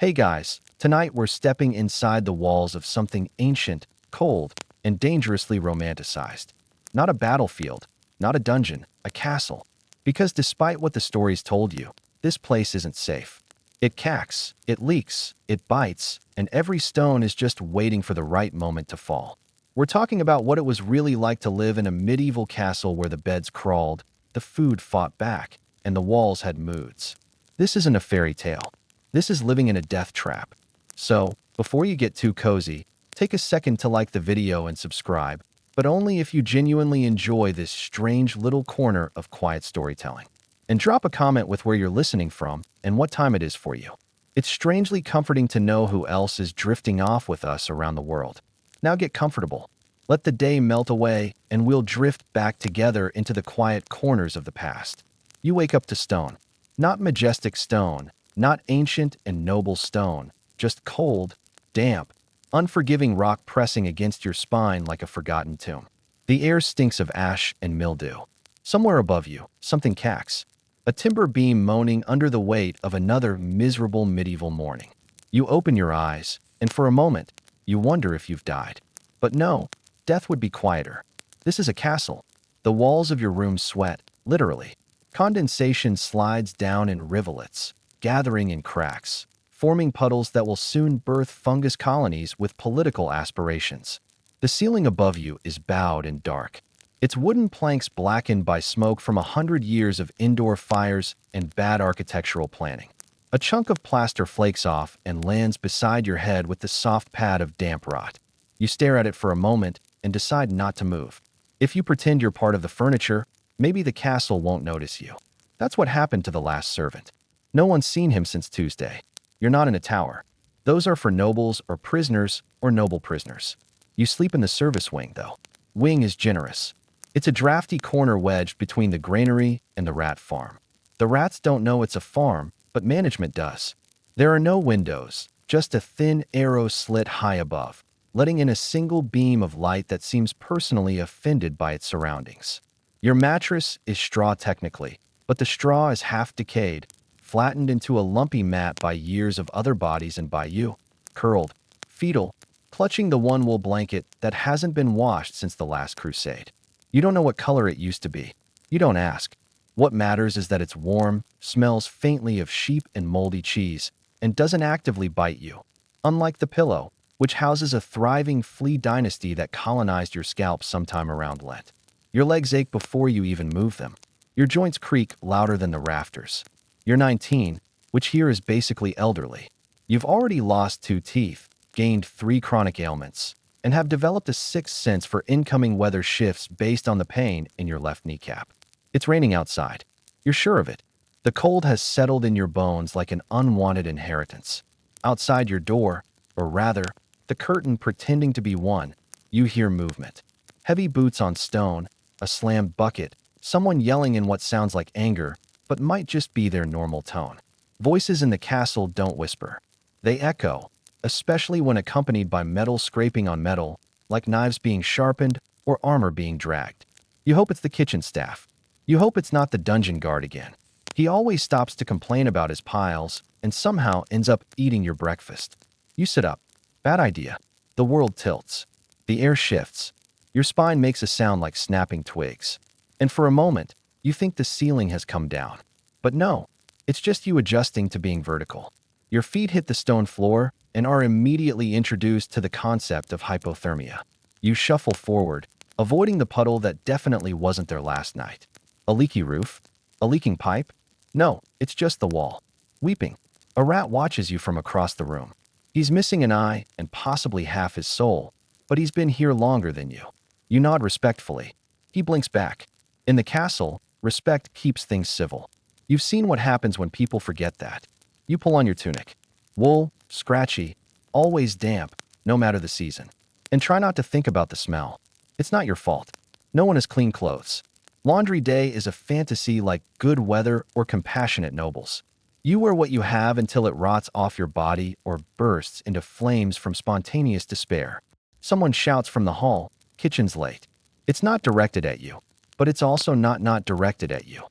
Hey guys, tonight we're stepping inside the walls of something ancient, cold, and dangerously romanticized. Not a battlefield, not a dungeon, a castle. Because despite what the stories told you, this place isn't safe. It cacks, it leaks, it bites, and every stone is just waiting for the right moment to fall. We're talking about what it was really like to live in a medieval castle where the beds crawled, the food fought back, and the walls had moods. This isn't a fairy tale. This is living in a death trap. So, before you get too cozy, take a second to like the video and subscribe, but only if you genuinely enjoy this strange little corner of quiet storytelling. And drop a comment with where you're listening from and what time it is for you. It's strangely comforting to know who else is drifting off with us around the world. Now get comfortable. Let the day melt away, and we'll drift back together into the quiet corners of the past. You wake up to stone. Not majestic stone, not ancient and noble stone, just cold, damp, unforgiving rock pressing against your spine like a forgotten tomb. The air stinks of ash and mildew. Somewhere above you, something cacks. A timber beam moaning under the weight of another miserable medieval morning. You open your eyes, and for a moment, you wonder if you've died. But no, death would be quieter. This is a castle. The walls of your room sweat, literally. Condensation slides down in rivulets, gathering in cracks, forming puddles that will soon birth fungus colonies with political aspirations. The ceiling above you is bowed and dark. Its wooden planks blackened by smoke from 100 years of indoor fires and bad architectural planning. A chunk of plaster flakes off and lands beside your head with the soft pad of damp rot. You stare at it for a moment and decide not to move. If you pretend you're part of the furniture, maybe the castle won't notice you. That's what happened to the last servant. No one's seen him since Tuesday. You're not in a tower. Those are for nobles or prisoners or noble prisoners. You sleep in the service wing, though. Wing is generous. It's a drafty corner wedged between the granary and the rat farm. The rats don't know it's a farm, but management does. There are no windows, just a thin arrow slit high above, letting in a single beam of light that seems personally offended by its surroundings. Your mattress is straw technically, but the straw is half decayed, flattened into a lumpy mat by years of other bodies and by you, curled, fetal, clutching the one wool blanket that hasn't been washed since the last crusade. You don't know what color it used to be. You don't ask. What matters is that it's warm, smells faintly of sheep and moldy cheese, and doesn't actively bite you. Unlike the pillow, which houses a thriving flea dynasty that colonized your scalp sometime around Lent. Your legs ache before you even move them. Your joints creak louder than the rafters. You're 19, which here is basically elderly. You've already lost 2 teeth, gained 3 chronic ailments, and have developed a sixth sense for incoming weather shifts based on the pain in your left kneecap. It's raining outside. You're sure of it. The cold has settled in your bones like an unwanted inheritance. Outside your door, or rather, the curtain pretending to be one, you hear movement. Heavy boots on stone, a slammed bucket, someone yelling in what sounds like anger, but might just be their normal tone. Voices in the castle don't whisper. They echo, especially when accompanied by metal scraping on metal, like knives being sharpened or armor being dragged. You hope it's the kitchen staff. You hope it's not the dungeon guard again. He always stops to complain about his piles and somehow ends up eating your breakfast. You sit up. Bad idea. The world tilts. The air shifts. Your spine makes a sound like snapping twigs. And for a moment, you think the ceiling has come down. But no, it's just you adjusting to being vertical. Your feet hit the stone floor and are immediately introduced to the concept of hypothermia. You shuffle forward, avoiding the puddle that definitely wasn't there last night. A leaky roof? A leaking pipe? No, it's just the wall. Weeping. A rat watches you from across the room. He's missing an eye and possibly half his soul, but he's been here longer than you. You nod respectfully. He blinks back. In the castle, respect keeps things civil. You've seen what happens when people forget that. You pull on your tunic. Wool, scratchy, always damp, no matter the season. And try not to think about the smell. It's not your fault. No one has clean clothes. Laundry day is a fantasy like good weather or compassionate nobles. You wear what you have until it rots off your body or bursts into flames from spontaneous despair. Someone shouts from the hall, "Kitchen's late." It's not directed at you, but it's also not directed at you.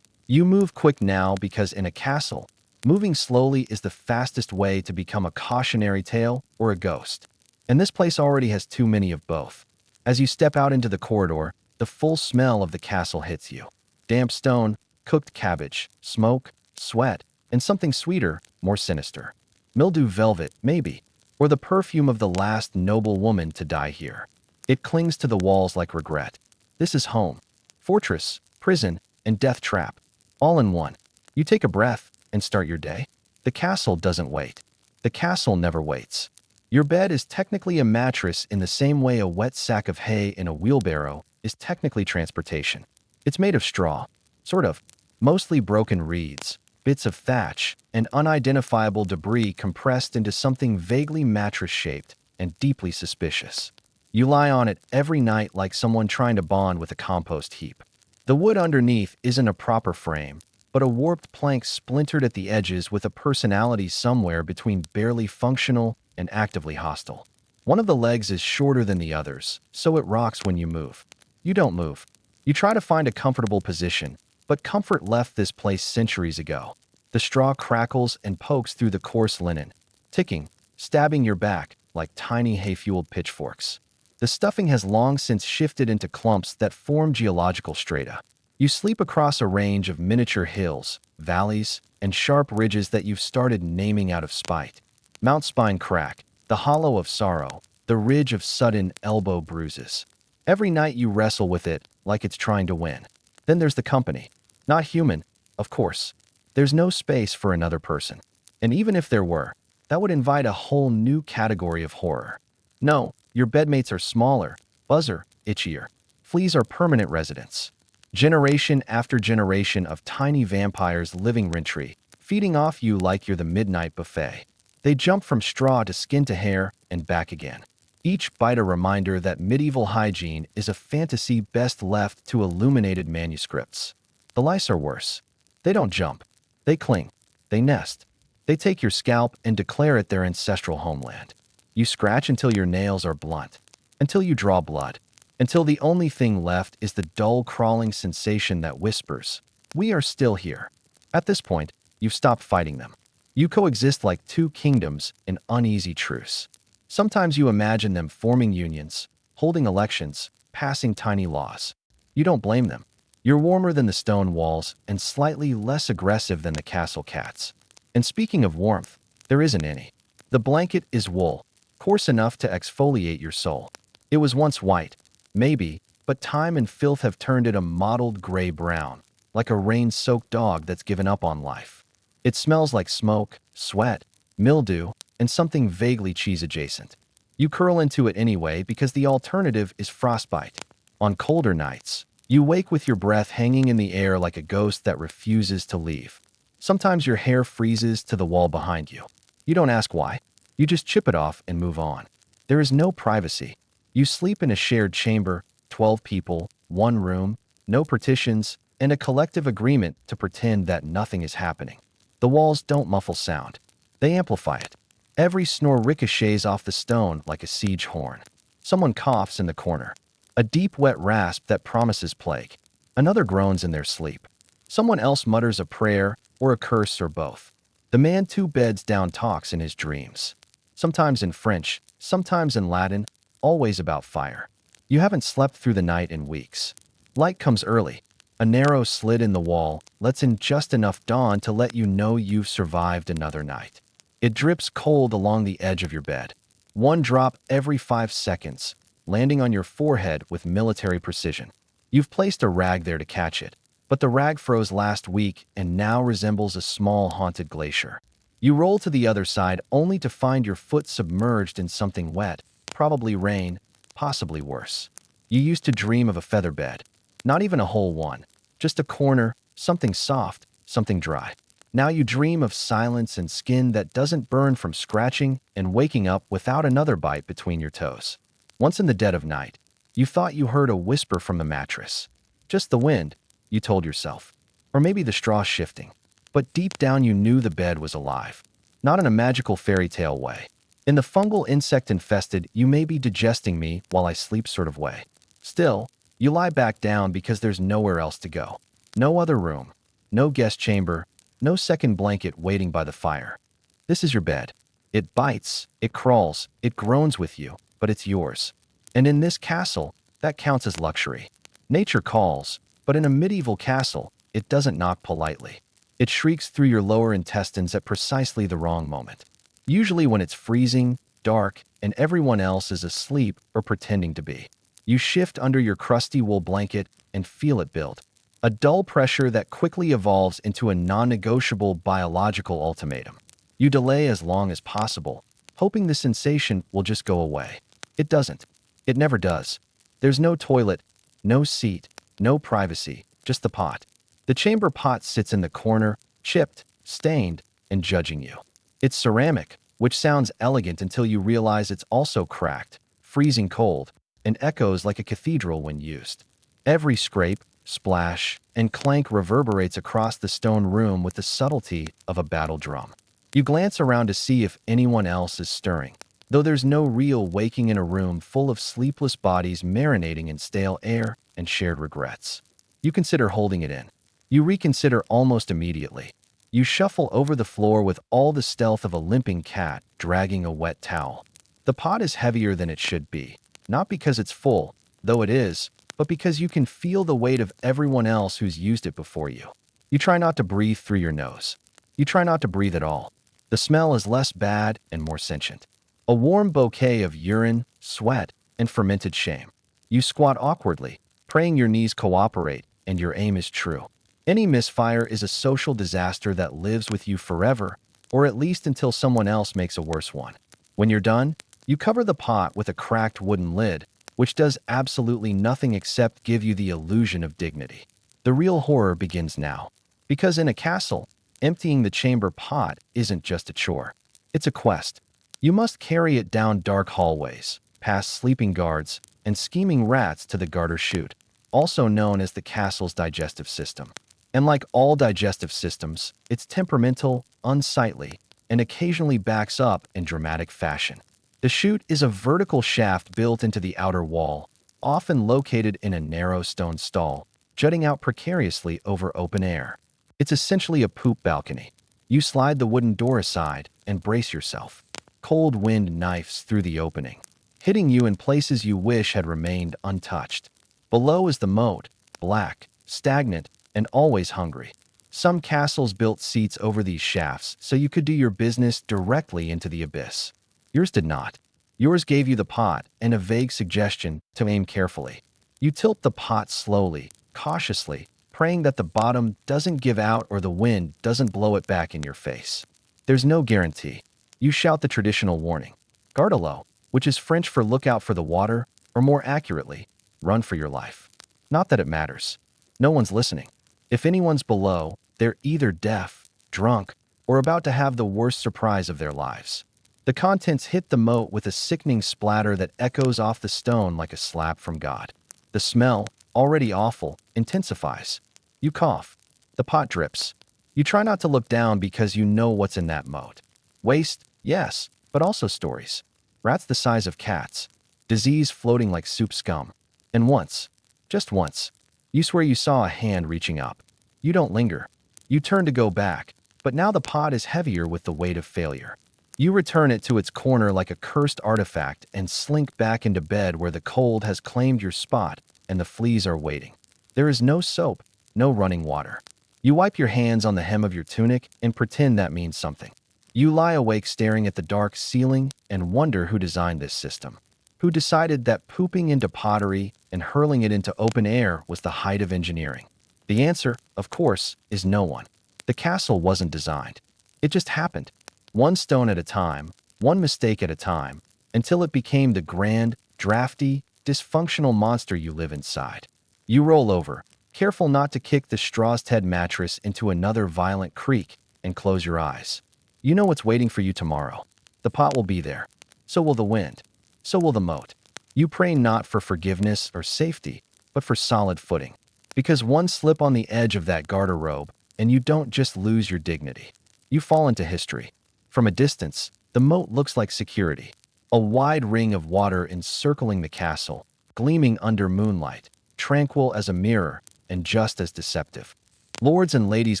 You move quick now because in a castle, Moving slowly is the fastest way to become a cautionary tale or a ghost. And this place already has too many of both. As you step out into the corridor, the full smell of the castle hits you. Damp stone, cooked cabbage, smoke, sweat, and something sweeter, more sinister. Mildew velvet, maybe, or the perfume of the last noble woman to die here. It clings to the walls like regret. This is home. Fortress, prison, and death trap. All in one. You take a breath and start your day. The castle doesn't wait. The castle never waits. Your bed is technically a mattress in the same way a wet sack of hay in a wheelbarrow is technically transportation. It's made of straw, sort of, mostly broken reeds, bits of thatch, and unidentifiable debris compressed into something vaguely mattress-shaped and deeply suspicious. You lie on it every night like someone trying to bond with a compost heap. The wood underneath isn't a proper frame, but a warped plank splintered at the edges with a personality somewhere between barely functional and actively hostile. One of the legs is shorter than the others, so it rocks when you move. You don't move. You try to find a comfortable position, but comfort left this place centuries ago. The straw crackles and pokes through the coarse linen, ticking, stabbing your back like tiny hay-fueled pitchforks. The stuffing has long since shifted into clumps that form geological strata. You sleep across a range of miniature hills, valleys, and sharp ridges that you've started naming out of spite. Mount Spine Crack, the hollow of sorrow, the ridge of sudden elbow bruises. Every night you wrestle with it like it's trying to win. Then there's the company. Not human, of course. There's no space for another person. And even if there were, that would invite a whole new category of horror. No, your bedmates are smaller, buzzer, itchier. Fleas are permanent residents. Generation after generation of tiny vampires living rent-free, feeding off you like you're the midnight buffet. They jump from straw to skin to hair and back again. Each bite a reminder that medieval hygiene is a fantasy best left to illuminated manuscripts. The lice are worse. They don't jump. They cling. They nest. They take your scalp and declare it their ancestral homeland. You scratch until your nails are blunt, until you draw blood, until the only thing left is the dull crawling sensation that whispers, "We are still here." At this point, you've stopped fighting them. You coexist like two kingdoms in uneasy truce. Sometimes you imagine them forming unions, holding elections, passing tiny laws. You don't blame them. You're warmer than the stone walls and slightly less aggressive than the castle cats. And speaking of warmth, there isn't any. The blanket is wool, coarse enough to exfoliate your soul. It was once white, maybe, but time and filth have turned it a mottled gray-brown, like a rain-soaked dog that's given up on life. It smells like smoke, sweat, mildew, and something vaguely cheese-adjacent. You curl into it anyway because the alternative is frostbite. On colder nights, you wake with your breath hanging in the air like a ghost that refuses to leave. Sometimes your hair freezes to the wall behind you. You don't ask why. You just chip it off and move on. There is no privacy. You sleep in a shared chamber, 12 people, one room, no partitions, and a collective agreement to pretend that nothing is happening. The walls don't muffle sound. They amplify it. Every snore ricochets off the stone like a siege horn. Someone coughs in the corner. A deep, wet rasp that promises plague. Another groans in their sleep. Someone else mutters a prayer or a curse or both. The man 2 beds down talks in his dreams. Sometimes in French, sometimes in Latin, always about fire. You haven't slept through the night in weeks. Light comes early. A narrow slit in the wall lets in just enough dawn to let you know you've survived another night. It drips cold along the edge of your bed. One drop every 5 seconds, landing on your forehead with military precision. You've placed a rag there to catch it, but the rag froze last week and now resembles a small haunted glacier. You roll to the other side only to find your foot submerged in something wet, probably rain, possibly worse. You used to dream of a feather bed. Not even a whole one, just a corner, something soft, something dry. Now you dream of silence and skin that doesn't burn from scratching and waking up without another bite between your toes. Once in the dead of night, you thought you heard a whisper from the mattress. Just the wind, you told yourself. Or maybe the straw shifting. But deep down you knew the bed was alive. Not in a magical fairy tale way. In the fungal insect-infested, you may be digesting me while I sleep sort of way. Still, you lie back down because there's nowhere else to go. No other room. No guest chamber. No second blanket waiting by the fire. This is your bed. It bites, it crawls, it groans with you, but it's yours. And in this castle, that counts as luxury. Nature calls, but in a medieval castle, it doesn't knock politely. It shrieks through your lower intestines at precisely the wrong moment. Usually when it's freezing, dark, and everyone else is asleep or pretending to be. You shift under your crusty wool blanket and feel it build. A dull pressure that quickly evolves into a non-negotiable biological ultimatum. You delay as long as possible, hoping the sensation will just go away. It doesn't. It never does. There's no toilet, no seat, no privacy, just the pot. The chamber pot sits in the corner, chipped, stained, and judging you. It's ceramic, which sounds elegant until you realize it's also cracked, freezing cold, and echoes like a cathedral when used. Every scrape, splash, and clank reverberates across the stone room with the subtlety of a battle drum. You glance around to see if anyone else is stirring, though there's no real waking in a room full of sleepless bodies marinating in stale air and shared regrets. You consider holding it in. You reconsider almost immediately. You shuffle over the floor with all the stealth of a limping cat dragging a wet towel. The pot is heavier than it should be, not because it's full, though it is, but because you can feel the weight of everyone else who's used it before you. You try not to breathe through your nose. You try not to breathe at all. The smell is less bad and more sentient. A warm bouquet of urine, sweat, and fermented shame. You squat awkwardly, praying your knees cooperate and your aim is true. Any misfire is a social disaster that lives with you forever, or at least until someone else makes a worse one. When you're done, you cover the pot with a cracked wooden lid, which does absolutely nothing except give you the illusion of dignity. The real horror begins now. Because in a castle, emptying the chamber pot isn't just a chore. It's a quest. You must carry it down dark hallways, past sleeping guards, and scheming rats to the garter chute, also known as the castle's digestive system. And like all digestive systems, it's temperamental, unsightly, and occasionally backs up in dramatic fashion. The chute is a vertical shaft built into the outer wall, often located in a narrow stone stall, jutting out precariously over open air. It's essentially a poop balcony. You slide the wooden door aside and brace yourself. Cold wind knifes through the opening, hitting you in places you wish had remained untouched. Below is the moat, black, stagnant, and always hungry. Some castles built seats over these shafts so you could do your business directly into the abyss. Yours did not. Yours gave you the pot and a vague suggestion to aim carefully. You tilt the pot slowly, cautiously, praying that the bottom doesn't give out or the wind doesn't blow it back in your face. There's no guarantee. You shout the traditional warning, garde à l'eau, which is French for look out for the water, or more accurately, run for your life. Not that it matters. No one's listening. If anyone's below, they're either deaf, drunk, or about to have the worst surprise of their lives. The contents hit the moat with a sickening splatter that echoes off the stone like a slap from God. The smell, already awful, intensifies. You cough. The pot drips. You try not to look down because you know what's in that moat. Waste, yes, but also stories. Rats the size of cats. Disease floating like soup scum. And once, just once, you swear you saw a hand reaching up. You don't linger. You turn to go back, but now the pot is heavier with the weight of failure. You return it to its corner like a cursed artifact and slink back into bed where the cold has claimed your spot and the fleas are waiting. There is no soap, no running water. You wipe your hands on the hem of your tunic and pretend that means something. You lie awake staring at the dark ceiling and wonder who designed this system. Who decided that pooping into pottery and hurling it into open air was the height of engineering? The answer, of course, is no one. The castle wasn't designed. It just happened. One stone at a time, one mistake at a time, until it became the grand, drafty, dysfunctional monster you live inside. You roll over, careful not to kick the straw-head mattress into another violent creak, and close your eyes. You know what's waiting for you tomorrow. The pot will be there. So will the wind. So will the moat. You pray not for forgiveness or safety, but for solid footing. Because one slip on the edge of that garter-robe, and you don't just lose your dignity. You fall into history. From a distance, the moat looks like security. A wide ring of water encircling the castle, gleaming under moonlight, tranquil as a mirror and just as deceptive. Lords and ladies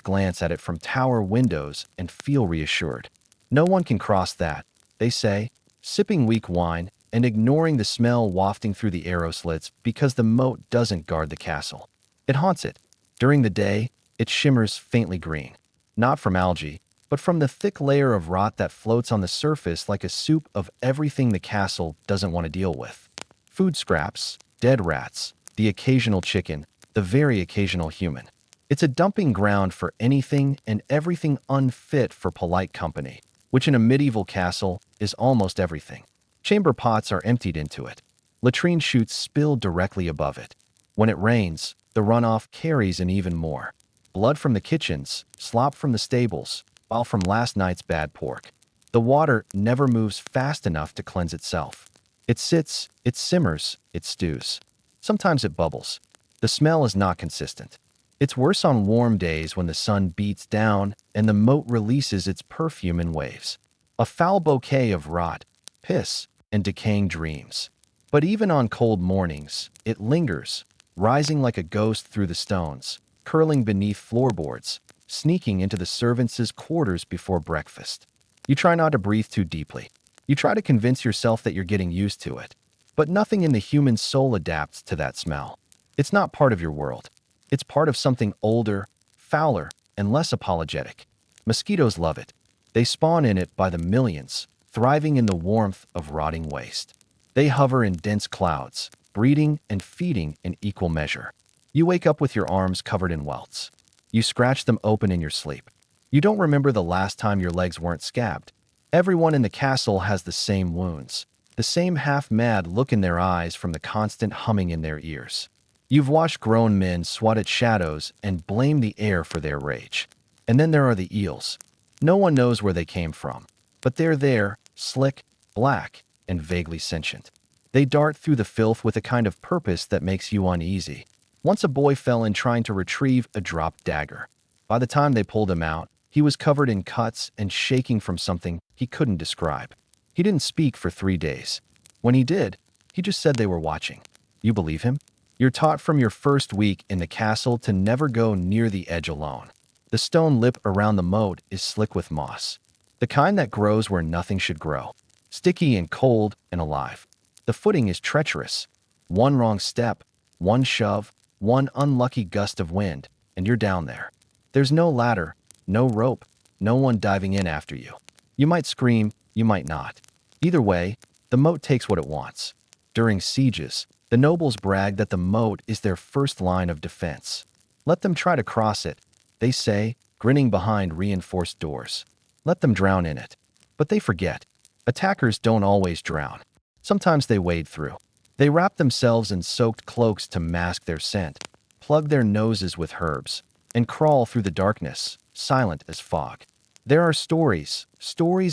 glance at it from tower windows and feel reassured. No one can cross that, they say, sipping weak wine and ignoring the smell wafting through the arrow slits because the moat doesn't guard the castle. It haunts it. During the day, it shimmers faintly green, not from algae, but from the thick layer of rot that floats on the surface like a soup of everything the castle doesn't want to deal with. Food scraps, dead rats, the occasional chicken, the very occasional human. It's a dumping ground for anything and everything unfit for polite company, which in a medieval castle is almost everything. Chamber pots are emptied into it. Latrine chutes spill directly above it. When it rains, the runoff carries and even more. Blood from the kitchens, slop from the stables, while from last night's bad pork. The water never moves fast enough to cleanse itself. It sits, it simmers, it stews. Sometimes it bubbles. The smell is not consistent. It's worse on warm days when the sun beats down and the moat releases its perfume in waves. A foul bouquet of rot, piss, and decaying dreams. But even on cold mornings, it lingers, rising like a ghost through the stones, curling beneath floorboards, sneaking into the servants' quarters before breakfast. You try not to breathe too deeply. You try to convince yourself that you're getting used to it. But nothing in the human soul adapts to that smell. It's not part of your world. It's part of something older, fouler, and less apologetic. Mosquitoes love it. They spawn in it by the millions, thriving in the warmth of rotting waste. They hover in dense clouds, breeding and feeding in equal measure. You wake up with your arms covered in welts. You scratch them open in your sleep. You don't remember the last time your legs weren't scabbed. Everyone in the castle has the same wounds, the same half-mad look in their eyes from the constant humming in their ears. You've watched grown men swat at shadows and blame the air for their rage. And then there are the eels. No one knows where they came from, but they're there, slick, black, and vaguely sentient. They dart through the filth with a kind of purpose that makes you uneasy. Once a boy fell in trying to retrieve a dropped dagger. By the time they pulled him out, he was covered in cuts and shaking from something he couldn't describe. He didn't speak for 3 days. When he did, he just said they were watching. You believe him? You're taught from your first week in the castle to never go near the edge alone. The stone lip around the moat is slick with moss, the kind that grows where nothing should grow, sticky and cold and alive. The footing is treacherous. One wrong step, one shove, one unlucky gust of wind, and you're down there. There's no ladder, no rope, no one diving in after you. You might scream, you might not. Either way, the moat takes what it wants. During sieges, the nobles brag that the moat is their first line of defense. Let them try to cross it, they say, grinning behind reinforced doors. Let them drown in it. But they forget. Attackers don't always drown. Sometimes they wade through. They wrap themselves in soaked cloaks to mask their scent, plug their noses with herbs, and crawl through the darkness, silent as fog. There are stories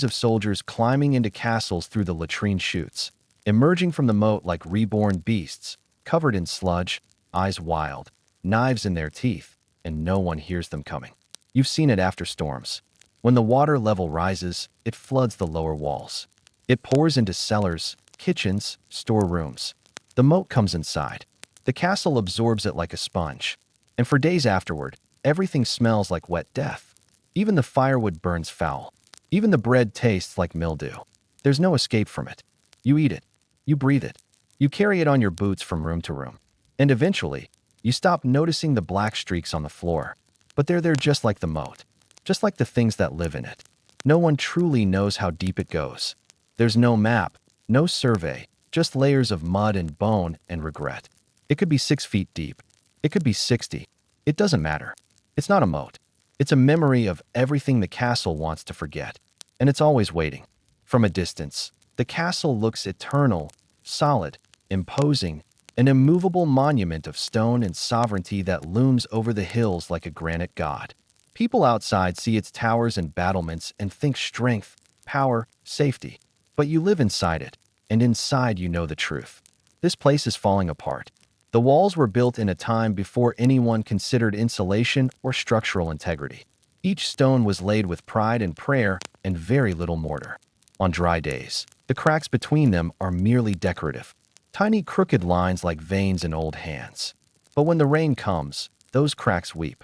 of soldiers climbing into castles through the latrine chutes, emerging from the moat like reborn beasts, covered in sludge, eyes wild, knives in their teeth, and no one hears them coming. You've seen it after storms. When the water level rises, it floods the lower walls. It pours into cellars, kitchens, storerooms. The moat comes inside. The castle absorbs it like a sponge. And for days afterward, everything smells like wet death. Even the firewood burns foul. Even the bread tastes like mildew. There's no escape from it. You eat it. You breathe it. You carry it on your boots from room to room. And eventually, you stop noticing the black streaks on the floor. But they're there just like the moat. Just like the things that live in it. No one truly knows how deep it goes. There's no map, no survey, just layers of mud and bone and regret. It could be 6 feet deep. It could be 60. It doesn't matter. It's not a moat. It's a memory of everything the castle wants to forget. And it's always waiting. From a distance, the castle looks eternal, solid, imposing, an immovable monument of stone and sovereignty that looms over the hills like a granite god. People outside see its towers and battlements and think strength, power, safety. But you live inside it, and inside you know the truth. This place is falling apart. The walls were built in a time before anyone considered insulation or structural integrity. Each stone was laid with pride and prayer and very little mortar. On dry days, the cracks between them are merely decorative, tiny crooked lines like veins in old hands. But when the rain comes, those cracks weep.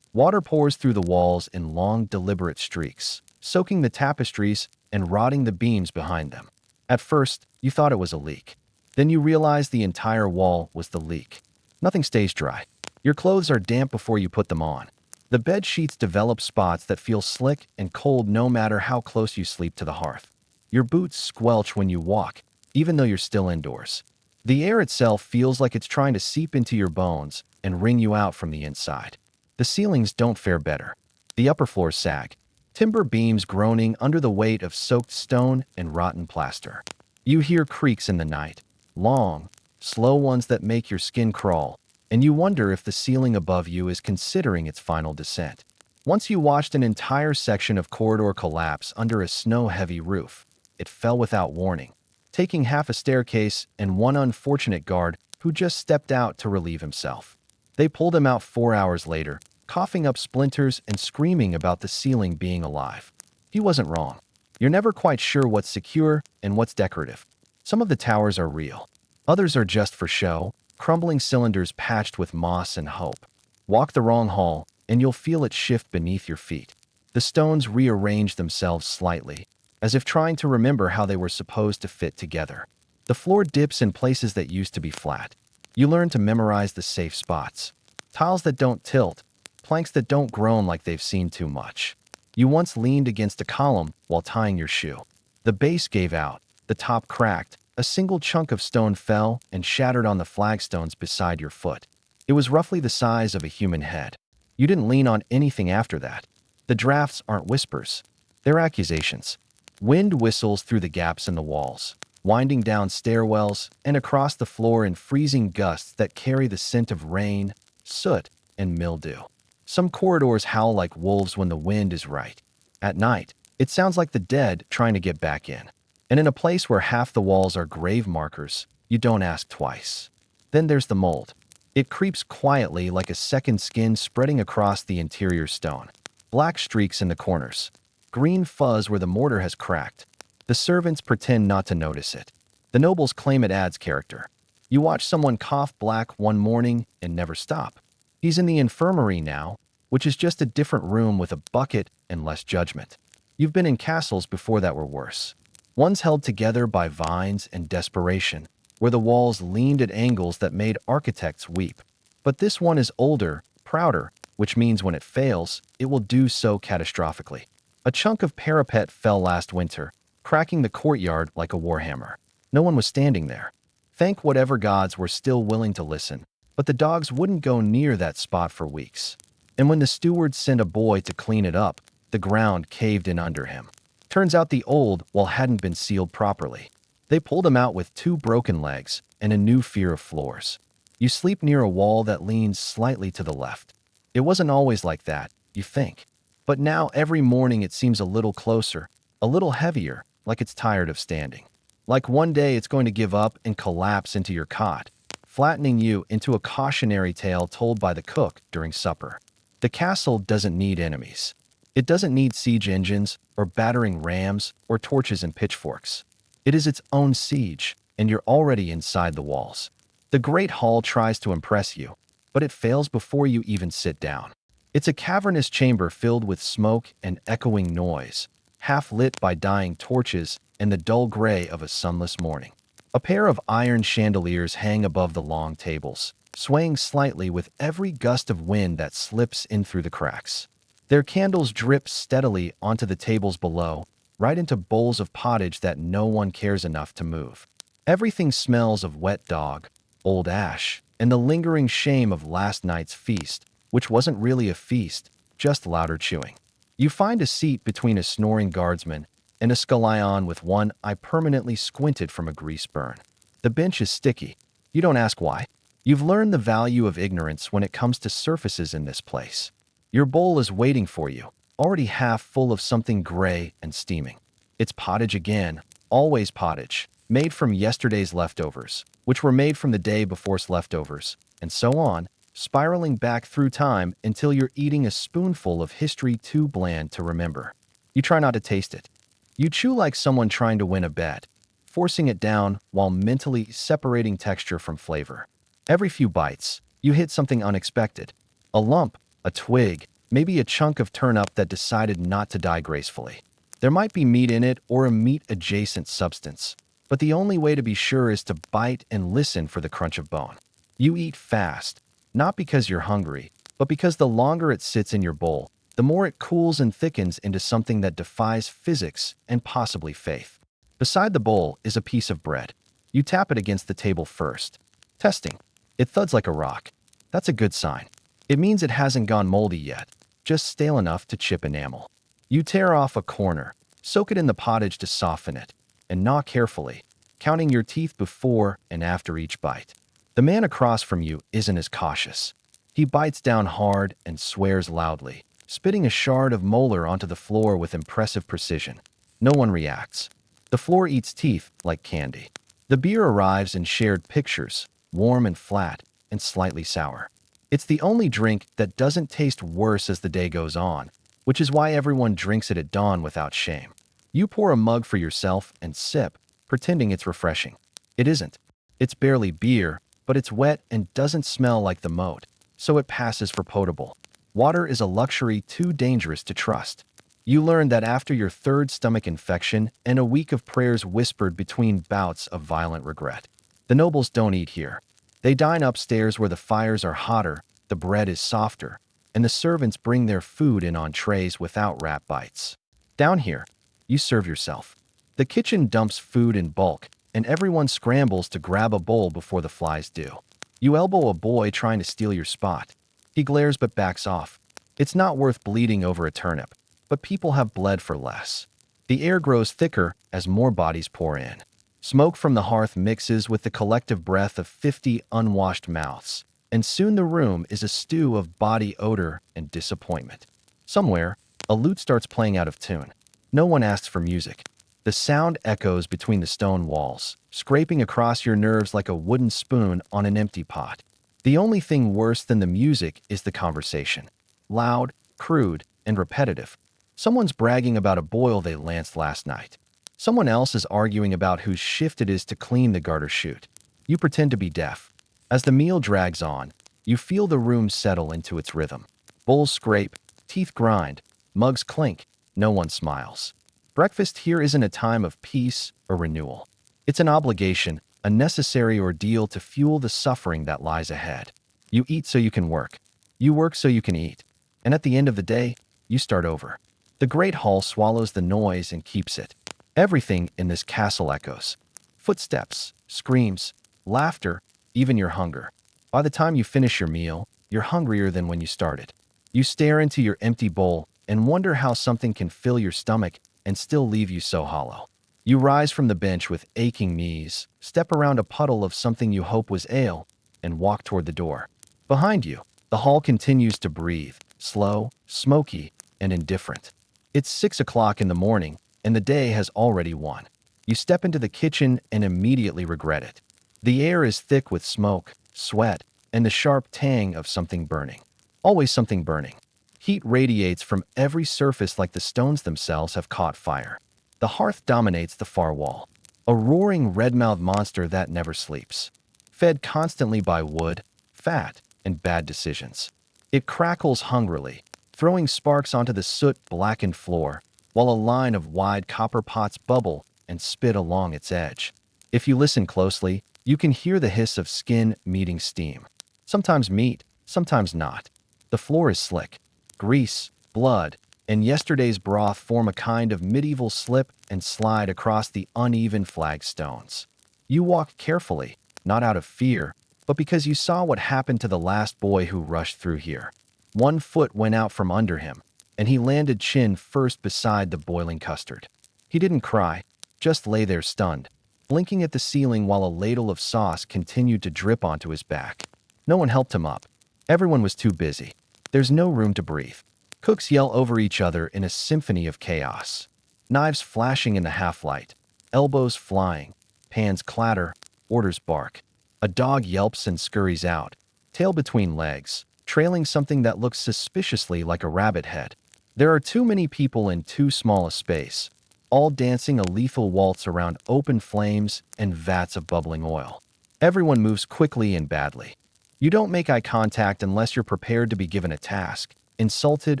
Water pours through the walls in long, deliberate streaks, soaking the tapestries and rotting the beams behind them. At first, you thought it was a leak. Then you realize the entire wall was the leak. Nothing stays dry. Your clothes are damp before you put them on. The bed sheets develop spots that feel slick and cold no matter how close you sleep to the hearth. Your boots squelch when you walk, even though you're still indoors. The air itself feels like it's trying to seep into your bones and wring you out from the inside. The ceilings don't fare better. The upper floors sag, timber beams groaning under the weight of soaked stone and rotten plaster. You hear creaks in the night, long, slow ones that make your skin crawl, and you wonder if the ceiling above you is considering its final descent. Once you watched an entire section of corridor collapse under a snow-heavy roof. It fell without warning, taking half a staircase and one unfortunate guard who just stepped out to relieve himself. They pulled him out 4 hours later, coughing up splinters and screaming about the ceiling being alive. He wasn't wrong. You're never quite sure what's secure and what's decorative. Some of the towers are real. Others are just for show, crumbling cylinders patched with moss and hope. Walk the wrong hall, and you'll feel it shift beneath your feet. The stones rearrange themselves slightly, as if trying to remember how they were supposed to fit together. The floor dips in places that used to be flat. You learn to memorize the safe spots. Tiles that don't tilt, planks that don't groan like they've seen too much. You once leaned against a column while tying your shoe. The base gave out, the top cracked, a single chunk of stone fell and shattered on the flagstones beside your foot. It was roughly the size of a human head. You didn't lean on anything after that. The drafts aren't whispers. They're accusations. Wind whistles through the gaps in the walls, winding down stairwells and across the floor in freezing gusts that carry the scent of rain, soot, and mildew. Some corridors howl like wolves when the wind is right. At night, it sounds like the dead trying to get back in. And in a place where half the walls are grave markers, you don't ask twice. Then there's the mold. It creeps quietly like a second skin spreading across the interior stone. Black streaks in the corners. Green fuzz where the mortar has cracked. The servants pretend not to notice it. The nobles claim it adds character. You watch someone cough black one morning and never stop. He's in the infirmary now, which is just a different room with a bucket and less judgment. You've been in castles before that were worse. Ones held together by vines and desperation, where the walls leaned at angles that made architects weep. But this one is older, prouder, which means when it fails, it will do so catastrophically. A chunk of parapet fell last winter, cracking the courtyard like a warhammer. No one was standing there. Thank whatever gods were still willing to listen, but the dogs wouldn't go near that spot for weeks. And when the steward sent a boy to clean it up, the ground caved in under him. Turns out the old wall hadn't been sealed properly. They pulled him out with 2 broken legs and a new fear of floors. You sleep near a wall that leans slightly to the left. It wasn't always like that, you think. But now every morning it seems a little closer, a little heavier, like it's tired of standing. Like one day it's going to give up and collapse into your cot, flattening you into a cautionary tale told by the cook during supper. The castle doesn't need enemies. It doesn't need siege engines, or battering rams, or torches and pitchforks. It is its own siege, and you're already inside the walls. The Great Hall tries to impress you, but it fails before you even sit down. It's a cavernous chamber filled with smoke and echoing noise, half lit by dying torches and the dull gray of a sunless morning. A pair of iron chandeliers hang above the long tables, swaying slightly with every gust of wind that slips in through the cracks. Their candles drip steadily onto the tables below, right into bowls of pottage that no one cares enough to move. Everything smells of wet dog, old ash, and the lingering shame of last night's feast, which wasn't really a feast, just louder chewing. You find a seat between a snoring guardsman and a scallion with one eye permanently squinted from a grease burn. The bench is sticky. You don't ask why. You've learned the value of ignorance when it comes to surfaces in this place. Your bowl is waiting for you, already half full of something gray and steaming. It's pottage again, always pottage, made from yesterday's leftovers, which were made from the day before's leftovers, and so on, spiraling back through time until you're eating a spoonful of history too bland to remember. You try not to taste it. You chew like someone trying to win a bet, forcing it down while mentally separating texture from flavor. Every few bites, you hit something unexpected. A lump, a twig, Maybe a chunk of turnip that decided not to die gracefully. There might be meat in it or a meat-adjacent substance, but the only way to be sure is to bite and listen for the crunch of bone. You eat fast, not because you're hungry, but because the longer it sits in your bowl, the more it cools and thickens into something that defies physics and possibly faith. Beside the bowl is a piece of bread. You tap it against the table first. Testing. It thuds like a rock. That's a good sign. It means it hasn't gone moldy yet, just stale enough to chip enamel. You tear off a corner, soak it in the pottage to soften it, and gnaw carefully, counting your teeth before and after each bite. The man across from you isn't as cautious. He bites down hard and swears loudly, spitting a shard of molar onto the floor with impressive precision. No one reacts. The floor eats teeth like candy. The beer arrives in shared pictures, warm and flat, and slightly sour. It's the only drink that doesn't taste worse as the day goes on, which is why everyone drinks it at dawn without shame. You pour a mug for yourself and sip, pretending it's refreshing. It isn't. It's barely beer, but it's wet and doesn't smell like the moat, so it passes for potable. Water is a luxury too dangerous to trust. You learn that after your third stomach infection and a week of prayers whispered between bouts of violent regret. The nobles don't eat here. They dine upstairs where the fires are hotter, the bread is softer, and the servants bring their food in on trays without rat bites. Down here, you serve yourself. The kitchen dumps food in bulk, and everyone scrambles to grab a bowl before the flies do. You elbow a boy trying to steal your spot. He glares but backs off. It's not worth bleeding over a turnip, but people have bled for less. The air grows thicker as more bodies pour in. Smoke from the hearth mixes with the collective breath of 50 unwashed mouths, and soon the room is a stew of body odor and disappointment. Somewhere, a lute starts playing out of tune. No one asks for music. The sound echoes between the stone walls, scraping across your nerves like a wooden spoon on an empty pot. The only thing worse than the music is the conversation. Loud, crude, and repetitive. Someone's bragging about a boil they lanced last night. Someone else is arguing about whose shift it is to clean the garter chute. You pretend to be deaf. As the meal drags on, you feel the room settle into its rhythm. Bowls scrape, teeth grind, mugs clink, no one smiles. Breakfast here isn't a time of peace or renewal. It's an obligation, a necessary ordeal to fuel the suffering that lies ahead. You eat so you can work. You work so you can eat. And at the end of the day, you start over. The great hall swallows the noise and keeps it. Everything in this castle echoes. Footsteps, screams, laughter, even your hunger. By the time you finish your meal, you're hungrier than when you started. You stare into your empty bowl and wonder how something can fill your stomach and still leave you so hollow. You rise from the bench with aching knees, step around a puddle of something you hope was ale, and walk toward the door. Behind you, the hall continues to breathe, slow, smoky, and indifferent. It's 6 o'clock in the morning, and the day has already won. You step into the kitchen and immediately regret it. The air is thick with smoke, sweat, and the sharp tang of something burning. Always something burning. Heat radiates from every surface like the stones themselves have caught fire. The hearth dominates the far wall, a roaring red-mouthed monster that never sleeps. Fed constantly by wood, fat, and bad decisions. It crackles hungrily, throwing sparks onto the soot-blackened floor, while a line of wide copper pots bubble and spit along its edge. If you listen closely, you can hear the hiss of skin meeting steam. Sometimes meat, sometimes not. The floor is slick. Grease, blood, and yesterday's broth form a kind of medieval slip and slide across the uneven flagstones. You walk carefully, not out of fear, but because you saw what happened to the last boy who rushed through here. One foot went out from under him, and he landed chin first beside the boiling custard. He didn't cry, just lay there stunned, blinking at the ceiling while a ladle of sauce continued to drip onto his back. No one helped him up. Everyone was too busy. There's no room to breathe. Cooks yell over each other in a symphony of chaos. Knives flashing in the half-light, elbows flying, pans clatter, orders bark. A dog yelps and scurries out, tail between legs, trailing something that looks suspiciously like a rabbit head. There are too many people in too small a space, all dancing a lethal waltz around open flames and vats of bubbling oil. Everyone moves quickly and badly. You don't make eye contact unless you're prepared to be given a task, insulted,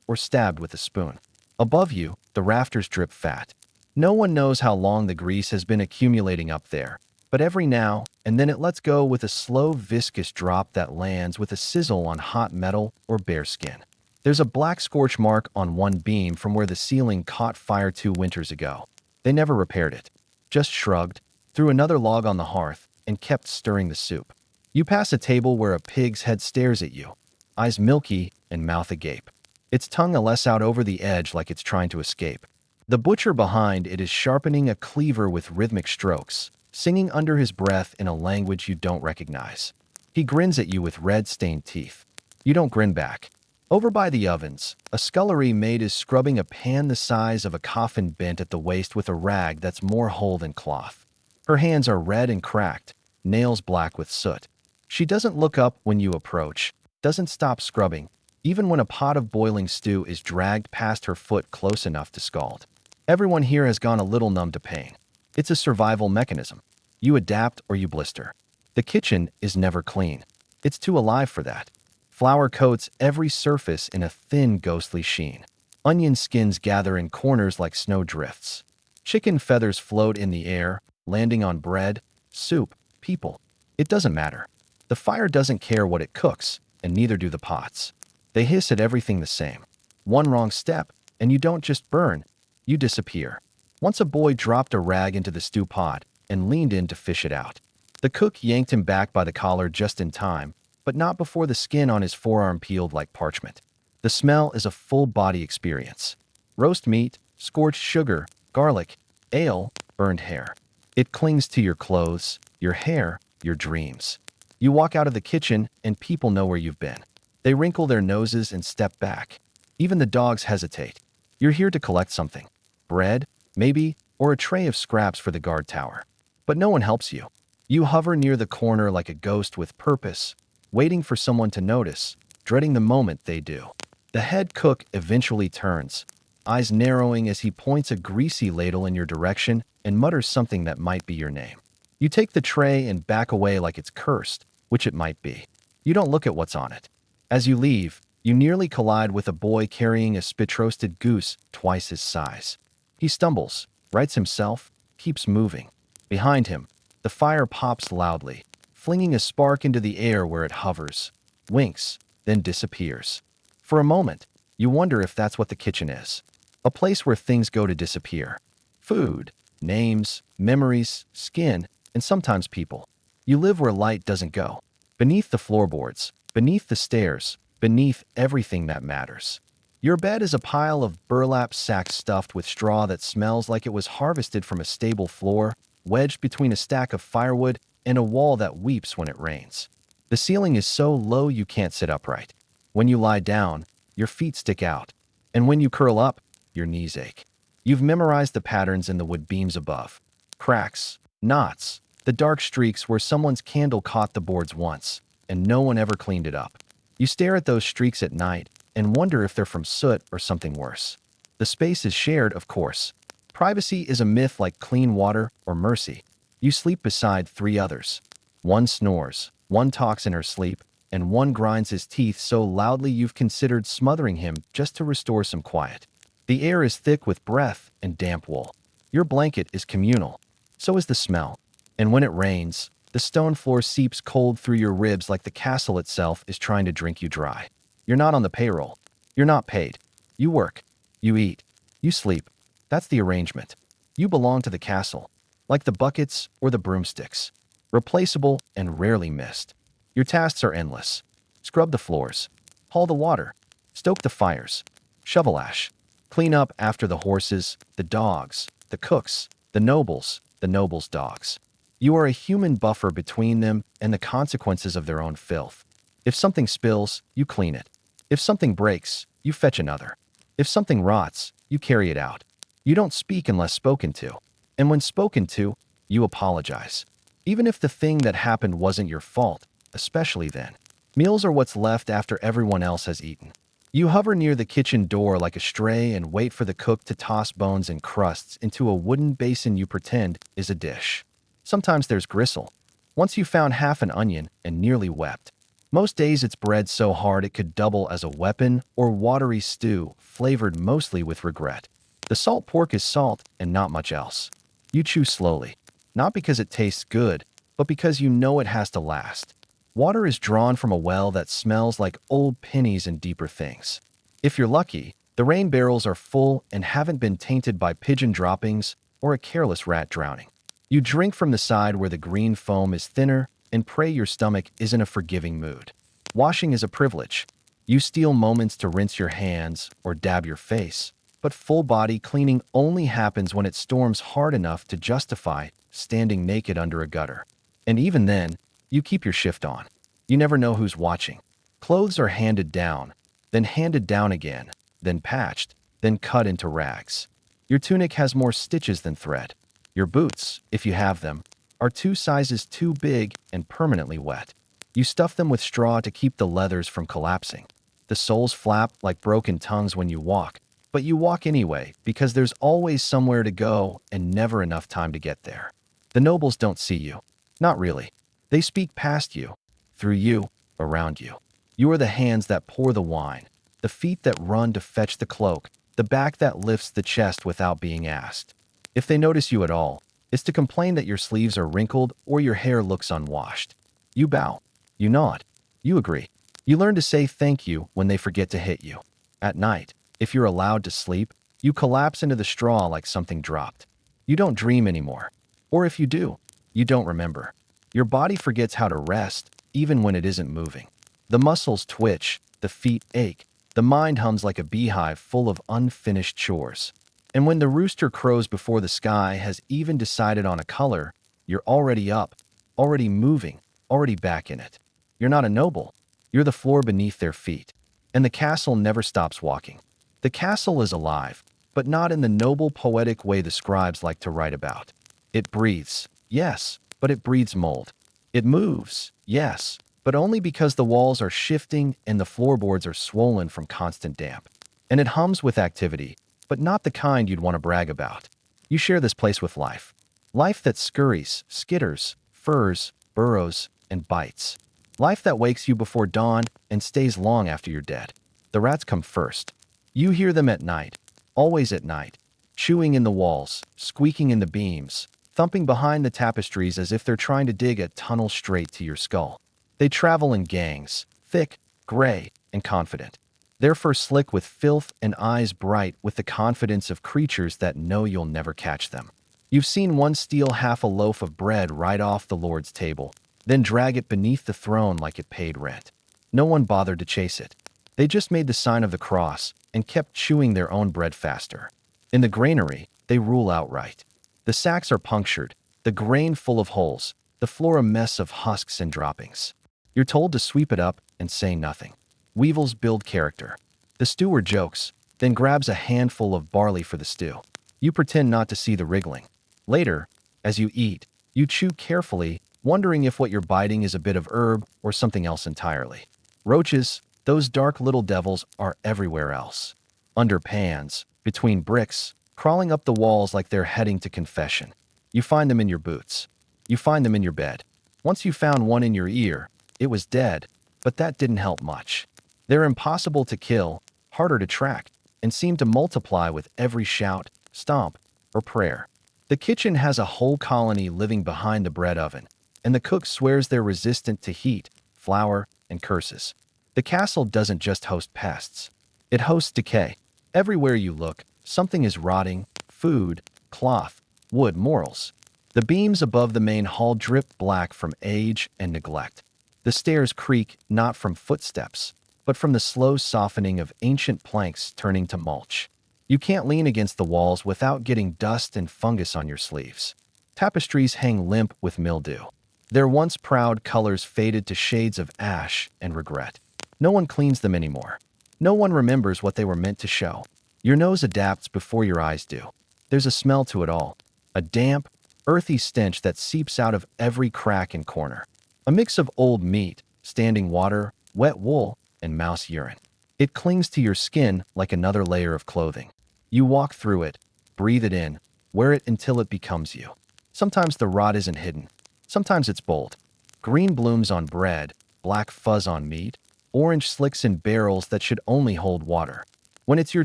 or stabbed with a spoon. Above you, the rafters drip fat. No one knows how long the grease has been accumulating up there, but every now and then it lets go with a slow, viscous drop that lands with a sizzle on hot metal or bare skin. There's a black scorch mark on one beam from where the ceiling caught fire 2 winters ago. They never repaired it, just shrugged, threw another log on the hearth, and kept stirring the soup. You pass a table where a pig's head stares at you, eyes milky and mouth agape. Its tongue lets out over the edge like it's trying to escape. The butcher behind it is sharpening a cleaver with rhythmic strokes, singing under his breath in a language you don't recognize. He grins at you with red-stained teeth. You don't grin back. Over by the ovens, a scullery maid is scrubbing a pan the size of a coffin bent at the waist with a rag that's more whole than cloth. Her hands are red and cracked, nails black with soot. She doesn't look up when you approach, doesn't stop scrubbing, even when a pot of boiling stew is dragged past her foot close enough to scald. Everyone here has gone a little numb to pain. It's a survival mechanism. You adapt or you blister. The kitchen is never clean. It's too alive for that. Flour coats every surface in a thin, ghostly sheen. Onion skins gather in corners like snow drifts. Chicken feathers float in the air, landing on bread, soup, people. It doesn't matter. The fire doesn't care what it cooks, and neither do the pots. They hiss at everything the same. One wrong step, and you don't just burn, you disappear. Once a boy dropped a rag into the stew pot and leaned in to fish it out. The cook yanked him back by the collar just in time, but not before the skin on his forearm peeled like parchment. The smell is a full-body experience. Roast meat, scorched sugar, garlic, ale, burned hair. It clings to your clothes, your hair, your dreams. You walk out of the kitchen and people know where you've been. They wrinkle their noses and step back. Even the dogs hesitate. You're here to collect something. Bread, maybe, or a tray of scraps for the guard tower. But no one helps you. You hover near the corner like a ghost with purpose, waiting for someone to notice, dreading the moment they do. The head cook eventually turns, eyes narrowing as he points a greasy ladle in your direction and mutters something that might be your name. You take the tray and back away like it's cursed, which it might be. You don't look at what's on it. As you leave, you nearly collide with a boy carrying a spit-roasted goose twice his size. He stumbles, rights himself, keeps moving. Behind him, the fire pops loudly, flinging a spark into the air where it hovers, winks, then disappears. For a moment, you wonder if that's what the kitchen is. A place where things go to disappear. Food, names, memories, skin, and sometimes people. You live where light doesn't go. Beneath the floorboards, beneath the stairs, beneath everything that matters. Your bed is a pile of burlap sacks stuffed with straw that smells like it was harvested from a stable floor, wedged between a stack of firewood and a wall that weeps when it rains. The ceiling is so low you can't sit upright. When you lie down, your feet stick out. And when you curl up, your knees ache. You've memorized the patterns in the wood beams above. Cracks, knots, the dark streaks where someone's candle caught the boards once, and no one ever cleaned it up. You stare at those streaks at night and wonder if they're from soot or something worse. The space is shared, of course. Privacy is a myth like clean water or mercy. You sleep beside 3 others. One snores, one talks in her sleep, and one grinds his teeth so loudly you've considered smothering him just to restore some quiet. The air is thick with breath and damp wool. Your blanket is communal. So is the smell. And when it rains, the stone floor seeps cold through your ribs like the castle itself is trying to drink you dry. You're not on the payroll. You're not paid. You work. You eat. You sleep. That's the arrangement. You belong to the castle, like the buckets or the broomsticks. Replaceable and rarely missed. Your tasks are endless. Scrub the floors. Haul the water. Stoke the fires. Shovel ash. Clean up after the horses, the dogs, the cooks, the nobles' dogs. You are a human buffer between them and the consequences of their own filth. If something spills, you clean it. If something breaks, you fetch another. If something rots, you carry it out. You don't speak unless spoken to. And when spoken to, you apologize. Even if the thing that happened wasn't your fault, especially then. Meals are what's left after everyone else has eaten. You hover near the kitchen door like a stray and wait for the cook to toss bones and crusts into a wooden basin you pretend is a dish. Sometimes there's gristle. Once you found half an onion and nearly wept. Most days it's bread so hard it could double as a weapon, or watery stew, flavored mostly with regret. The salt pork is salt and not much else. You chew slowly, not because it tastes good, but because you know it has to last. Water is drawn from a well that smells like old pennies and deeper things. If you're lucky, the rain barrels are full and haven't been tainted by pigeon droppings or a careless rat drowning. You drink from the side where the green foam is thinner and pray your stomach is in a forgiving mood. Washing is a privilege. You steal moments to rinse your hands or dab your face, but full body cleaning only happens when it storms hard enough to justify standing naked under a gutter. And even then, you keep your shift on. You never know who's watching. Clothes are handed down again, then patched, then cut into rags. Your tunic has more stitches than thread. Your boots, if you have them, are 2 sizes too big and permanently wet. You stuff them with straw to keep the leathers from collapsing. The soles flap like broken tongues when you walk, but you walk anyway because there's always somewhere to go and never enough time to get there. The nobles don't see you. Not really. They speak past you, through you, around you. You are the hands that pour the wine, the feet that run to fetch the cloak, the back that lifts the chest without being asked. If they notice you at all, it's to complain that your sleeves are wrinkled or your hair looks unwashed. You bow. You nod. You agree. You learn to say thank you when they forget to hit you. At night, if you're allowed to sleep, you collapse into the straw like something dropped. You don't dream anymore. Or if you do, you don't remember. Your body forgets how to rest, even when it isn't moving. The muscles twitch, the feet ache, the mind hums like a beehive full of unfinished chores. And when the rooster crows before the sky has even decided on a color, you're already up, already moving, already back in it. You're not a noble. You're the floor beneath their feet. And the castle never stops walking. The castle is alive, but not in the noble poetic way the scribes like to write about. It breathes, yes, but it breathes mold. It moves, yes, but only because the walls are shifting and the floorboards are swollen from constant damp. And it hums with activity, but not the kind you'd want to brag about. You share this place with life. Life that scurries, skitters, furs, burrows, and bites. Life that wakes you before dawn and stays long after you're dead. The rats come first. You hear them at night, always at night, chewing in the walls, squeaking in the beams, thumping behind the tapestries as if they're trying to dig a tunnel straight to your skull. They travel in gangs, thick, gray, and confident. Their fur slick with filth and eyes bright with the confidence of creatures that know you'll never catch them. You've seen one steal half a loaf of bread right off the Lord's table, then drag it beneath the throne like it paid rent. No one bothered to chase it. They just made the sign of the cross and kept chewing their own bread faster. In the granary, they rule outright. The sacks are punctured, the grain full of holes, the floor a mess of husks and droppings. You're told to sweep it up and say nothing. Weevils build character. The stewer jokes, then grabs a handful of barley for the stew. You pretend not to see the wriggling. Later, as you eat, you chew carefully, wondering if what you're biting is a bit of herb or something else entirely. Roaches, those dark little devils, are everywhere else. Under pans, between bricks, crawling up the walls like they're heading to confession. You find them in your boots. You find them in your bed. Once you found one in your ear, it was dead, but that didn't help much. They're impossible to kill, harder to track, and seem to multiply with every shout, stomp, or prayer. The kitchen has a whole colony living behind the bread oven, and the cook swears they're resistant to heat, flour, and curses. The castle doesn't just host pests. It hosts decay. Everywhere you look, something is rotting: food, cloth, wood, morals. The beams above the main hall drip black from age and neglect. The stairs creak not from footsteps, but from the slow softening of ancient planks turning to mulch. You can't lean against the walls without getting dust and fungus on your sleeves. Tapestries hang limp with mildew. Their once proud colors faded to shades of ash and regret. No one cleans them anymore. No one remembers what they were meant to show. Your nose adapts before your eyes do. There's a smell to it all. A damp, earthy stench that seeps out of every crack and corner. A mix of old meat, standing water, wet wool, and mouse urine. It clings to your skin like another layer of clothing. You walk through it, breathe it in, wear it until it becomes you. Sometimes the rot isn't hidden. Sometimes it's bold. Green blooms on bread, black fuzz on meat, orange slicks in barrels that should only hold water. When it's your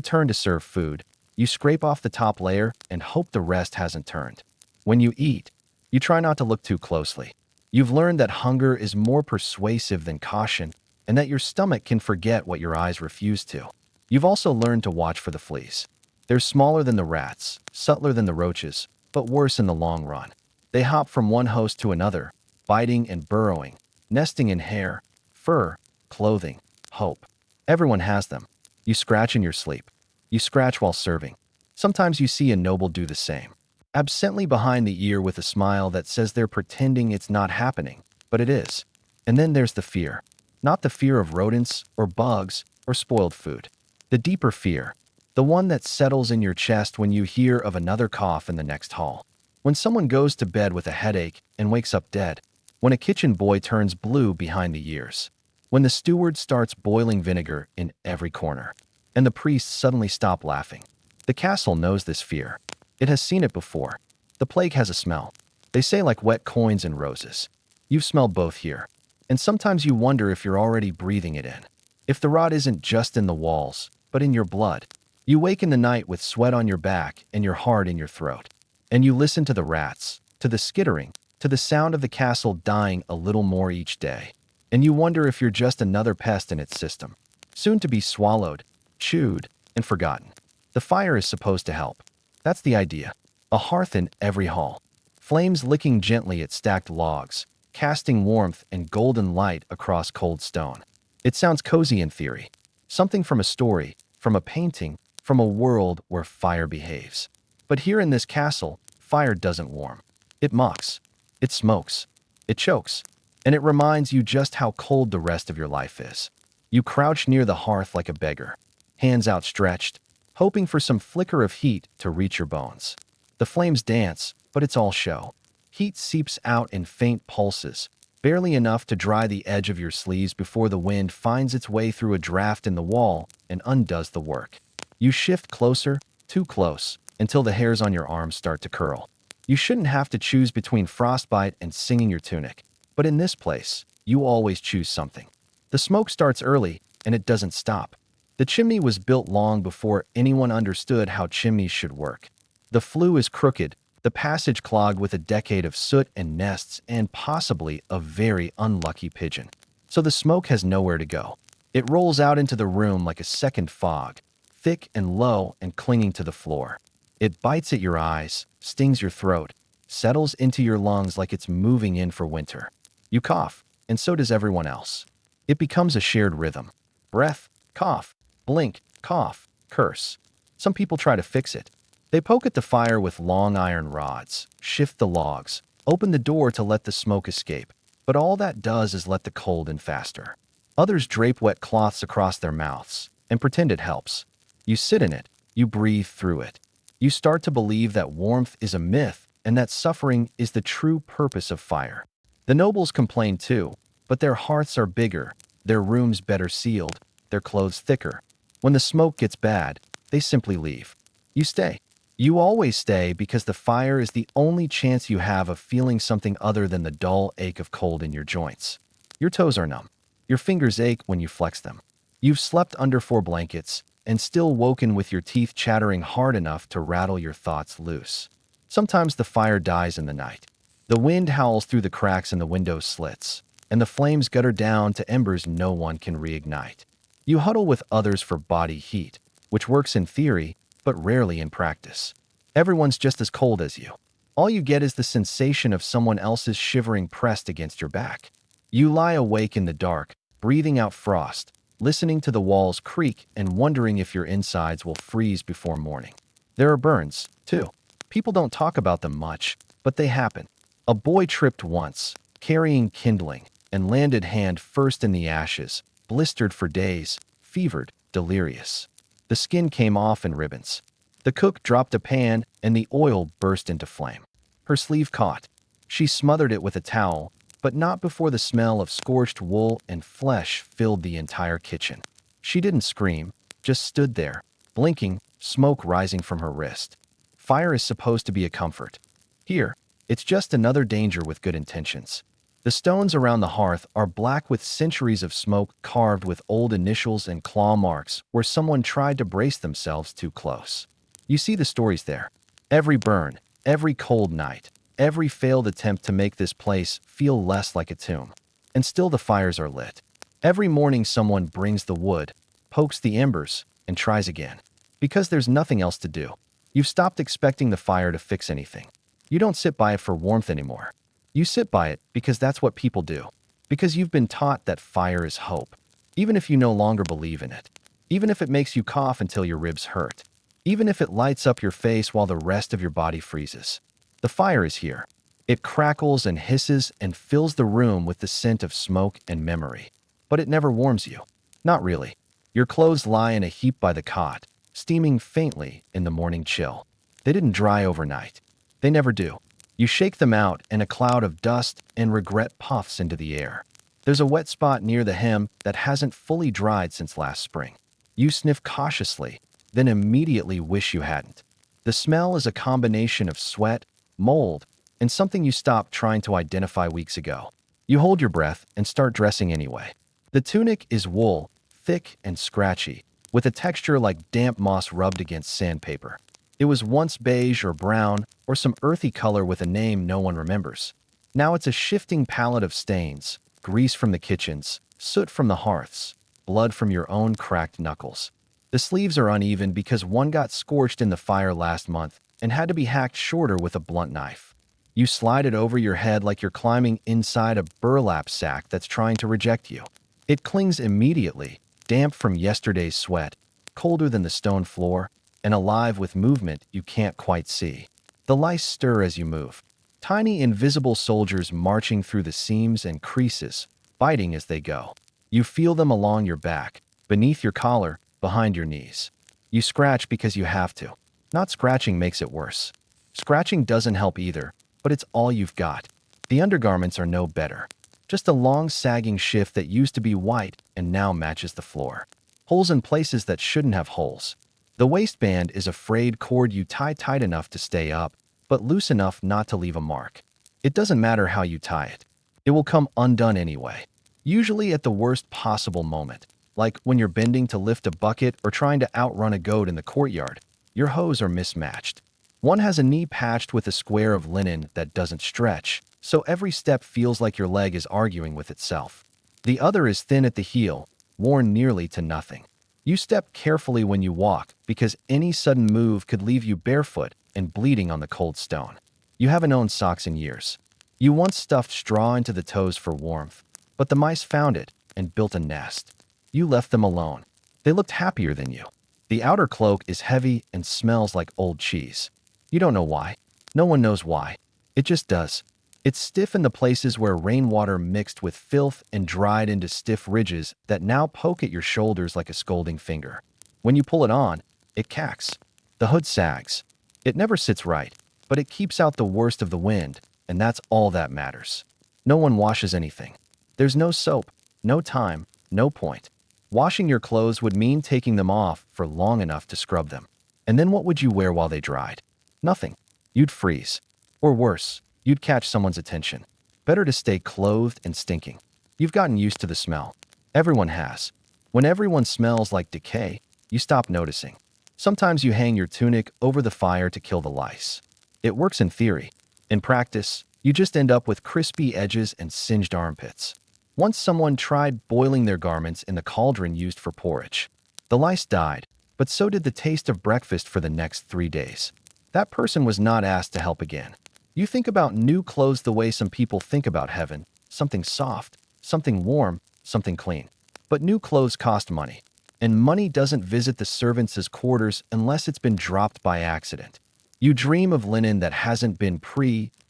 turn to serve food, you scrape off the top layer and hope the rest hasn't turned. When you eat, you try not to look too closely. You've learned that hunger is more persuasive than caution, and that your stomach can forget what your eyes refuse to. You've also learned to watch for the fleas. They're smaller than the rats, subtler than the roaches, but worse in the long run. They hop from one host to another, biting and burrowing, nesting in hair, fur, clothing, hope. Everyone has them. You scratch in your sleep. You scratch while serving. Sometimes you see a noble do the same, absently behind the ear with a smile that says they're pretending it's not happening, but it is. And then there's the fear. Not the fear of rodents or bugs or spoiled food. The deeper fear. The one that settles in your chest when you hear of another cough in the next hall. When someone goes to bed with a headache and wakes up dead. When a kitchen boy turns blue behind the ears. When the steward starts boiling vinegar in every corner. And the priests suddenly stop laughing. The castle knows this fear. It has seen it before. The plague has a smell. They say like wet coins and roses. You've smelled both here. And sometimes you wonder if you're already breathing it in. If the rot isn't just in the walls, but in your blood. You wake in the night with sweat on your back and your heart in your throat. And you listen to the rats, to the skittering, to the sound of the castle dying a little more each day. And you wonder if you're just another pest in its system, soon to be swallowed, chewed, and forgotten. The fire is supposed to help. That's the idea. A hearth in every hall. Flames licking gently at stacked logs, casting warmth and golden light across cold stone. It sounds cozy in theory. Something from a story, from a painting, from a world where fire behaves. But here in this castle, fire doesn't warm. It mocks. It smokes. It chokes. And it reminds you just how cold the rest of your life is. You crouch near the hearth like a beggar, hands outstretched, hoping for some flicker of heat to reach your bones. The flames dance, but it's all show. Heat seeps out in faint pulses, barely enough to dry the edge of your sleeves before the wind finds its way through a draft in the wall and undoes the work. You shift closer, too close, until the hairs on your arms start to curl. You shouldn't have to choose between frostbite and singing your tunic. But in this place, you always choose something. The smoke starts early, and it doesn't stop. The chimney was built long before anyone understood how chimneys should work. The flue is crooked, the passage clogged with a decade of soot and nests and possibly a very unlucky pigeon. So the smoke has nowhere to go. It rolls out into the room like a second fog, thick and low and clinging to the floor. It bites at your eyes, stings your throat, settles into your lungs like it's moving in for winter. You cough, and so does everyone else. It becomes a shared rhythm. Breath, cough, blink, cough, curse. Some people try to fix it. They poke at the fire with long iron rods, shift the logs, open the door to let the smoke escape. But all that does is let the cold in faster. Others drape wet cloths across their mouths and pretend it helps. You sit in it. You breathe through it. You start to believe that warmth is a myth and that suffering is the true purpose of fire. The nobles complain too, but their hearths are bigger, their rooms better sealed, their clothes thicker. When the smoke gets bad, they simply leave. You stay. You always stay because the fire is the only chance you have of feeling something other than the dull ache of cold in your joints. Your toes are numb. Your fingers ache when you flex them. You've slept under 4 blankets and still woken with your teeth chattering hard enough to rattle your thoughts loose. Sometimes the fire dies in the night. The wind howls through the cracks in the window slits, and the flames gutter down to embers no one can reignite. You huddle with others for body heat, which works in theory, but rarely in practice. Everyone's just as cold as you. All you get is the sensation of someone else's shivering pressed against your back. You lie awake in the dark, breathing out frost, listening to the walls creak and wondering if your insides will freeze before morning. There are burns, too. People don't talk about them much, but they happen. A boy tripped once, carrying kindling, and landed hand first in the ashes, blistered for days, fevered, delirious. The skin came off in ribbons. The cook dropped a pan, and the oil burst into flame. Her sleeve caught. She smothered it with a towel, but not before the smell of scorched wool and flesh filled the entire kitchen. She didn't scream, just stood there, blinking, smoke rising from her wrist. Fire is supposed to be a comfort. Here, it's just another danger with good intentions. The stones around the hearth are black with centuries of smoke carved with old initials and claw marks where someone tried to brace themselves too close. You see the stories there. Every burn, every cold night, every failed attempt to make this place feel less like a tomb. And still the fires are lit. Every morning someone brings the wood, pokes the embers, and tries again. Because there's nothing else to do. You've stopped expecting the fire to fix anything. You don't sit by it for warmth anymore. You sit by it because that's what people do. Because you've been taught that fire is hope. Even if you no longer believe in it. Even if it makes you cough until your ribs hurt. Even if it lights up your face while the rest of your body freezes. The fire is here. It crackles and hisses and fills the room with the scent of smoke and memory. But it never warms you. Not really. Your clothes lie in a heap by the cot, steaming faintly in the morning chill. They didn't dry overnight. They never do. You shake them out, and a cloud of dust and regret puffs into the air. There's a wet spot near the hem that hasn't fully dried since last spring. You sniff cautiously, then immediately wish you hadn't. The smell is a combination of sweat, mold, and something you stopped trying to identify weeks ago. You hold your breath and start dressing anyway. The tunic is wool, thick and scratchy, with a texture like damp moss rubbed against sandpaper. It was once beige or brown or some earthy color with a name no one remembers. Now it's a shifting palette of stains, grease from the kitchens, soot from the hearths, blood from your own cracked knuckles. The sleeves are uneven because one got scorched in the fire last month and had to be hacked shorter with a blunt knife. You slide it over your head like you're climbing inside a burlap sack that's trying to reject you. It clings immediately, damp from yesterday's sweat, colder than the stone floor, and alive with movement you can't quite see. The lice stir as you move. Tiny invisible soldiers marching through the seams and creases, biting as they go. You feel them along your back, beneath your collar, behind your knees. You scratch because you have to. Not scratching makes it worse. Scratching doesn't help either, but it's all you've got. The undergarments are no better. Just a long sagging shift that used to be white and now matches the floor. Holes in places that shouldn't have holes. The waistband is a frayed cord you tie tight enough to stay up, but loose enough not to leave a mark. It doesn't matter how you tie it. It will come undone anyway. Usually at the worst possible moment, like when you're bending to lift a bucket or trying to outrun a goat in the courtyard. Your hose are mismatched. One has a knee patched with a square of linen that doesn't stretch, so every step feels like your leg is arguing with itself. The other is thin at the heel, worn nearly to nothing. You step carefully when you walk because any sudden move could leave you barefoot and bleeding on the cold stone. You haven't owned socks in years. You once stuffed straw into the toes for warmth, but the mice found it and built a nest. You left them alone. They looked happier than you. The outer cloak is heavy and smells like old cheese. You don't know why. No one knows why. It just does. It's stiff in the places where rainwater mixed with filth and dried into stiff ridges that now poke at your shoulders like a scolding finger. When you pull it on, it cacks. The hood sags. It never sits right, but it keeps out the worst of the wind, and that's all that matters. No one washes anything. There's no soap, no time, no point. Washing your clothes would mean taking them off for long enough to scrub them. And then what would you wear while they dried? Nothing. You'd freeze. Or worse, you'd catch someone's attention. Better to stay clothed and stinking. You've gotten used to the smell. Everyone has. When everyone smells like decay, you stop noticing. Sometimes you hang your tunic over the fire to kill the lice. It works in theory. In practice, you just end up with crispy edges and singed armpits. Once someone tried boiling their garments in the cauldron used for porridge. The lice died, but so did the taste of breakfast for the next 3 days. That person was not asked to help again. You think about new clothes the way some people think about heaven, something soft, something warm, something clean. But new clothes cost money, and money doesn't visit the servants' quarters unless it's been dropped by accident. You dream of linen that hasn't been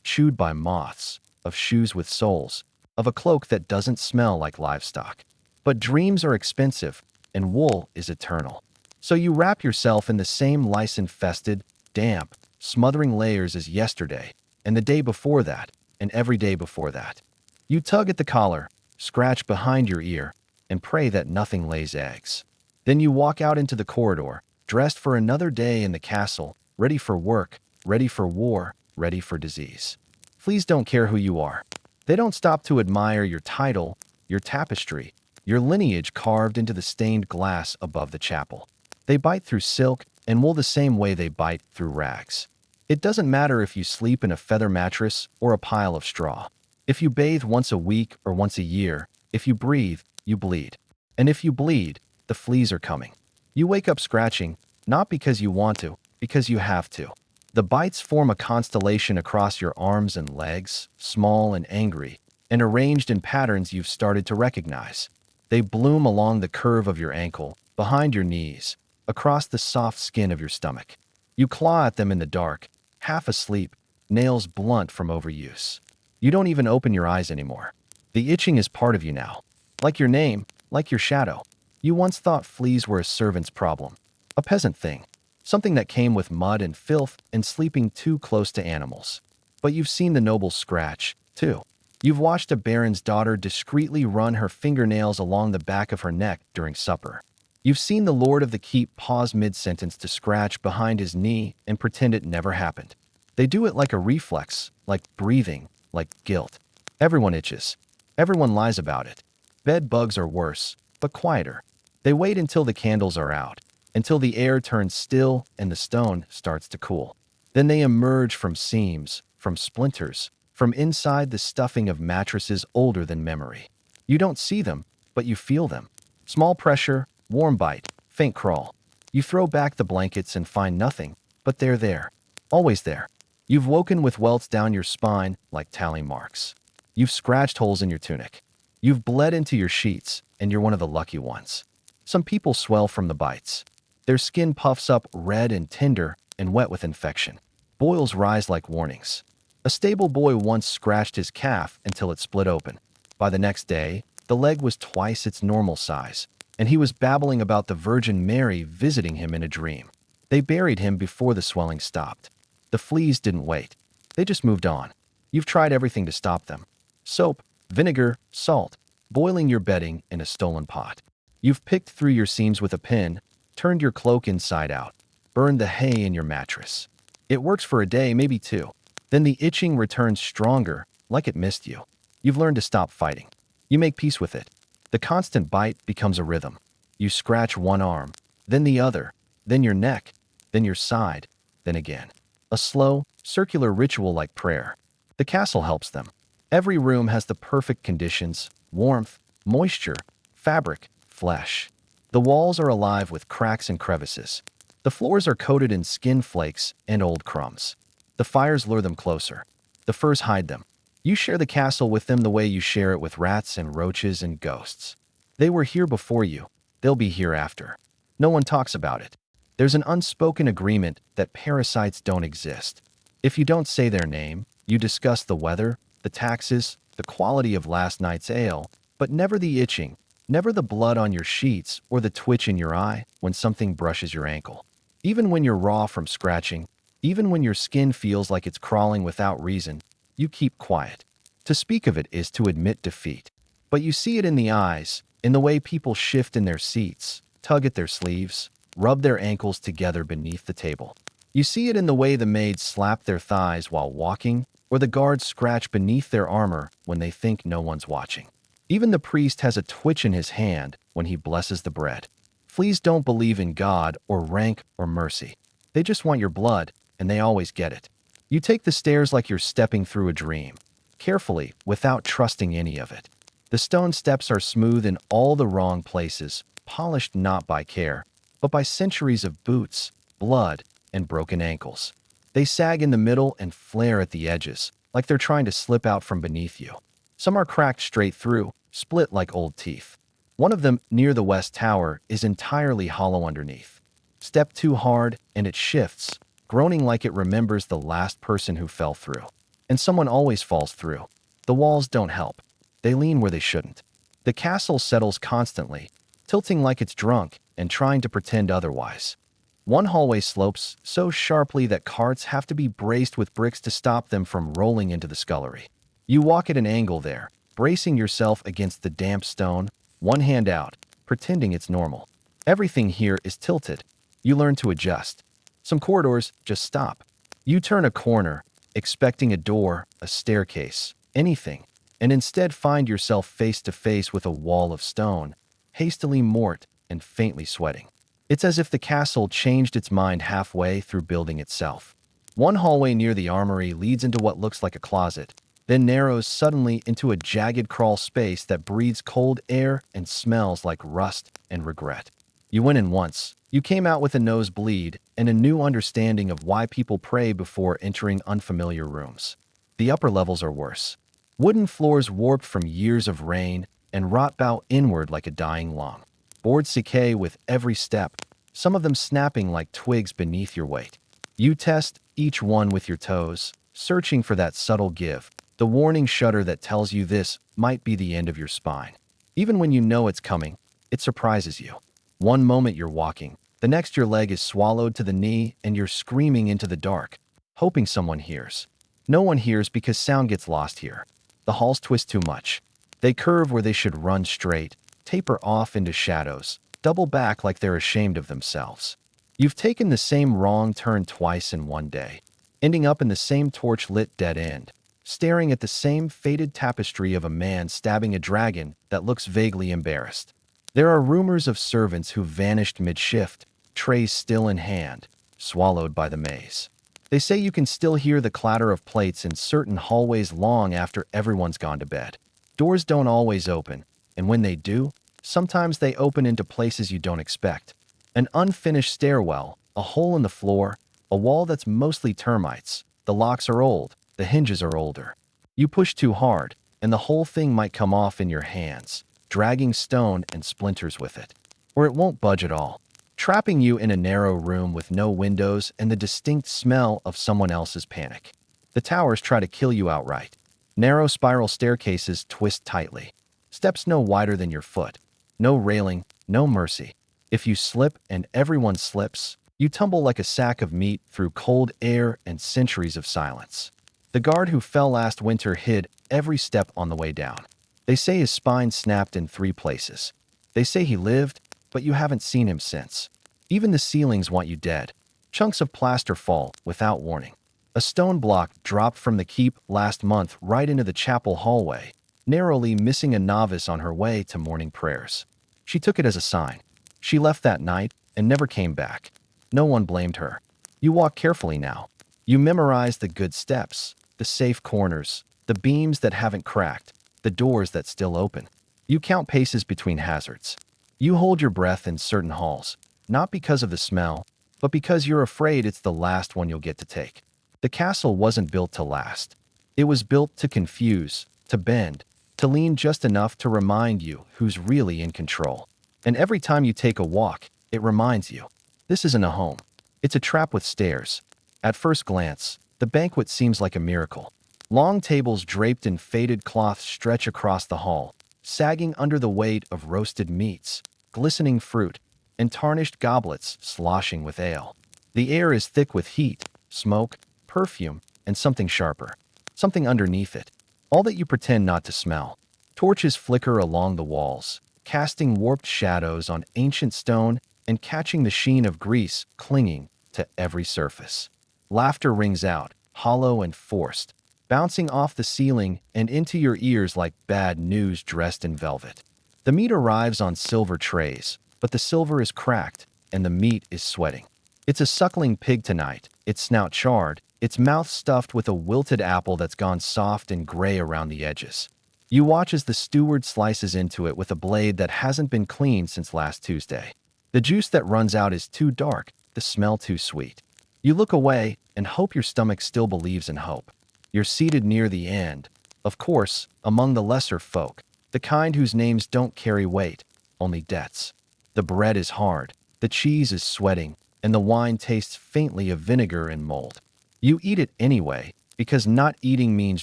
chewed by moths, of shoes with soles, of a cloak that doesn't smell like livestock. But dreams are expensive, and wool is eternal. So you wrap yourself in the same lice-infested, damp, smothering layers as yesterday, and the day before that, and every day before that. You tug at the collar, scratch behind your ear, and pray that nothing lays eggs. Then you walk out into the corridor, dressed for another day in the castle, ready for work, ready for war, ready for disease. Fleas don't care who you are. They don't stop to admire your title, your tapestry, your lineage carved into the stained glass above the chapel. They bite through silk and wool the same way they bite through rags. It doesn't matter if you sleep in a feather mattress or a pile of straw. If you bathe once a week or once a year, if you breathe, you bleed. And if you bleed, the fleas are coming. You wake up scratching, not because you want to, because you have to. The bites form a constellation across your arms and legs, small and angry, and arranged in patterns you've started to recognize. They bloom along the curve of your ankle, behind your knees, across the soft skin of your stomach. You claw at them in the dark, half asleep, nails blunt from overuse. You don't even open your eyes anymore. The itching is part of you now. Like your name, like your shadow. You once thought fleas were a servant's problem, a peasant thing, something that came with mud and filth and sleeping too close to animals. But you've seen the noble scratch, too. You've watched a baron's daughter discreetly run her fingernails along the back of her neck during supper. You've seen the lord of the keep pause mid-sentence to scratch behind his knee and pretend it never happened. They do it like a reflex, like breathing, like guilt. Everyone itches. Everyone lies about it. Bed bugs are worse, but quieter. They wait until the candles are out, until the air turns still and the stone starts to cool. Then they emerge from seams, from splinters, from inside the stuffing of mattresses older than memory. You don't see them, but you feel them. Small pressure, warm bite, faint crawl. You throw back the blankets and find nothing, but they're there. Always there. You've woken with welts down your spine like tally marks. You've scratched holes in your tunic. You've bled into your sheets, and you're one of the lucky ones. Some people swell from the bites. Their skin puffs up red and tender and wet with infection. Boils rise like warnings. A stable boy once scratched his calf until it split open. By the next day, the leg was twice its normal size, and he was babbling about the Virgin Mary visiting him in a dream. They buried him before the swelling stopped. The fleas didn't wait. They just moved on. You've tried everything to stop them. Soap, vinegar, salt, boiling your bedding in a stolen pot. You've picked through your seams with a pin, turned your cloak inside out, burned the hay in your mattress. It works for a day, maybe two. Then the itching returns stronger, like it missed you. You've learned to stop fighting. You make peace with it. The constant bite becomes a rhythm. You scratch one arm, then the other, then your neck, then your side, then again. A slow, circular ritual like prayer. The castle helps them. Every room has the perfect conditions: warmth, moisture, fabric, flesh. The walls are alive with cracks and crevices. The floors are coated in skin flakes and old crumbs. The fires lure them closer. The furs hide them. You share the castle with them the way you share it with rats and roaches and ghosts. They were here before you. They'll be here after. No one talks about it. There's an unspoken agreement that parasites don't exist. If you don't say their name, you discuss the weather, the taxes, the quality of last night's ale, but never the itching, never the blood on your sheets or the twitch in your eye when something brushes your ankle. Even when you're raw from scratching, even when your skin feels like it's crawling without reason, you keep quiet. To speak of it is to admit defeat. But you see it in the eyes, in the way people shift in their seats, tug at their sleeves, rub their ankles together beneath the table. You see it in the way the maids slap their thighs while walking, or the guards scratch beneath their armor when they think no one's watching. Even the priest has a twitch in his hand when he blesses the bread. Fleas don't believe in God or rank or mercy. They just want your blood, and they always get it. You take the stairs like you're stepping through a dream, carefully, without trusting any of it. The stone steps are smooth in all the wrong places, polished not by care, but by centuries of boots, blood, and broken ankles. They sag in the middle and flare at the edges, like they're trying to slip out from beneath you. Some are cracked straight through, split like old teeth. One of them, near the west tower, is entirely hollow underneath. Step too hard, and it shifts, groaning like it remembers the last person who fell through. And someone always falls through. The walls don't help. They lean where they shouldn't. The castle settles constantly, tilting like it's drunk and trying to pretend otherwise. One hallway slopes so sharply that carts have to be braced with bricks to stop them from rolling into the scullery. You walk at an angle there, bracing yourself against the damp stone, one hand out, pretending it's normal. Everything here is tilted. You learn to adjust. Some corridors just stop. You turn a corner, expecting a door, a staircase, anything. and instead find yourself face to face with a wall of stone, hastily moored and faintly sweating. It's as if the castle changed its mind halfway through building itself. One hallway near the armory leads into what looks like a closet, then narrows suddenly into a jagged crawl space that breathes cold air and smells like rust and regret. You went in once. You came out with a nosebleed and a new understanding of why people pray before entering unfamiliar rooms. The upper levels are worse. Wooden floors warped from years of rain and rot bow inward like a dying lung. Boards decay with every step, some of them snapping like twigs beneath your weight. You test each one with your toes, searching for that subtle give, the warning shudder that tells you this might be the end of your spine. Even when you know it's coming, it surprises you. One moment you're walking, the next your leg is swallowed to the knee and you're screaming into the dark, hoping someone hears. No one hears because sound gets lost here. The halls twist too much. They curve where they should run straight, taper off into shadows, double back like they're ashamed of themselves. You've taken the same wrong turn twice in one day, ending up in the same torch-lit dead end, staring at the same faded tapestry of a man stabbing a dragon that looks vaguely embarrassed. There are rumors of servants who vanished mid-shift, trays still in hand, swallowed by the maze. They say you can still hear the clatter of plates in certain hallways long after everyone's gone to bed. Doors don't always open, and when they do, sometimes they open into places you don't expect. An unfinished stairwell, a hole in the floor, a wall that's mostly termites. The locks are old, the hinges are older. You push too hard, and the whole thing might come off in your hands, dragging stone and splinters with it. Or it won't budge at all, trapping you in a narrow room with no windows and the distinct smell of someone else's panic. The towers try to kill you outright. Narrow spiral staircases twist tightly. Steps no wider than your foot. No railing, no mercy. If you slip and everyone slips, you tumble like a sack of meat through cold air and centuries of silence. The guard who fell last winter hid every step on the way down. They say his spine snapped in 3 places. They say he lived, but you haven't seen him since. Even the ceilings want you dead. Chunks of plaster fall without warning. A stone block dropped from the keep last month right into the chapel hallway, narrowly missing a novice on her way to morning prayers. She took it as a sign. She left that night and never came back. No one blamed her. You walk carefully now. You memorize the good steps, the safe corners, the beams that haven't cracked, the doors that still open. You count paces between hazards. You hold your breath in certain halls, not because of the smell, but because you're afraid it's the last one you'll get to take. The castle wasn't built to last. It was built to confuse, to bend, to lean just enough to remind you who's really in control. And every time you take a walk, it reminds you, this isn't a home. It's a trap with stairs. At first glance, the banquet seems like a miracle. Long tables draped in faded cloth stretch across the hall, sagging under the weight of roasted meats, glistening fruit, and tarnished goblets sloshing with ale. The air is thick with heat, smoke, perfume, and something sharper. Something underneath it. All that you pretend not to smell. Torches flicker along the walls, casting warped shadows on ancient stone and catching the sheen of grease clinging to every surface. Laughter rings out, hollow and forced, bouncing off the ceiling and into your ears like bad news dressed in velvet. The meat arrives on silver trays, but the silver is cracked and the meat is sweating. It's a suckling pig tonight, its snout charred, its mouth stuffed with a wilted apple that's gone soft and gray around the edges. You watch as the steward slices into it with a blade that hasn't been cleaned since last Tuesday. The juice that runs out is too dark, the smell too sweet. You look away and hope your stomach still believes in hope. You're seated near the end, of course, among the lesser folk, the kind whose names don't carry weight, only debts. The bread is hard, the cheese is sweating, and the wine tastes faintly of vinegar and mold. You eat it anyway, because not eating means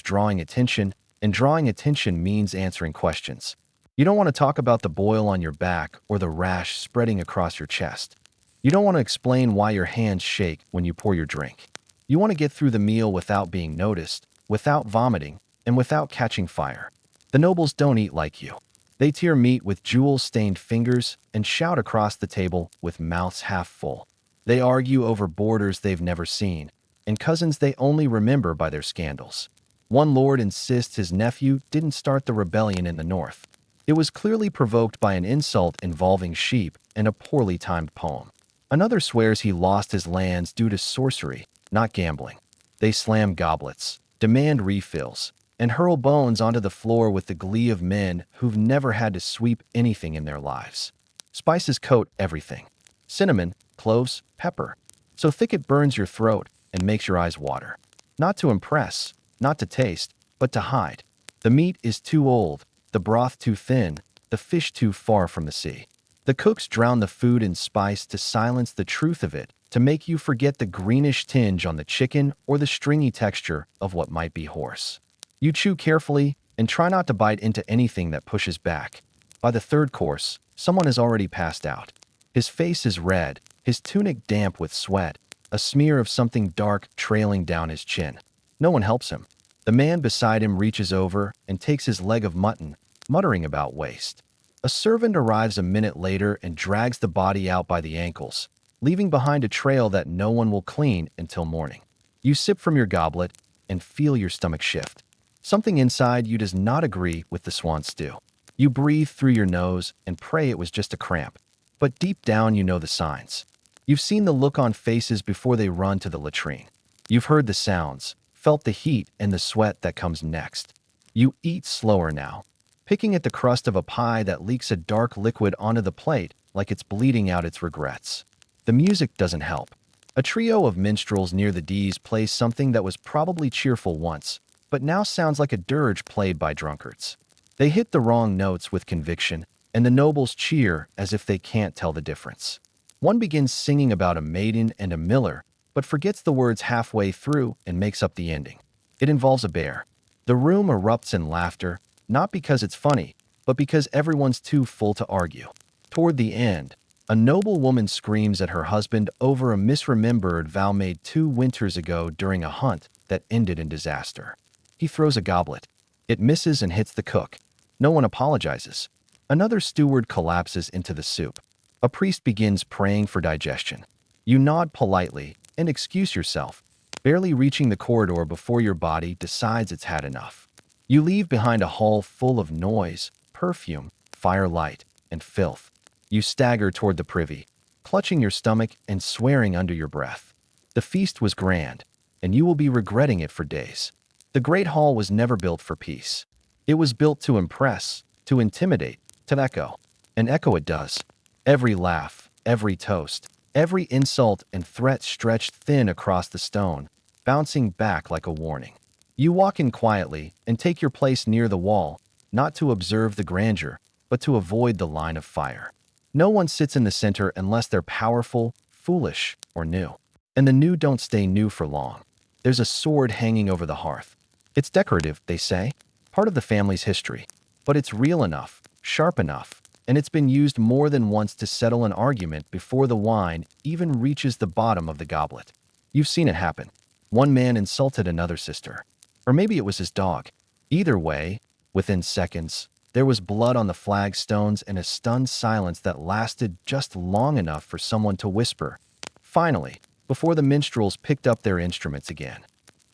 drawing attention, and drawing attention means answering questions. You don't want to talk about the boil on your back or the rash spreading across your chest. You don't want to explain why your hands shake when you pour your drink. You want to get through the meal without being noticed, without vomiting, and without catching fire. The nobles don't eat like you. They tear meat with jewel-stained fingers and shout across the table with mouths half full. They argue over borders they've never seen, and cousins they only remember by their scandals. One lord insists his nephew didn't start the rebellion in the north. It was clearly provoked by an insult involving sheep and a poorly timed poem. Another swears he lost his lands due to sorcery, not gambling. They slam goblets, demand refills, and hurl bones onto the floor with the glee of men who've never had to sweep anything in their lives. Spices coat everything: cinnamon, cloves, pepper, so thick it burns your throat and makes your eyes water. Not to impress, not to taste, but to hide. The meat is too old, the broth too thin, the fish too far from the sea. The cooks drown the food in spice to silence the truth of it, to make you forget the greenish tinge on the chicken or the stringy texture of what might be horse. You chew carefully and try not to bite into anything that pushes back. By the third course, someone has already passed out. His face is red, his tunic damp with sweat, a smear of something dark trailing down his chin. No one helps him. The man beside him reaches over and takes his leg of mutton, muttering about waste. A servant arrives a minute later and drags the body out by the ankles, leaving behind a trail that no one will clean until morning. You sip from your goblet and feel your stomach shift. Something inside you does not agree with the swan stew. You breathe through your nose and pray it was just a cramp. But deep down you know the signs. You've seen the look on faces before they run to the latrine. You've heard the sounds, felt the heat and the sweat that comes next. You eat slower now, picking at the crust of a pie that leaks a dark liquid onto the plate like it's bleeding out its regrets. The music doesn't help. A trio of minstrels near the D's plays something that was probably cheerful once, but now sounds like a dirge played by drunkards. They hit the wrong notes with conviction, and the nobles cheer as if they can't tell the difference. One begins singing about a maiden and a miller, but forgets the words halfway through and makes up the ending. It involves a bear. The room erupts in laughter, not because it's funny, but because everyone's too full to argue. Toward the end, a noble woman screams at her husband over a misremembered vow made 2 winters ago during a hunt that ended in disaster. He throws a goblet. It misses and hits the cook. No one apologizes. Another steward collapses into the soup. A priest begins praying for digestion. You nod politely and excuse yourself, barely reaching the corridor before your body decides it's had enough. You leave behind a hall full of noise, perfume, firelight, and filth. You stagger toward the privy, clutching your stomach and swearing under your breath. The feast was grand, and you will be regretting it for days. The Great Hall was never built for peace. It was built to impress, to intimidate, to echo. And echo it does. Every laugh, every toast, every insult and threat stretched thin across the stone, bouncing back like a warning. You walk in quietly and take your place near the wall, not to observe the grandeur, but to avoid the line of fire. No one sits in the center unless they're powerful, foolish, or new. And the new don't stay new for long. There's a sword hanging over the hearth. It's decorative, they say, part of the family's history. But it's real enough, sharp enough, and it's been used more than once to settle an argument before the wine even reaches the bottom of the goblet. You've seen it happen. One man insulted another sister. Or maybe it was his dog. Either way, within seconds, there was blood on the flagstones and a stunned silence that lasted just long enough for someone to whisper, "Finally," before the minstrels picked up their instruments again.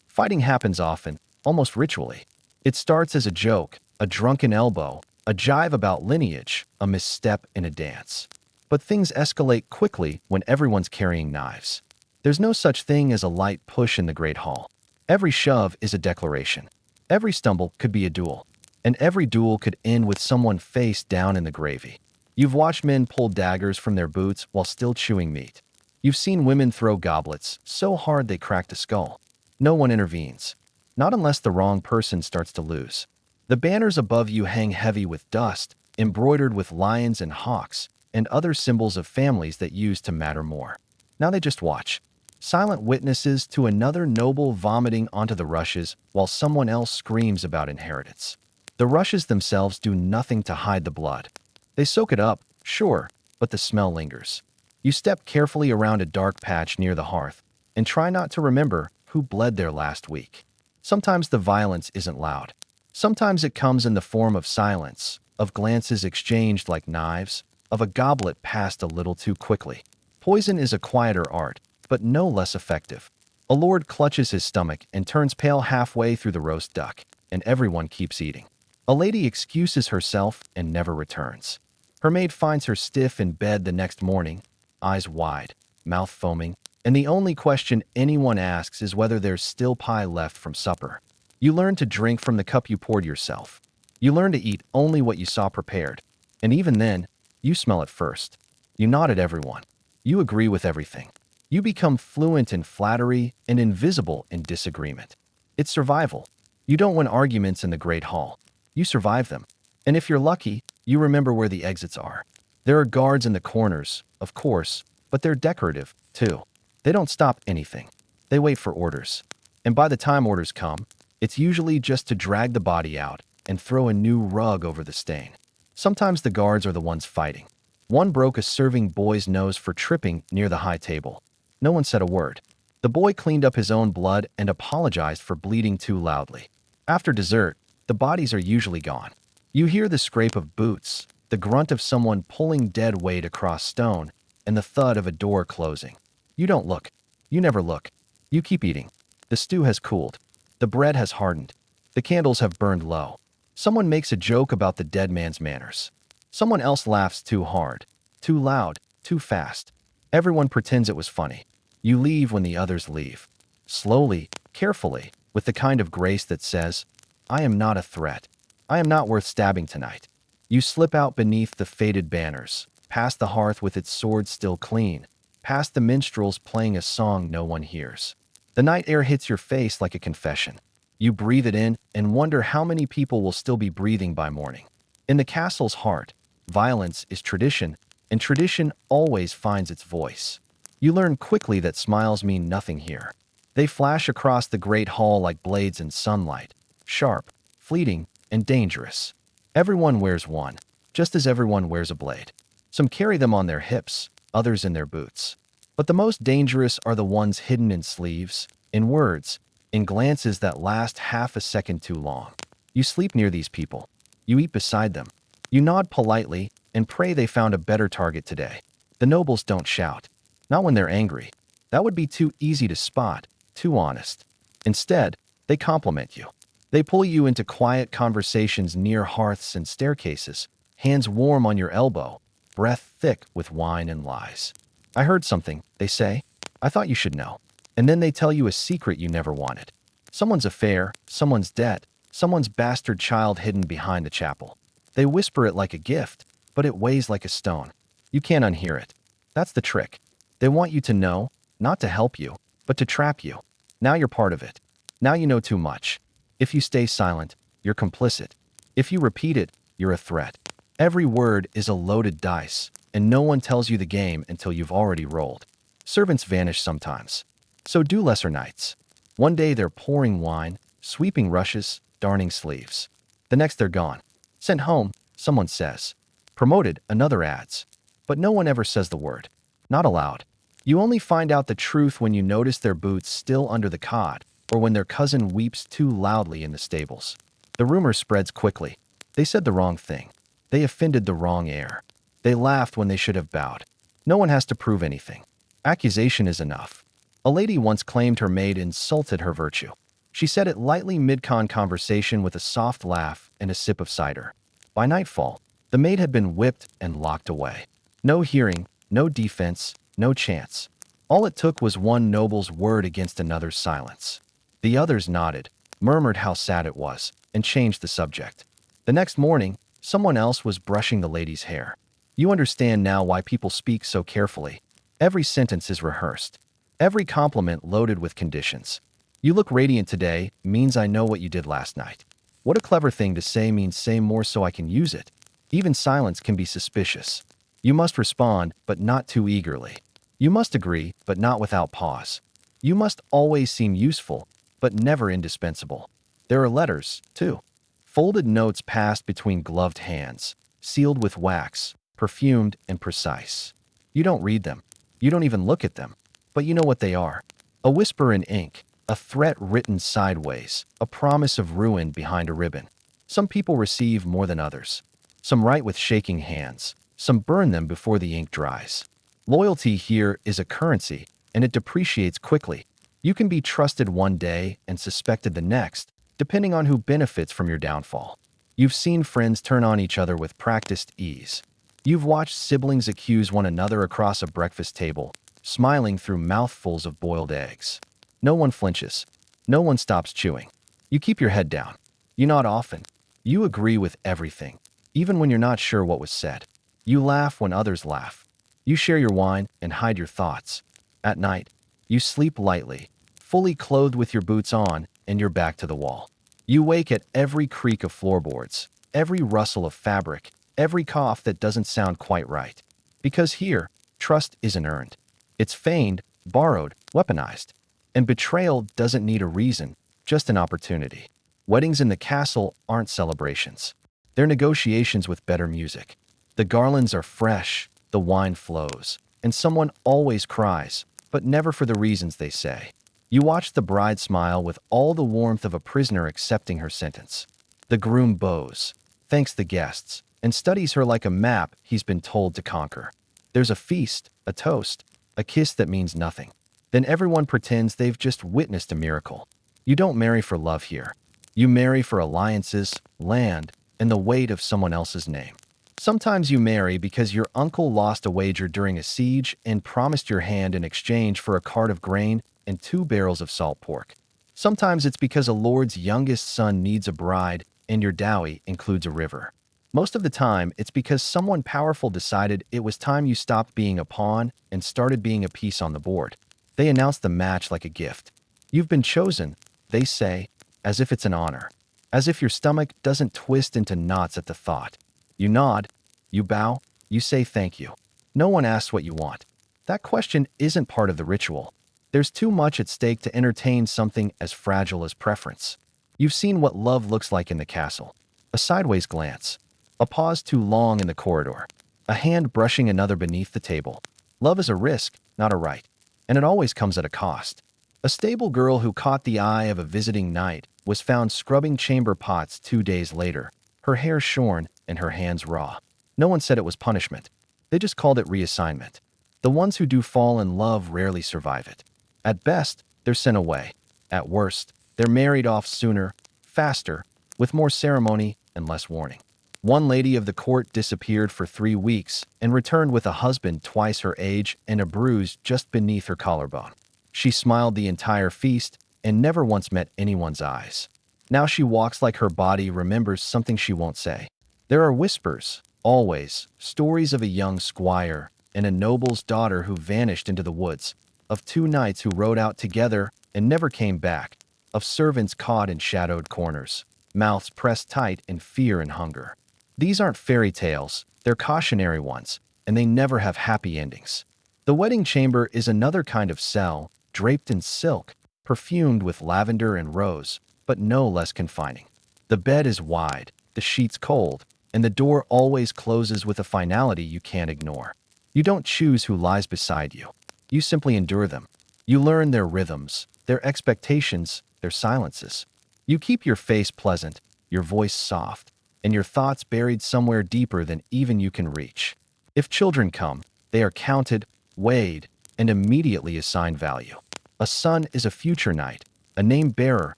Fighting happens often, almost ritually. It starts as a joke, a drunken elbow, a jive about lineage, a misstep in a dance. But things escalate quickly when everyone's carrying knives. There's no such thing as a light push in the Great Hall. Every shove is a declaration. Every stumble could be a duel. And every duel could end with someone face down in the gravy. You've watched men pull daggers from their boots while still chewing meat. You've seen women throw goblets so hard they cracked a skull. No one intervenes. Not unless the wrong person starts to lose. The banners above you hang heavy with dust, embroidered with lions and hawks, and other symbols of families that used to matter more. Now they just watch. Silent witnesses to another noble vomiting onto the rushes while someone else screams about inheritance. The rushes themselves do nothing to hide the blood. They soak it up, sure, but the smell lingers. You step carefully around a dark patch near the hearth and try not to remember who bled there last week. Sometimes the violence isn't loud. Sometimes it comes in the form of silence, of glances exchanged like knives, of a goblet passed a little too quickly. Poison is a quieter art, but no less effective. A lord clutches his stomach and turns pale halfway through the roast duck, and everyone keeps eating. A lady excuses herself and never returns. Her maid finds her stiff in bed the next morning, eyes wide, mouth foaming, and the only question anyone asks is whether there's still pie left from supper. You learn to drink from the cup you poured yourself. You learn to eat only what you saw prepared. And even then, you smell it first. You nod at everyone. You agree with everything. You become fluent in flattery and invisible in disagreement. It's survival. You don't win arguments in the Great Hall. You survive them. And if you're lucky, you remember where the exits are. There are guards in the corners, of course, but they're decorative, too. They don't stop anything. They wait for orders. And by the time orders come, it's usually just to drag the body out and throw a new rug over the stain. Sometimes the guards are the ones fighting. One broke a serving boy's nose for tripping near the high table. No one said a word. The boy cleaned up his own blood and apologized for bleeding too loudly. After dessert, the bodies are usually gone. You hear the scrape of boots, the grunt of someone pulling dead weight across stone, and the thud of a door closing. You don't look. You never look. You keep eating. The stew has cooled. The bread has hardened. The candles have burned low. Someone makes a joke about the dead man's manners. Someone else laughs too hard, too loud, too fast. Everyone pretends it was funny. You leave when the others leave. Slowly, carefully, with the kind of grace that says, I am not a threat. I am not worth stabbing tonight. You slip out beneath the faded banners, past the hearth with its sword still clean, past the minstrels playing a song no one hears. The night air hits your face like a confession. You breathe it in and wonder how many people will still be breathing by morning. In the castle's heart, violence is tradition, and tradition always finds its voice. You learn quickly that smiles mean nothing here. They flash across the great hall like blades in sunlight, sharp, fleeting, and dangerous. Everyone wears one, just as everyone wears a blade. Some carry them on their hips, others in their boots. But the most dangerous are the ones hidden in sleeves, in words, in glances that last half a second too long. You sleep near these people. You eat beside them. You nod politely and pray they found a better target today. The nobles don't shout. Not when they're angry. That would be too easy to spot, too honest. Instead, they compliment you. They pull you into quiet conversations near hearths and staircases, hands warm on your elbow, breath thick with wine and lies. I heard something, they say. I thought you should know. And then they tell you a secret you never wanted. Someone's affair, someone's debt, someone's bastard child hidden behind the chapel. They whisper it like a gift, but it weighs like a stone. You can't unhear it. That's the trick. They want you to know, not to help you, but to trap you. Now you're part of it. Now you know too much. If you stay silent, you're complicit. If you repeat it, you're a threat. Every word is a loaded dice, and no one tells you the game until you've already rolled. Servants vanish sometimes. So do lesser knights. One day they're pouring wine, sweeping rushes, darning sleeves. The next they're gone. Sent home, someone says. Promoted, another adds. But no one ever says the word. Not aloud. You only find out the truth when you notice their boots still under the cot, or when their cousin weeps too loudly in the stables. The rumor spreads quickly. They said the wrong thing. They offended the wrong heir. They laughed when they should have bowed. No one has to prove anything. Accusation is enough. A lady once claimed her maid insulted her virtue. She said it lightly mid-con conversation with a soft laugh and a sip of cider. By nightfall, the maid had been whipped and locked away. No hearing, no defense, no chance. All it took was one noble's word against another's silence. The others nodded, murmured how sad it was, and changed the subject. The next morning, someone else was brushing the lady's hair. You understand now why people speak so carefully. Every sentence is rehearsed. Every compliment loaded with conditions. You look radiant today means I know what you did last night. What a clever thing to say means say more so I can use it. Even silence can be suspicious. You must respond, but not too eagerly. You must agree, but not without pause. You must always seem useful, but never indispensable. There are letters, too. Folded notes passed between gloved hands, sealed with wax, perfumed and precise. You don't read them. You don't even look at them. But you know what they are. A whisper in ink, a threat written sideways, a promise of ruin behind a ribbon. Some people receive more than others. Some write with shaking hands. Some burn them before the ink dries. Loyalty here is a currency, and it depreciates quickly. You can be trusted one day and suspected the next, depending on who benefits from your downfall. You've seen friends turn on each other with practiced ease. You've watched siblings accuse one another across a breakfast table, smiling through mouthfuls of boiled eggs. No one flinches. No one stops chewing. You keep your head down. You nod often. You agree with everything, even when you're not sure what was said. You laugh when others laugh. You share your wine and hide your thoughts. At night, you sleep lightly, fully clothed with your boots on and your back to the wall. You wake at every creak of floorboards, every rustle of fabric, every cough that doesn't sound quite right. Because here, trust isn't earned. It's feigned, borrowed, weaponized. And betrayal doesn't need a reason, just an opportunity. Weddings in the castle aren't celebrations. They're negotiations with better music. The garlands are fresh, the wine flows, and someone always cries, but never for the reasons they say. You watch the bride smile with all the warmth of a prisoner accepting her sentence. The groom bows, thanks the guests, and studies her like a map he's been told to conquer. There's a feast, a toast, a kiss that means nothing. Then everyone pretends they've just witnessed a miracle. You don't marry for love here. You marry for alliances, land, and the weight of someone else's name. Sometimes you marry because your uncle lost a wager during a siege and promised your hand in exchange for a cart of grain and 2 barrels of salt pork. Sometimes it's because a lord's youngest son needs a bride and your dowry includes a river. Most of the time, it's because someone powerful decided it was time you stopped being a pawn and started being a piece on the board. They announce the match like a gift. You've been chosen, they say, as if it's an honor. As if your stomach doesn't twist into knots at the thought. You nod, you bow, you say thank you. No one asks what you want. That question isn't part of the ritual. There's too much at stake to entertain something as fragile as preference. You've seen what love looks like in the castle. A sideways glance. A pause too long in the corridor. A hand brushing another beneath the table. Love is a risk, not a right. And it always comes at a cost. A stable girl who caught the eye of a visiting knight was found scrubbing chamber pots 2 days later, her hair shorn and her hands raw. No one said it was punishment. They just called it reassignment. The ones who do fall in love rarely survive it. At best, they're sent away. At worst, they're married off sooner, faster, with more ceremony and less warning. One lady of the court disappeared for 3 weeks and returned with a husband twice her age and a bruise just beneath her collarbone. She smiled the entire feast and never once met anyone's eyes. Now she walks like her body remembers something she won't say. There are whispers, always, stories of a young squire and a noble's daughter who vanished into the woods, of 2 knights who rode out together and never came back, of servants caught in shadowed corners, mouths pressed tight in fear and hunger. These aren't fairy tales, they're cautionary ones, and they never have happy endings. The wedding chamber is another kind of cell, draped in silk, perfumed with lavender and rose, but no less confining. The bed is wide, the sheets cold, and the door always closes with a finality you can't ignore. You don't choose who lies beside you. You simply endure them. You learn their rhythms, their expectations, their silences. You keep your face pleasant, your voice soft, and your thoughts buried somewhere deeper than even you can reach. If children come, they are counted, weighed, and immediately assigned value. A son is a future knight, a name bearer,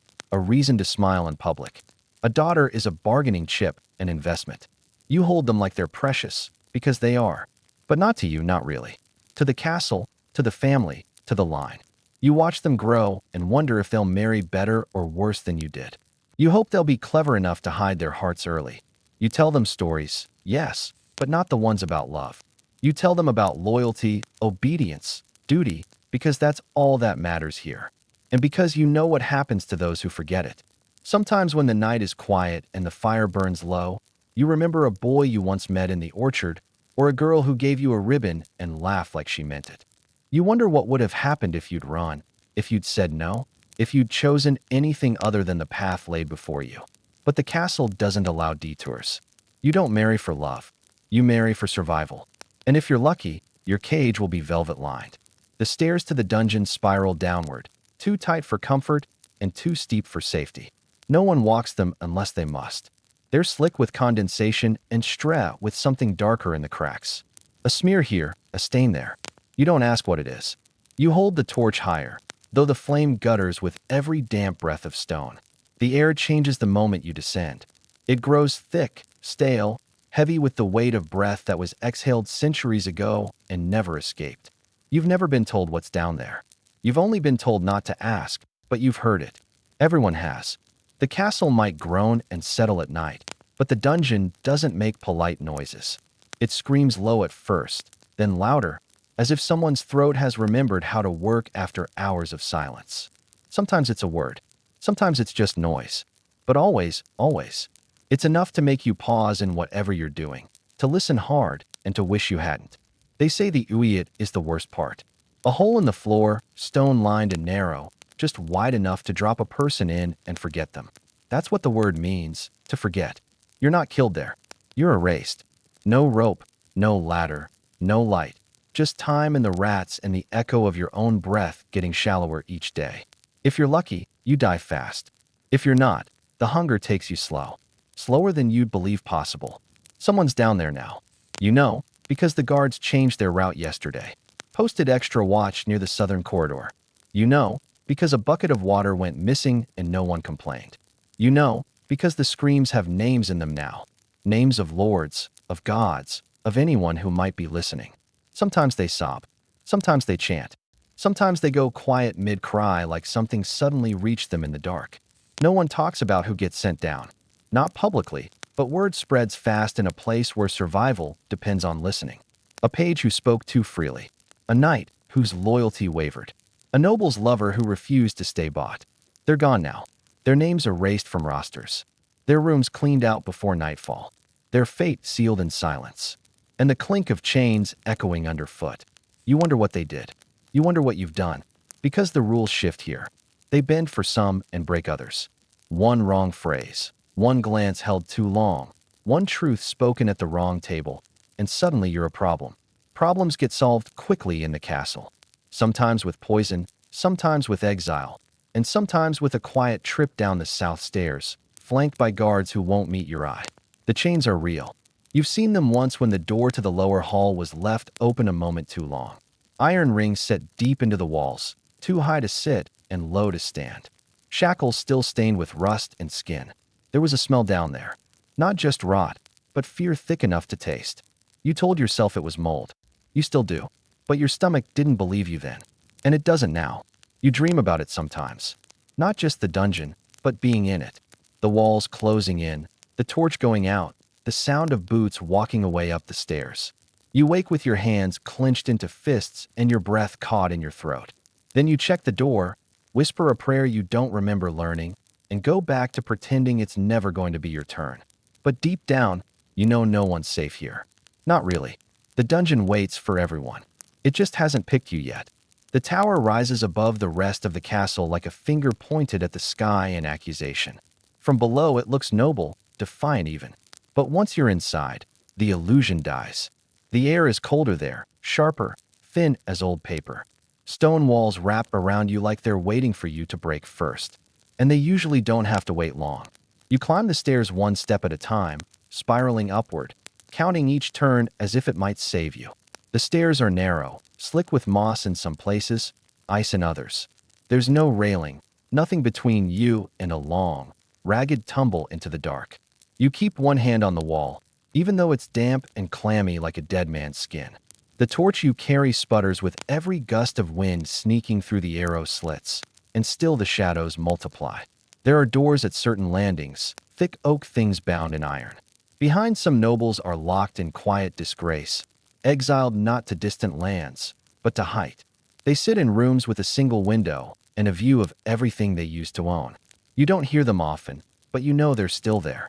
a reason to smile in public. A daughter is a bargaining chip, an investment. You hold them like they're precious, because they are. But not to you, not really. To the castle, to the family, to the line. You watch them grow and wonder if they'll marry better or worse than you did. You hope they'll be clever enough to hide their hearts early. You tell them stories, yes, but not the ones about love. You tell them about loyalty, obedience, duty, because that's all that matters here. And because you know what happens to those who forget it. Sometimes when the night is quiet and the fire burns low, you remember a boy you once met in the orchard, or a girl who gave you a ribbon and laughed like she meant it. You wonder what would have happened if you'd run, if you'd said no, if you'd chosen anything other than the path laid before you. But the castle doesn't allow detours. You don't marry for love. You marry for survival. And if you're lucky, your cage will be velvet-lined. The stairs to the dungeon spiral downward, too tight for comfort and too steep for safety. No one walks them unless they must. They're slick with condensation and straw with something darker in the cracks. A smear here, a stain there. You don't ask what it is. You hold the torch higher. though the flame gutters with every damp breath of stone. The air changes the moment you descend. It grows thick, stale, heavy with the weight of breath that was exhaled centuries ago and never escaped. You've never been told what's down there. You've only been told not to ask, but you've heard it. Everyone has. The castle might groan and settle at night, but the dungeon doesn't make polite noises. It screams low at first, then louder, as if someone's throat has remembered how to work after hours of silence. Sometimes it's a word. Sometimes it's just noise. But always, always, it's enough to make you pause in whatever you're doing, to listen hard, and to wish you hadn't. They say the oubliette is the worst part. A hole in the floor, stone-lined and narrow, just wide enough to drop a person in and forget them. That's what the word means, to forget. You're not killed there. You're erased. No rope, no ladder, no light. Just time and the rats and the echo of your own breath getting shallower each day. If you're lucky, you die fast. If you're not, the hunger takes you slow. Slower than you'd believe possible. Someone's down there now. You know, because the guards changed their route yesterday. Posted extra watch near the southern corridor. You know, because a bucket of water went missing and no one complained. You know, because the screams have names in them now. Names of lords, of gods, of anyone who might be listening. Sometimes they sob. Sometimes they chant. Sometimes they go quiet mid-cry like something suddenly reached them in the dark. No one talks about who gets sent down. Not publicly, but word spreads fast in a place where survival depends on listening. A page who spoke too freely. A knight whose loyalty wavered. A noble's lover who refused to stay bought. They're gone now. Their names erased from rosters. Their rooms cleaned out before nightfall. Their fate sealed in silence. And the clink of chains echoing underfoot. You wonder what they did. You wonder what you've done. Because the rules shift here. They bend for some and break others. One wrong phrase. One glance held too long. One truth spoken at the wrong table. And suddenly you're a problem. Problems get solved quickly in the castle. Sometimes with poison, sometimes with exile, and sometimes with a quiet trip down the south stairs, flanked by guards who won't meet your eye. The chains are real. You've seen them once when the door to the lower hall was left open a moment too long. Iron rings set deep into the walls, too high to sit and low to stand. Shackles still stained with rust and skin. There was a smell down there. Not just rot, but fear thick enough to taste. You told yourself it was mold. You still do. But your stomach didn't believe you then. And it doesn't now. You dream about it sometimes. Not just the dungeon, but being in it. The walls closing in, the torch going out, the sound of boots walking away up the stairs. You wake with your hands clenched into fists and your breath caught in your throat. Then you check the door, whisper a prayer you don't remember learning, and go back to pretending it's never going to be your turn. But deep down, you know no one's safe here. Not really. The dungeon waits for everyone. It just hasn't picked you yet. The tower rises above the rest of the castle like a finger pointed at the sky in accusation. From below it looks noble, defiant even. But once you're inside, the illusion dies. The air is colder there, sharper, thin as old paper. Stone walls wrap around you like they're waiting for you to break first. And they usually don't have to wait long. You climb the stairs one step at a time, spiraling upward, counting each turn as if it might save you. The stairs are narrow, slick with moss in some places, ice in others. There's no railing, nothing between you and a long, ragged tumble into the dark. You keep one hand on the wall, even though it's damp and clammy like a dead man's skin. The torch you carry sputters with every gust of wind sneaking through the arrow slits, and still the shadows multiply. There are doors at certain landings, thick oak things bound in iron. Behind some nobles are locked in quiet disgrace, exiled not to distant lands, but to height. They sit in rooms with a single window and a view of everything they used to own. You don't hear them often, but you know they're still there.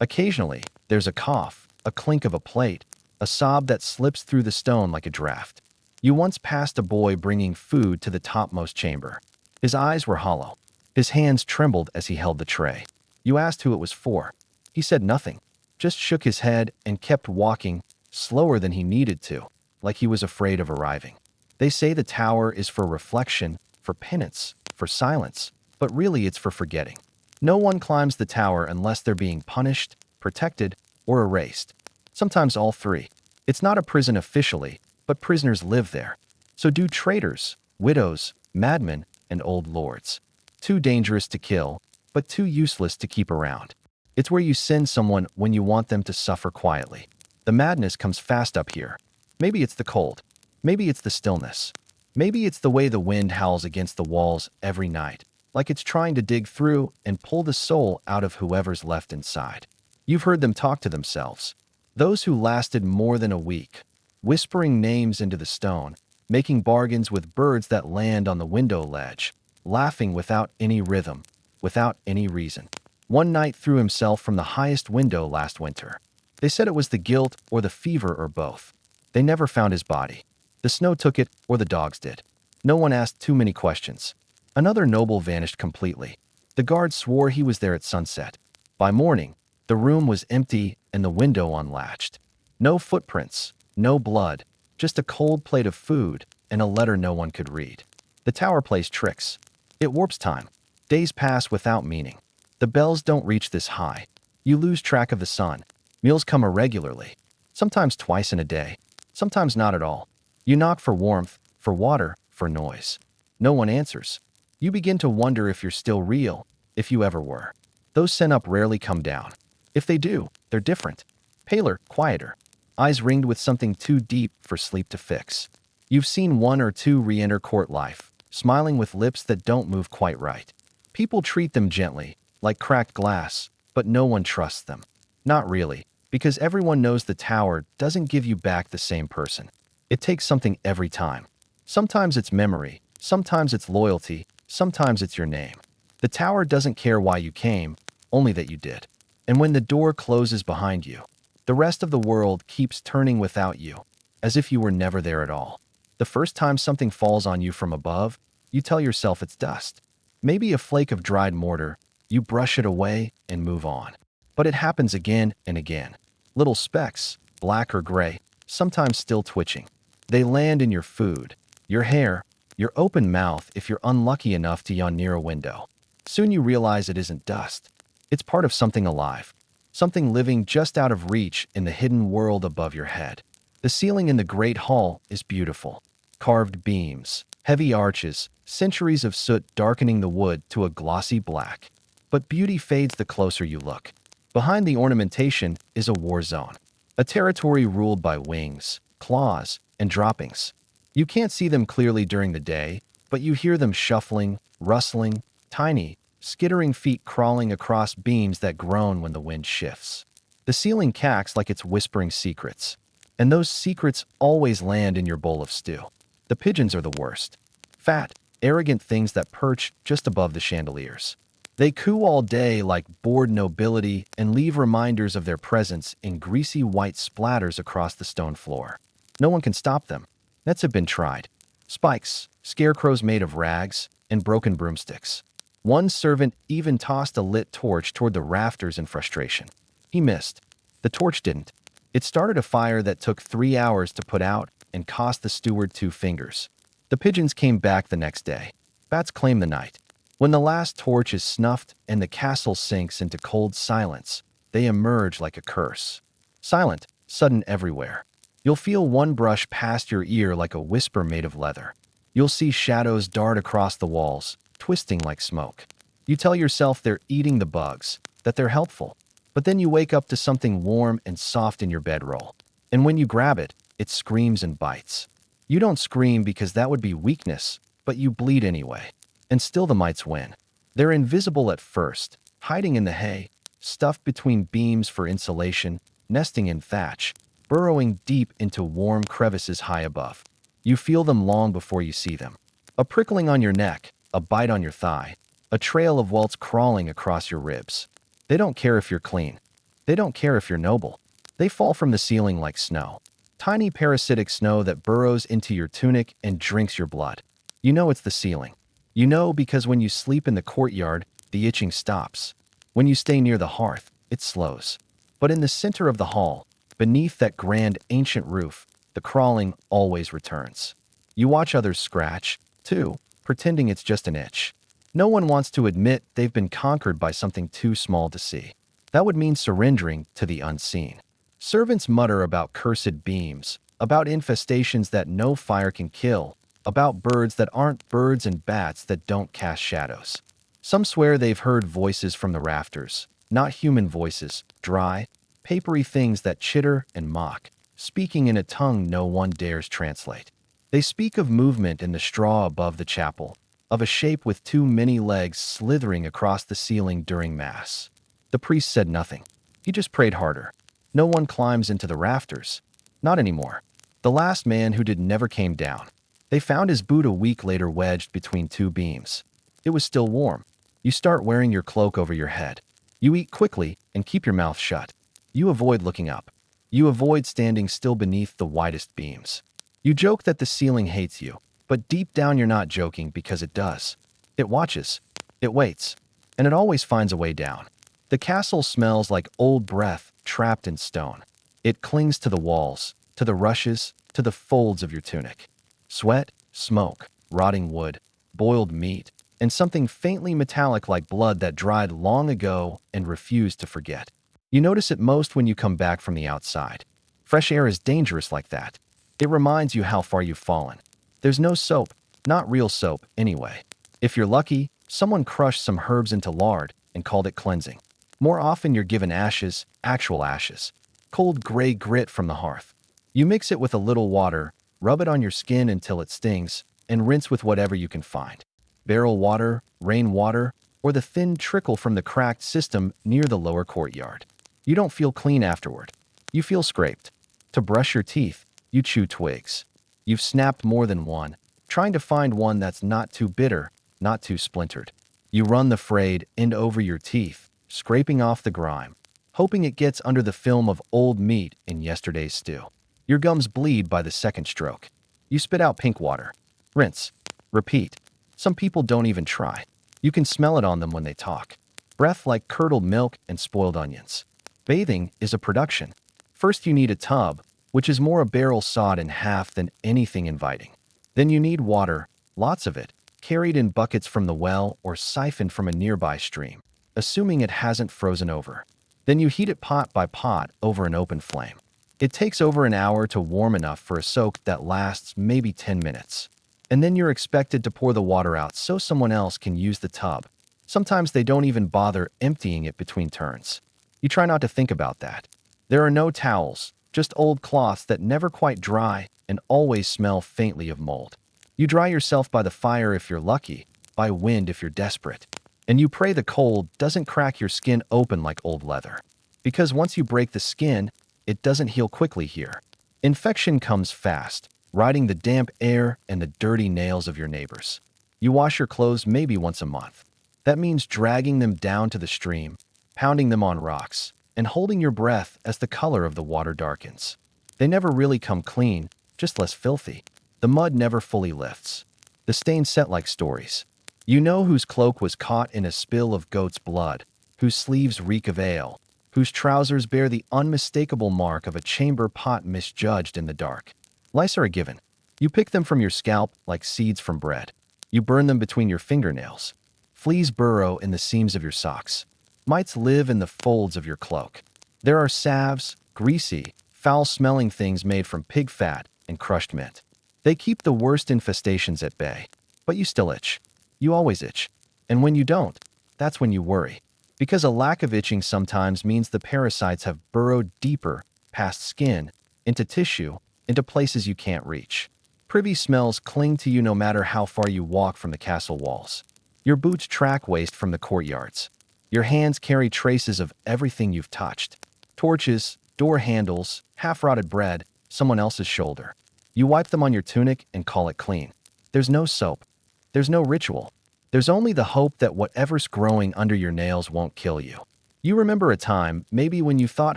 Occasionally, there's a cough, a clink of a plate, a sob that slips through the stone like a draft. You once passed a boy bringing food to the topmost chamber. His eyes were hollow. His hands trembled as he held the tray. You asked who it was for. He said nothing, just shook his head and kept walking, slower than he needed to, like he was afraid of arriving. They say the tower is for reflection, for penance, for silence, but really it's for forgetting. No one climbs the tower unless they're being punished, protected, or erased. Sometimes all three. It's not a prison officially, but prisoners live there. So do traitors, widows, madmen, and old lords. Too dangerous to kill, but too useless to keep around. It's where you send someone when you want them to suffer quietly. The madness comes fast up here. Maybe it's the cold. Maybe it's the stillness. Maybe it's the way the wind howls against the walls every night, like it's trying to dig through and pull the soul out of whoever's left inside. You've heard them talk to themselves. Those who lasted more than a week, whispering names into the stone, making bargains with birds that land on the window ledge, laughing without any rhythm, without any reason. One knight threw himself from the highest window last winter. They said it was the guilt or the fever or both. They never found his body. The snow took it or the dogs did. No one asked too many questions. Another noble vanished completely. The guard swore he was there at sunset. By morning, the room was empty and the window unlatched. No footprints, no blood, just a cold plate of food and a letter no one could read. The tower plays tricks. It warps time. Days pass without meaning. The bells don't reach this high. You lose track of the sun. Meals come irregularly, sometimes twice in a day, sometimes not at all. You knock for warmth, for water, for noise. No one answers. You begin to wonder if you're still real, if you ever were. Those sent up rarely come down. If they do, they're different. Paler, quieter. Eyes ringed with something too deep for sleep to fix. You've seen one or two re-enter court life, smiling with lips that don't move quite right. People treat them gently, like cracked glass, but no one trusts them. Not really, because everyone knows the tower doesn't give you back the same person. It takes something every time. Sometimes it's memory, sometimes it's loyalty, sometimes it's your name. The tower doesn't care why you came, only that you did. And when the door closes behind you, the rest of the world keeps turning without you, as if you were never there at all. The first time something falls on you from above, you tell yourself it's dust. Maybe a flake of dried mortar. You brush it away and move on. But it happens again and again. Little specks, black or gray, sometimes still twitching. They land in your food, your hair, your open mouth if you're unlucky enough to yawn near a window. Soon you realize it isn't dust. It's part of something alive, something living just out of reach in the hidden world above your head. The ceiling in the great hall is beautiful. Carved beams, heavy arches, centuries of soot darkening the wood to a glossy black. But beauty fades the closer you look. Behind the ornamentation is a war zone, a territory ruled by wings, claws, and droppings. You can't see them clearly during the day, but you hear them shuffling, rustling, tiny, skittering feet crawling across beams that groan when the wind shifts. The ceiling cacks like it's whispering secrets, and those secrets always land in your bowl of stew. The pigeons are the worst. Fat, arrogant things that perch just above the chandeliers. They coo all day like bored nobility and leave reminders of their presence in greasy white splatters across the stone floor. No one can stop them. Nets have been tried. Spikes, scarecrows made of rags, and broken broomsticks. One servant even tossed a lit torch toward the rafters in frustration. He missed. The torch didn't. It started a fire that took 3 hours to put out and cost the steward 2 fingers. The pigeons came back the next day. Bats claim the night. When the last torch is snuffed and the castle sinks into cold silence, they emerge like a curse. Silent, sudden everywhere. You'll feel one brush past your ear like a whisper made of leather. You'll see shadows dart across the walls, twisting like smoke. You tell yourself they're eating the bugs, that they're helpful. But then you wake up to something warm and soft in your bedroll. And when you grab it, it screams and bites. You don't scream because that would be weakness, but you bleed anyway. And still the mites win. They're invisible at first, hiding in the hay, stuffed between beams for insulation, nesting in thatch, burrowing deep into warm crevices high above. You feel them long before you see them. A prickling on your neck, a bite on your thigh, a trail of welts crawling across your ribs. They don't care if you're clean. They don't care if you're noble. They fall from the ceiling like snow. Tiny parasitic snow that burrows into your tunic and drinks your blood. You know it's the ceiling. You know because when you sleep in the courtyard, the itching stops. When you stay near the hearth, it slows. But in the center of the hall, beneath that grand ancient roof, the crawling always returns. You watch others scratch, too, pretending it's just an itch. No one wants to admit they've been conquered by something too small to see. That would mean surrendering to the unseen. Servants mutter about cursed beams, about infestations that no fire can kill, about birds that aren't birds and bats that don't cast shadows. Some swear they've heard voices from the rafters, not human voices, dry, papery things that chitter and mock, speaking in a tongue no one dares translate. They speak of movement in the straw above the chapel, of a shape with too many legs slithering across the ceiling during Mass. The priest said nothing. He just prayed harder. No one climbs into the rafters. Not anymore. The last man who did never came down. They found his boot a week later wedged between two beams. It was still warm. You start wearing your cloak over your head. You eat quickly and keep your mouth shut. You avoid looking up. You avoid standing still beneath the widest beams. You joke that the ceiling hates you, but deep down you're not joking because it does. It watches. It waits. And it always finds a way down. The castle smells like old breath trapped in stone. It clings to the walls, to the rushes, to the folds of your tunic. Sweat, smoke, rotting wood, boiled meat, and something faintly metallic like blood that dried long ago and refused to forget. You notice it most when you come back from the outside. Fresh air is dangerous like that. It reminds you how far you've fallen. There's no soap, not real soap, anyway. If you're lucky, someone crushed some herbs into lard and called it cleansing. More often you're given ashes, actual ashes, cold gray grit from the hearth. You mix it with a little water, rub it on your skin until it stings, and rinse with whatever you can find. Barrel water, rain water, or the thin trickle from the cracked system near the lower courtyard. You don't feel clean afterward. You feel scraped. To brush your teeth, you chew twigs. You've snapped more than one, trying to find one that's not too bitter, not too splintered. You run the frayed end over your teeth, scraping off the grime, hoping it gets under the film of old meat in yesterday's stew. Your gums bleed by the second stroke. You spit out pink water. Rinse. Repeat. Some people don't even try. You can smell it on them when they talk. Breath like curdled milk and spoiled onions. Bathing is a production. First you need a tub, which is more a barrel sawed in half than anything inviting. Then you need water, lots of it, carried in buckets from the well or siphoned from a nearby stream, assuming it hasn't frozen over. Then you heat it pot by pot over an open flame. It takes over an hour to warm enough for a soak that lasts maybe 10 minutes. And then you're expected to pour the water out so someone else can use the tub. Sometimes they don't even bother emptying it between turns. You try not to think about that. There are no towels, just old cloths that never quite dry and always smell faintly of mold. You dry yourself by the fire if you're lucky, by wind if you're desperate. And you pray the cold doesn't crack your skin open like old leather. Because once you break the skin, it doesn't heal quickly here. Infection comes fast, riding the damp air and the dirty nails of your neighbors. You wash your clothes maybe once a month. That means dragging them down to the stream, pounding them on rocks, and holding your breath as the color of the water darkens. They never really come clean, just less filthy. The mud never fully lifts. The stains set like stories. You know whose cloak was caught in a spill of goat's blood, whose sleeves reek of ale, whose trousers bear the unmistakable mark of a chamber pot misjudged in the dark. Lice are a given. You pick them from your scalp like seeds from bread. You burn them between your fingernails. Fleas burrow in the seams of your socks. Mites live in the folds of your cloak. There are salves, greasy, foul-smelling things made from pig fat and crushed mint. They keep the worst infestations at bay. But you still itch. You always itch. And when you don't, that's when you worry. Because a lack of itching sometimes means the parasites have burrowed deeper, past skin, into tissue, into places you can't reach. Privy smells cling to you no matter how far you walk from the castle walls. Your boots track waste from the courtyards. Your hands carry traces of everything you've touched. Torches, door handles, half-rotted bread, someone else's shoulder. You wipe them on your tunic and call it clean. There's no soap. There's no ritual. There's only the hope that whatever's growing under your nails won't kill you. You remember a time, maybe when you thought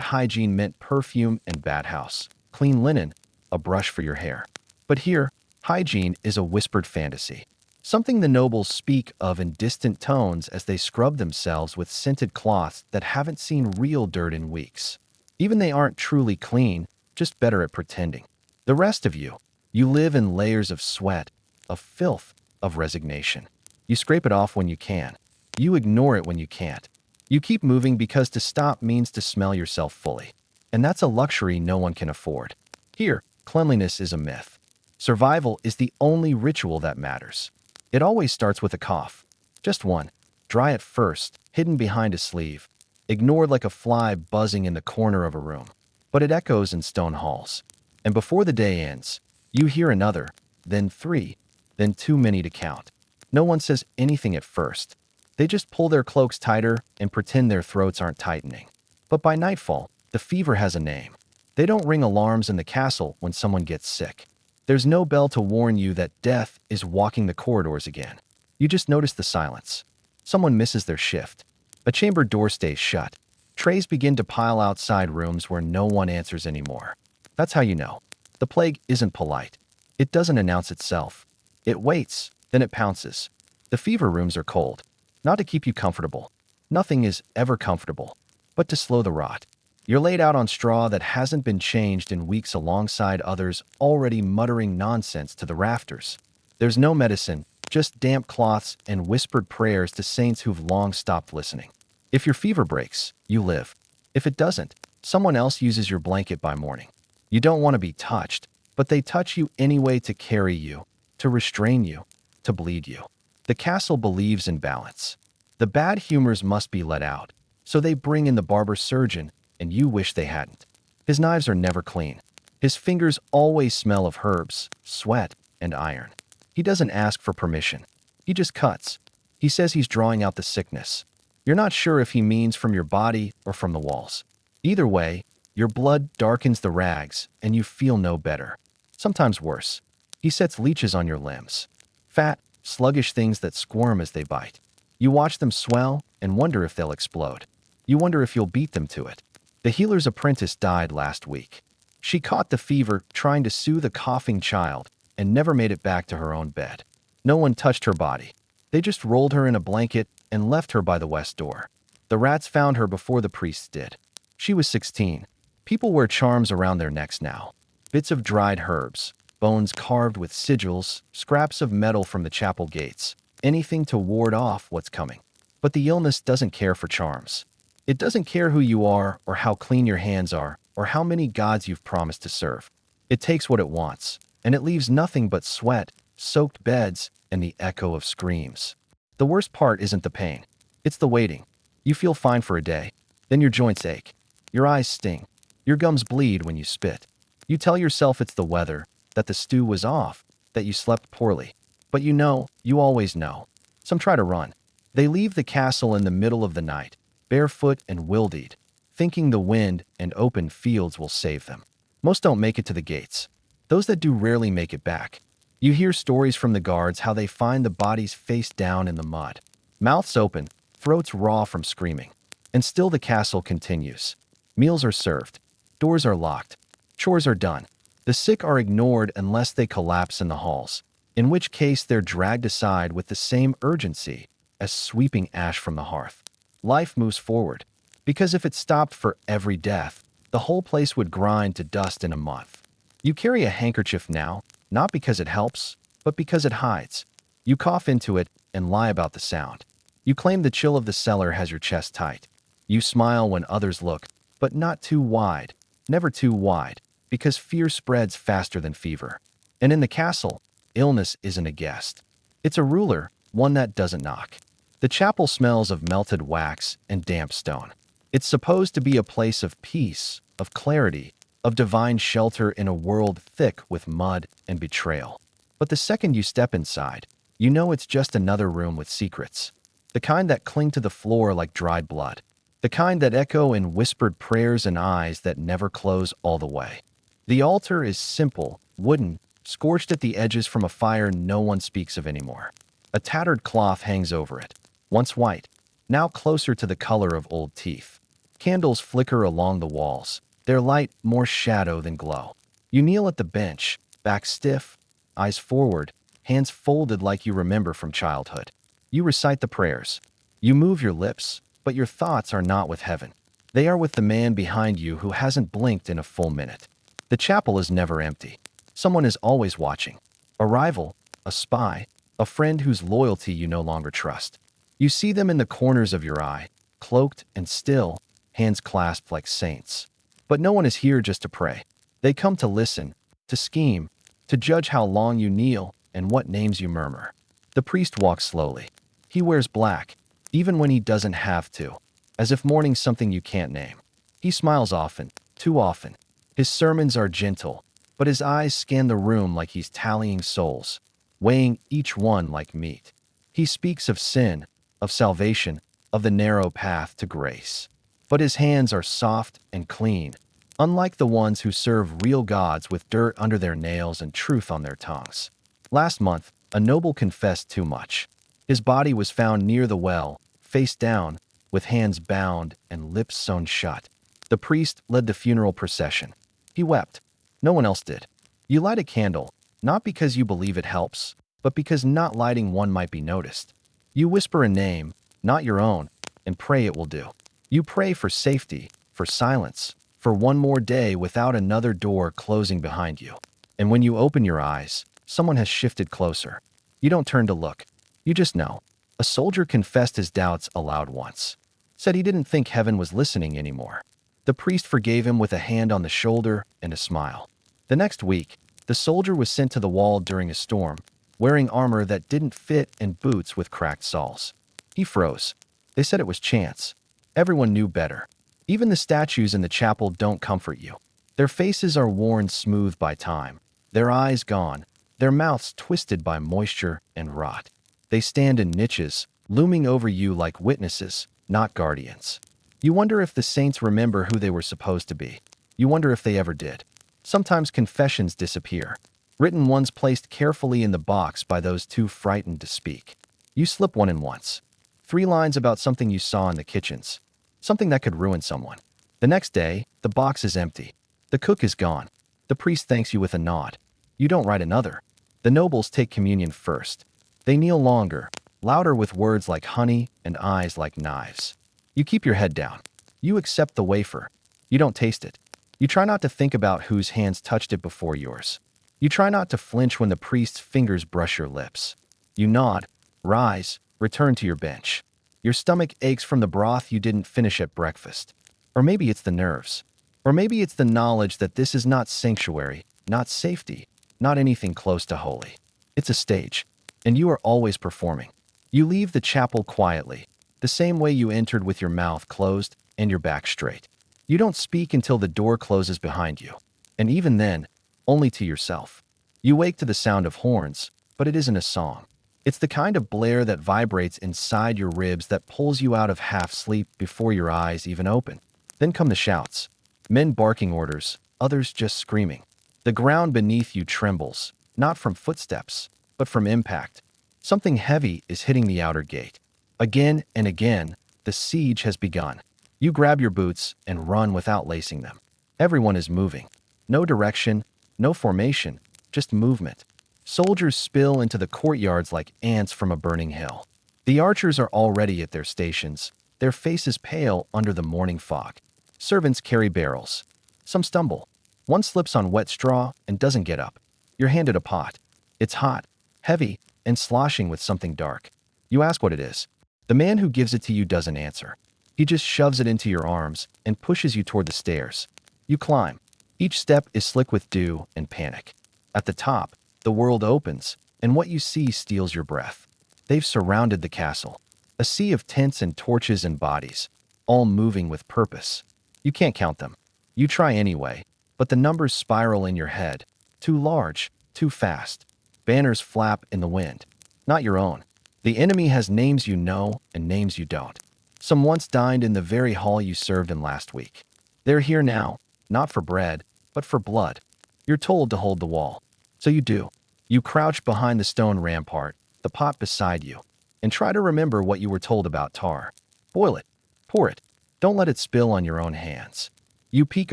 hygiene meant perfume and bathhouse, clean linen, a brush for your hair. But here, hygiene is a whispered fantasy. Something the nobles speak of in distant tones as they scrub themselves with scented cloths that haven't seen real dirt in weeks. Even they aren't truly clean, just better at pretending. The rest of you, you live in layers of sweat, of filth, of resignation. You scrape it off when you can. You ignore it when you can't. You keep moving because to stop means to smell yourself fully. And that's a luxury no one can afford. Here, cleanliness is a myth. Survival is the only ritual that matters. It always starts with a cough. Just one. Dry at first, hidden behind a sleeve, ignored like a fly buzzing in the corner of a room. But it echoes in stone halls. And before the day ends, you hear another, then three, then too many to count. No one says anything at first. They just pull their cloaks tighter and pretend their throats aren't tightening. But by nightfall, the fever has a name. They don't ring alarms in the castle when someone gets sick. There's no bell to warn you that death is walking the corridors again. You just notice the silence. Someone misses their shift. A chamber door stays shut. Trays begin to pile outside rooms where no one answers anymore. That's how you know. The plague isn't polite. It doesn't announce itself. It waits, then it pounces. The fever rooms are cold. Not to keep you comfortable. Nothing is ever comfortable. But to slow the rot. You're laid out on straw that hasn't been changed in weeks alongside others already muttering nonsense to the rafters. There's no medicine, just damp cloths and whispered prayers to saints who've long stopped listening. If your fever breaks, you live. If it doesn't, someone else uses your blanket by morning. You don't want to be touched, but they touch you anyway to carry you, to restrain you, to bleed you. The castle believes in balance. The bad humors must be let out, so they bring in the barber surgeon, and you wish they hadn't. His knives are never clean. His fingers always smell of herbs, sweat, and iron. He doesn't ask for permission. He just cuts. He says he's drawing out the sickness. You're not sure if he means from your body or from the walls. Either way, your blood darkens the rags, and you feel no better. Sometimes worse. He sets leeches on your limbs. Fat, sluggish things that squirm as they bite. You watch them swell and wonder if they'll explode. You wonder if you'll beat them to it. The healer's apprentice died last week. She caught the fever trying to soothe a coughing child and never made it back to her own bed. No one touched her body. They just rolled her in a blanket and left her by the west door. The rats found her before the priests did. She was 16. People wear charms around their necks now. Bits of dried herbs, bones carved with sigils, scraps of metal from the chapel gates. Anything to ward off what's coming. But the illness doesn't care for charms. It doesn't care who you are or how clean your hands are or how many gods you've promised to serve. It takes what it wants, and it leaves nothing but sweat, soaked beds, and the echo of screams. The worst part isn't the pain. It's the waiting. You feel fine for a day. Then your joints ache. Your eyes sting. Your gums bleed when you spit. You tell yourself it's the weather, that the stew was off, that you slept poorly. But you always know. Some try to run. They leave the castle in the middle of the night, barefoot and wildeed, thinking the wind and open fields will save them. Most don't make it to the gates. Those that do rarely make it back. You hear stories from the guards how they find the bodies face down in the mud. Mouths open, throats raw from screaming. And still the castle continues. Meals are served. Doors are locked. Chores are done. The sick are ignored unless they collapse in the halls, in which case they're dragged aside with the same urgency as sweeping ash from the hearth. Life moves forward, because if it stopped for every death, the whole place would grind to dust in a month. You carry a handkerchief now, not because it helps, but because it hides. You cough into it and lie about the sound. You claim the chill of the cellar has your chest tight. You smile when others look, but not too wide, never too wide, because fear spreads faster than fever. And in the castle, illness isn't a guest. It's a ruler, one that doesn't knock. The chapel smells of melted wax and damp stone. It's supposed to be a place of peace, of clarity, of divine shelter in a world thick with mud and betrayal. But the second you step inside, you know it's just another room with secrets. The kind that cling to the floor like dried blood. The kind that echo in whispered prayers and eyes that never close all the way. The altar is simple, wooden, scorched at the edges from a fire no one speaks of anymore. A tattered cloth hangs over it, once white, now closer to the color of old teeth. Candles flicker along the walls, their light more shadow than glow. You kneel at the bench, back stiff, eyes forward, hands folded like you remember from childhood. You recite the prayers. You move your lips, but your thoughts are not with heaven. They are with the man behind you who hasn't blinked in a full minute. The chapel is never empty. Someone is always watching. A rival, a spy, a friend whose loyalty you no longer trust. You see them in the corners of your eye, cloaked and still, hands clasped like saints. But no one is here just to pray. They come to listen, to scheme, to judge how long you kneel and what names you murmur. The priest walks slowly. He wears black, even when he doesn't have to, as if mourning something you can't name. He smiles often, too often. His sermons are gentle, but his eyes scan the room like he's tallying souls, weighing each one like meat. He speaks of sin, of salvation, of the narrow path to grace. But his hands are soft and clean, unlike the ones who serve real gods with dirt under their nails and truth on their tongues. Last month, a noble confessed too much. His body was found near the well, face down, with hands bound and lips sewn shut. The priest led the funeral procession. He wept. No one else did. You light a candle, not because you believe it helps, but because not lighting one might be noticed. You whisper a name, not your own, and pray it will do. You pray for safety, for silence, for one more day without another door closing behind you. And when you open your eyes, someone has shifted closer. You don't turn to look. You just know. A soldier confessed his doubts aloud once. Said he didn't think heaven was listening anymore. The priest forgave him with a hand on the shoulder and a smile. The next week, the soldier was sent to the wall during a storm, wearing armor that didn't fit and boots with cracked soles. He froze. They said it was chance. Everyone knew better. Even the statues in the chapel don't comfort you. Their faces are worn smooth by time, their eyes gone, their mouths twisted by moisture and rot. They stand in niches, looming over you like witnesses, not guardians. You wonder if the saints remember who they were supposed to be. You wonder if they ever did. Sometimes confessions disappear, written ones placed carefully in the box by those too frightened to speak. You slip one in once. 3 lines about something you saw in the kitchens, something that could ruin someone. The next day, the box is empty. The cook is gone. The priest thanks you with a nod. You don't write another. The nobles take communion first. They kneel longer, louder with words like honey and eyes like knives. You keep your head down. You accept the wafer. You don't taste it. You try not to think about whose hands touched it before yours. You try not to flinch when the priest's fingers brush your lips. You nod, rise, return to your bench. Your stomach aches from the broth you didn't finish at breakfast. Or maybe it's the nerves. Or maybe it's the knowledge that this is not sanctuary, not safety, not anything close to holy. It's a stage, and you are always performing. You leave the chapel quietly, the same way you entered, with your mouth closed and your back straight. You don't speak until the door closes behind you, and even then, only to yourself. You wake to the sound of horns, but it isn't a song. It's the kind of blare that vibrates inside your ribs that pulls you out of half sleep before your eyes even open. Then come the shouts. Men barking orders, others just screaming. The ground beneath you trembles, not from footsteps, but from impact. Something heavy is hitting the outer gate. Again and again, the siege has begun. You grab your boots and run without lacing them. Everyone is moving. No direction, no formation, just movement. Soldiers spill into the courtyards like ants from a burning hill. The archers are already at their stations, their faces pale under the morning fog. Servants carry barrels. Some stumble. One slips on wet straw and doesn't get up. You're handed a pot. It's hot, heavy, and sloshing with something dark. You ask what it is. The man who gives it to you doesn't answer. He just shoves it into your arms and pushes you toward the stairs. You climb. Each step is slick with dew and panic. At the top, the world opens, and what you see steals your breath. They've surrounded the castle. A sea of tents and torches and bodies, all moving with purpose. You can't count them. You try anyway, but the numbers spiral in your head. Too large, too fast. Banners flap in the wind. Not your own. The enemy has names you know and names you don't. Some once dined in the very hall you served in last week. They're here now, not for bread, but for blood. You're told to hold the wall. So you do. You crouch behind the stone rampart, the pot beside you, and try to remember what you were told about tar. Boil it. Pour it. Don't let it spill on your own hands. You peek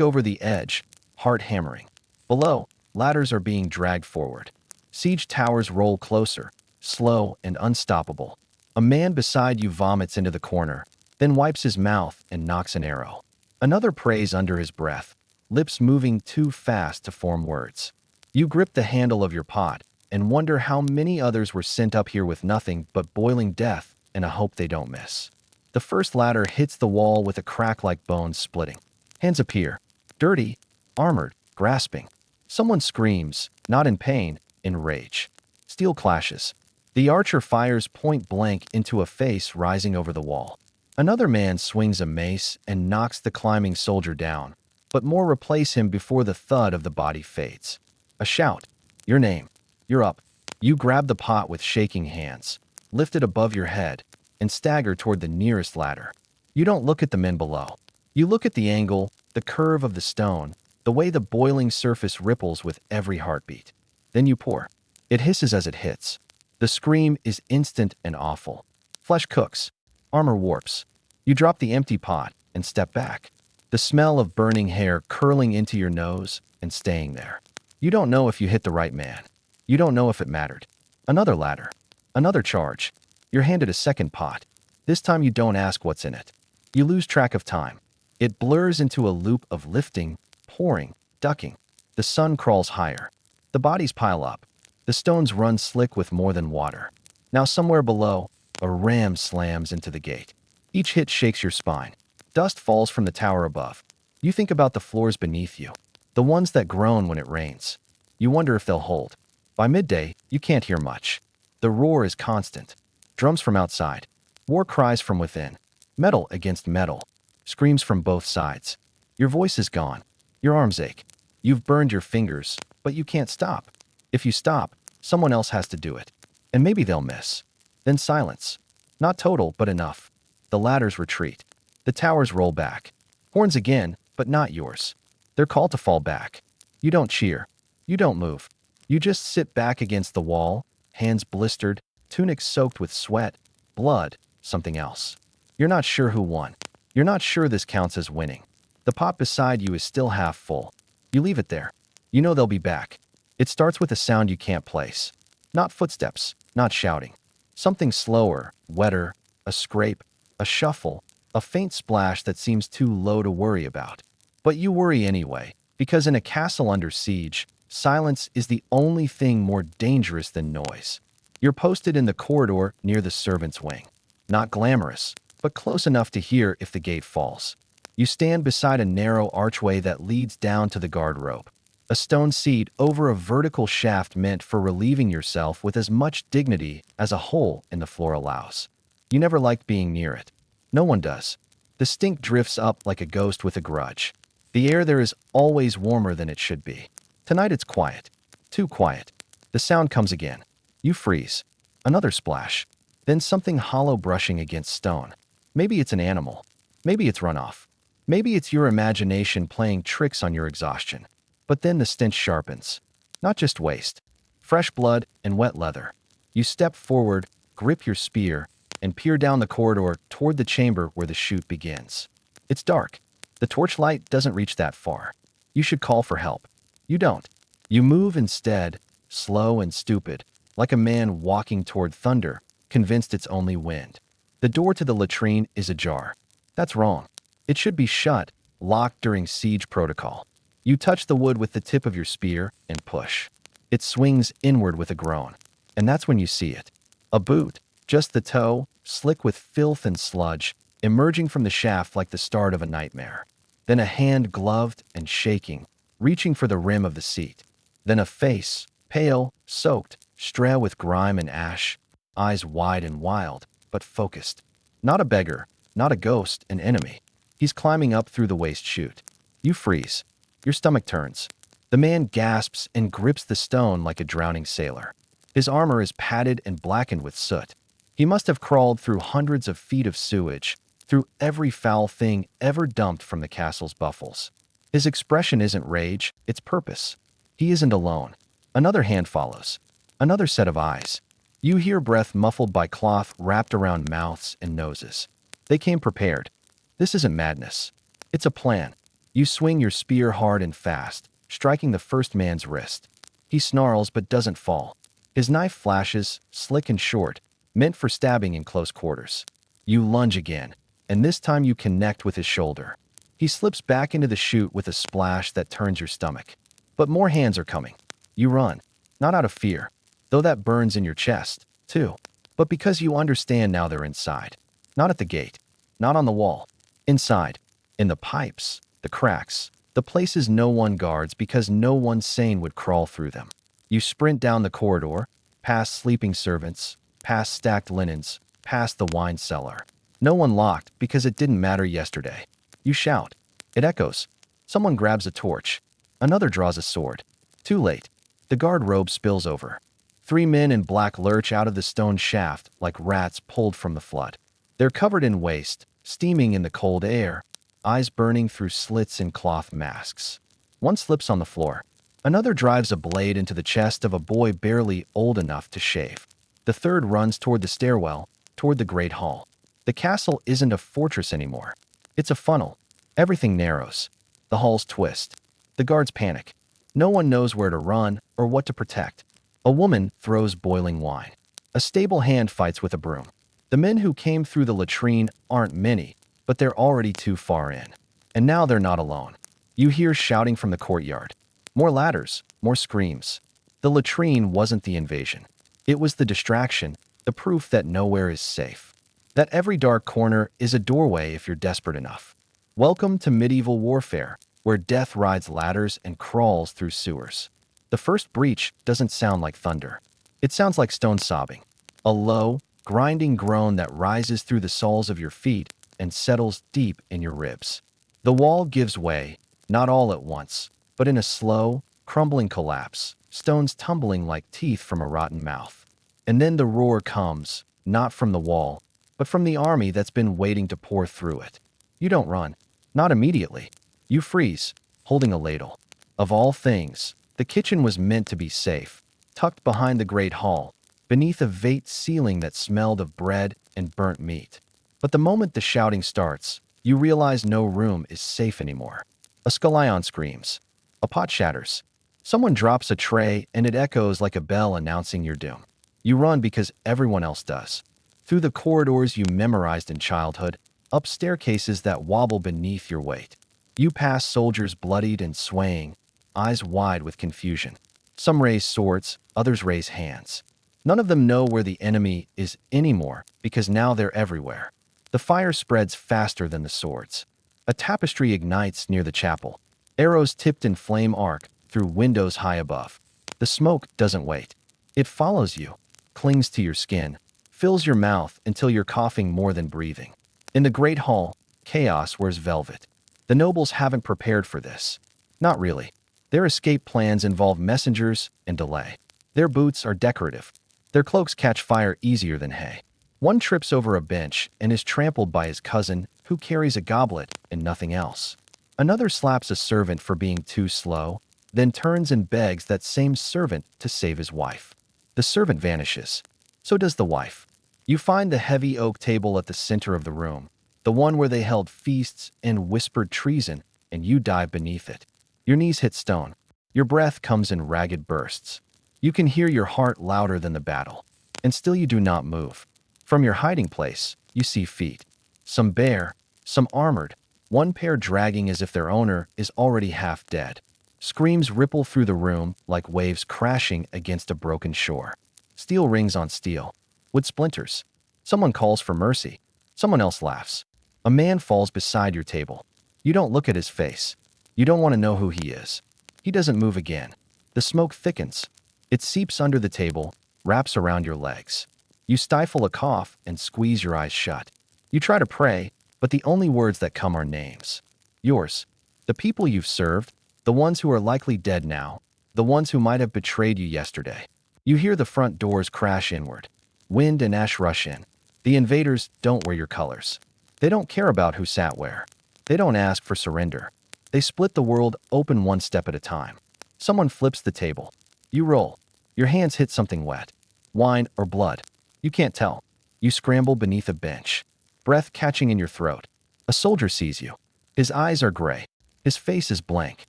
over the edge, heart hammering. Below, ladders are being dragged forward. Siege towers roll closer, slow and unstoppable. A man beside you vomits into the corner, then wipes his mouth and knocks an arrow. Another prays under his breath, lips moving too fast to form words. You grip the handle of your pot and wonder how many others were sent up here with nothing but boiling death and a hope they don't miss. The first ladder hits the wall with a crack like bones splitting. Hands appear, dirty, armored, grasping. Someone screams, not in pain, in rage. Steel clashes. The archer fires point blank into a face rising over the wall. Another man swings a mace and knocks the climbing soldier down, but more replace him before the thud of the body fades. A shout. Your name. You're up. You grab the pot with shaking hands, lift it above your head, and stagger toward the nearest ladder. You don't look at the men below. You look at the angle, the curve of the stone, the way the boiling surface ripples with every heartbeat. Then you pour. It hisses as it hits. The scream is instant and awful. Flesh cooks. Armor warps. You drop the empty pot and step back. The smell of burning hair curling into your nose and staying there. You don't know if you hit the right man. You don't know if it mattered. Another ladder. Another charge. You're handed a second pot. This time you don't ask what's in it. You lose track of time. It blurs into a loop of lifting, pouring, ducking. The sun crawls higher. The bodies pile up. The stones run slick with more than water. Now somewhere below, a ram slams into the gate. Each hit shakes your spine. Dust falls from the tower above. You think about the floors beneath you, the ones that groan when it rains. You wonder if they'll hold. By midday, you can't hear much. The roar is constant. Drums from outside. War cries from within. Metal against metal. Screams from both sides. Your voice is gone. Your arms ache. You've burned your fingers, but you can't stop. If you stop, someone else has to do it. And maybe they'll miss. Then silence. Not total, but enough. The ladders retreat. The towers roll back. Horns again, but not yours. They're called to fall back. You don't cheer. You don't move. You just sit back against the wall, hands blistered, tunic soaked with sweat, blood, something else. You're not sure who won. You're not sure this counts as winning. The pot beside you is still half full. You leave it there. You know they'll be back. It starts with a sound you can't place. Not footsteps, not shouting. Something slower, wetter, a scrape, a shuffle, a faint splash that seems too low to worry about. But you worry anyway, because in a castle under siege, silence is the only thing more dangerous than noise. You're posted in the corridor near the servants' wing. Not glamorous, but close enough to hear if the gate falls. You stand beside a narrow archway that leads down to the guard rope. A stone seat over a vertical shaft meant for relieving yourself with as much dignity as a hole in the floor allows. You never liked being near it. No one does. The stink drifts up like a ghost with a grudge. The air there is always warmer than it should be. Tonight it's quiet. Too quiet. The sound comes again. You freeze. Another splash. Then something hollow brushing against stone. Maybe it's an animal. Maybe it's runoff. Maybe it's your imagination playing tricks on your exhaustion. But then the stench sharpens. Not just waste. Fresh blood and wet leather. You step forward, grip your spear, and peer down the corridor toward the chamber where the chute begins. It's dark. The torchlight doesn't reach that far. You should call for help. You don't. You move instead, slow and stupid, like a man walking toward thunder, convinced it's only wind. The door to the latrine is ajar. That's wrong. It should be shut, locked during siege protocol. You touch the wood with the tip of your spear and push. It swings inward with a groan. And that's when you see it. A boot, just the toe, slick with filth and sludge, emerging from the shaft like the start of a nightmare. Then a hand gloved and shaking, reaching for the rim of the seat. Then a face, pale, soaked, strewn with grime and ash, eyes wide and wild, but focused. Not a beggar, not a ghost, an enemy. He's climbing up through the waste chute. You freeze. Your stomach turns. The man gasps and grips the stone like a drowning sailor. His armor is padded and blackened with soot. He must have crawled through hundreds of feet of sewage, through every foul thing ever dumped from the castle's buffels. His expression isn't rage, it's purpose. He isn't alone. Another hand follows. Another set of eyes. You hear breath muffled by cloth wrapped around mouths and noses. They came prepared. This isn't madness. It's a plan. You swing your spear hard and fast, striking the first man's wrist. He snarls but doesn't fall. His knife flashes, slick and short, meant for stabbing in close quarters. You lunge again, and this time you connect with his shoulder. He slips back into the chute with a splash that turns your stomach. But more hands are coming. You run, not out of fear, though that burns in your chest, too, but because you understand now they're inside. Not at the gate, not on the wall. Inside, in the pipes, the cracks, The places no one guards because no one sane would crawl through them. You sprint down the corridor, past sleeping servants, past stacked linens, past the wine cellar. No one locked because it didn't matter yesterday. You shout. It echoes. Someone grabs a torch. Another draws a sword. Too late. The guard robe spills over. 3 men in black lurch out of the stone shaft like rats pulled from the flood. They're covered in waste, steaming in the cold air, eyes burning through slits in cloth masks. One slips on the floor. Another drives a blade into the chest of a boy barely old enough to shave. The third runs toward the stairwell, toward the great hall. The castle isn't a fortress anymore. It's a funnel. Everything narrows. The halls twist. The guards panic. No one knows where to run or what to protect. A woman throws boiling wine. A stable hand fights with a broom. The men who came through the latrine aren't many, but they're already too far in. And now they're not alone. You hear shouting from the courtyard. More ladders, more screams. The latrine wasn't the invasion. It was the distraction, the proof that nowhere is safe. That every dark corner is a doorway if you're desperate enough. Welcome to medieval warfare, where death rides ladders and crawls through sewers. The first breach doesn't sound like thunder. It sounds like stone sobbing. A low, grinding groan that rises through the soles of your feet and settles deep in your ribs. The wall gives way, not all at once, but in a slow, crumbling collapse, stones tumbling like teeth from a rotten mouth. And then the roar comes, not from the wall, but from the army that's been waiting to pour through it. You don't run. Not immediately. You freeze, holding a ladle. Of all things, the kitchen was meant to be safe, tucked behind the great hall, beneath a vate ceiling that smelled of bread and burnt meat. But the moment the shouting starts, you realize no room is safe anymore. A scullion screams. A pot shatters. Someone drops a tray and it echoes like a bell announcing your doom. You run because everyone else does. Through the corridors you memorized in childhood, up staircases that wobble beneath your weight. You pass soldiers bloodied and swaying, eyes wide with confusion. Some raise swords, others raise hands. None of them know where the enemy is anymore because now they're everywhere. The fire spreads faster than the swords. A tapestry ignites near the chapel. Arrows tipped in flame arc through windows high above. The smoke doesn't wait. It follows you, clings to your skin, fills your mouth until you're coughing more than breathing. In the great hall, chaos wears velvet. The nobles haven't prepared for this. Not really. Their escape plans involve messengers and delay. Their boots are decorative. Their cloaks catch fire easier than hay. One trips over a bench and is trampled by his cousin, who carries a goblet and nothing else. Another slaps a servant for being too slow, then turns and begs that same servant to save his wife. The servant vanishes. So does the wife. You find the heavy oak table at the center of the room, the one where they held feasts and whispered treason, and you dive beneath it. Your knees hit stone. Your breath comes in ragged bursts. You can hear your heart louder than the battle, and still you do not move. From your hiding place, you see feet. Some bare, some armored, one pair dragging as if their owner is already half dead. Screams ripple through the room like waves crashing against a broken shore. Steel rings on steel. Wood splinters. Someone calls for mercy. Someone else laughs. A man falls beside your table. You don't look at his face. You don't want to know who he is. He doesn't move again. The smoke thickens. It seeps under the table, wraps around your legs. You stifle a cough and squeeze your eyes shut. You try to pray, but the only words that come are names. Yours. The people you've served, the ones who are likely dead now, the ones who might have betrayed you yesterday. You hear the front doors crash inward. Wind and ash rush in. The invaders don't wear your colors. They don't care about who sat where. They don't ask for surrender. They split the world open one step at a time. Someone flips the table. You roll. Your hands hit something wet. Wine or blood. You can't tell. You scramble beneath a bench. Breath catching in your throat. A soldier sees you. His eyes are gray. His face is blank.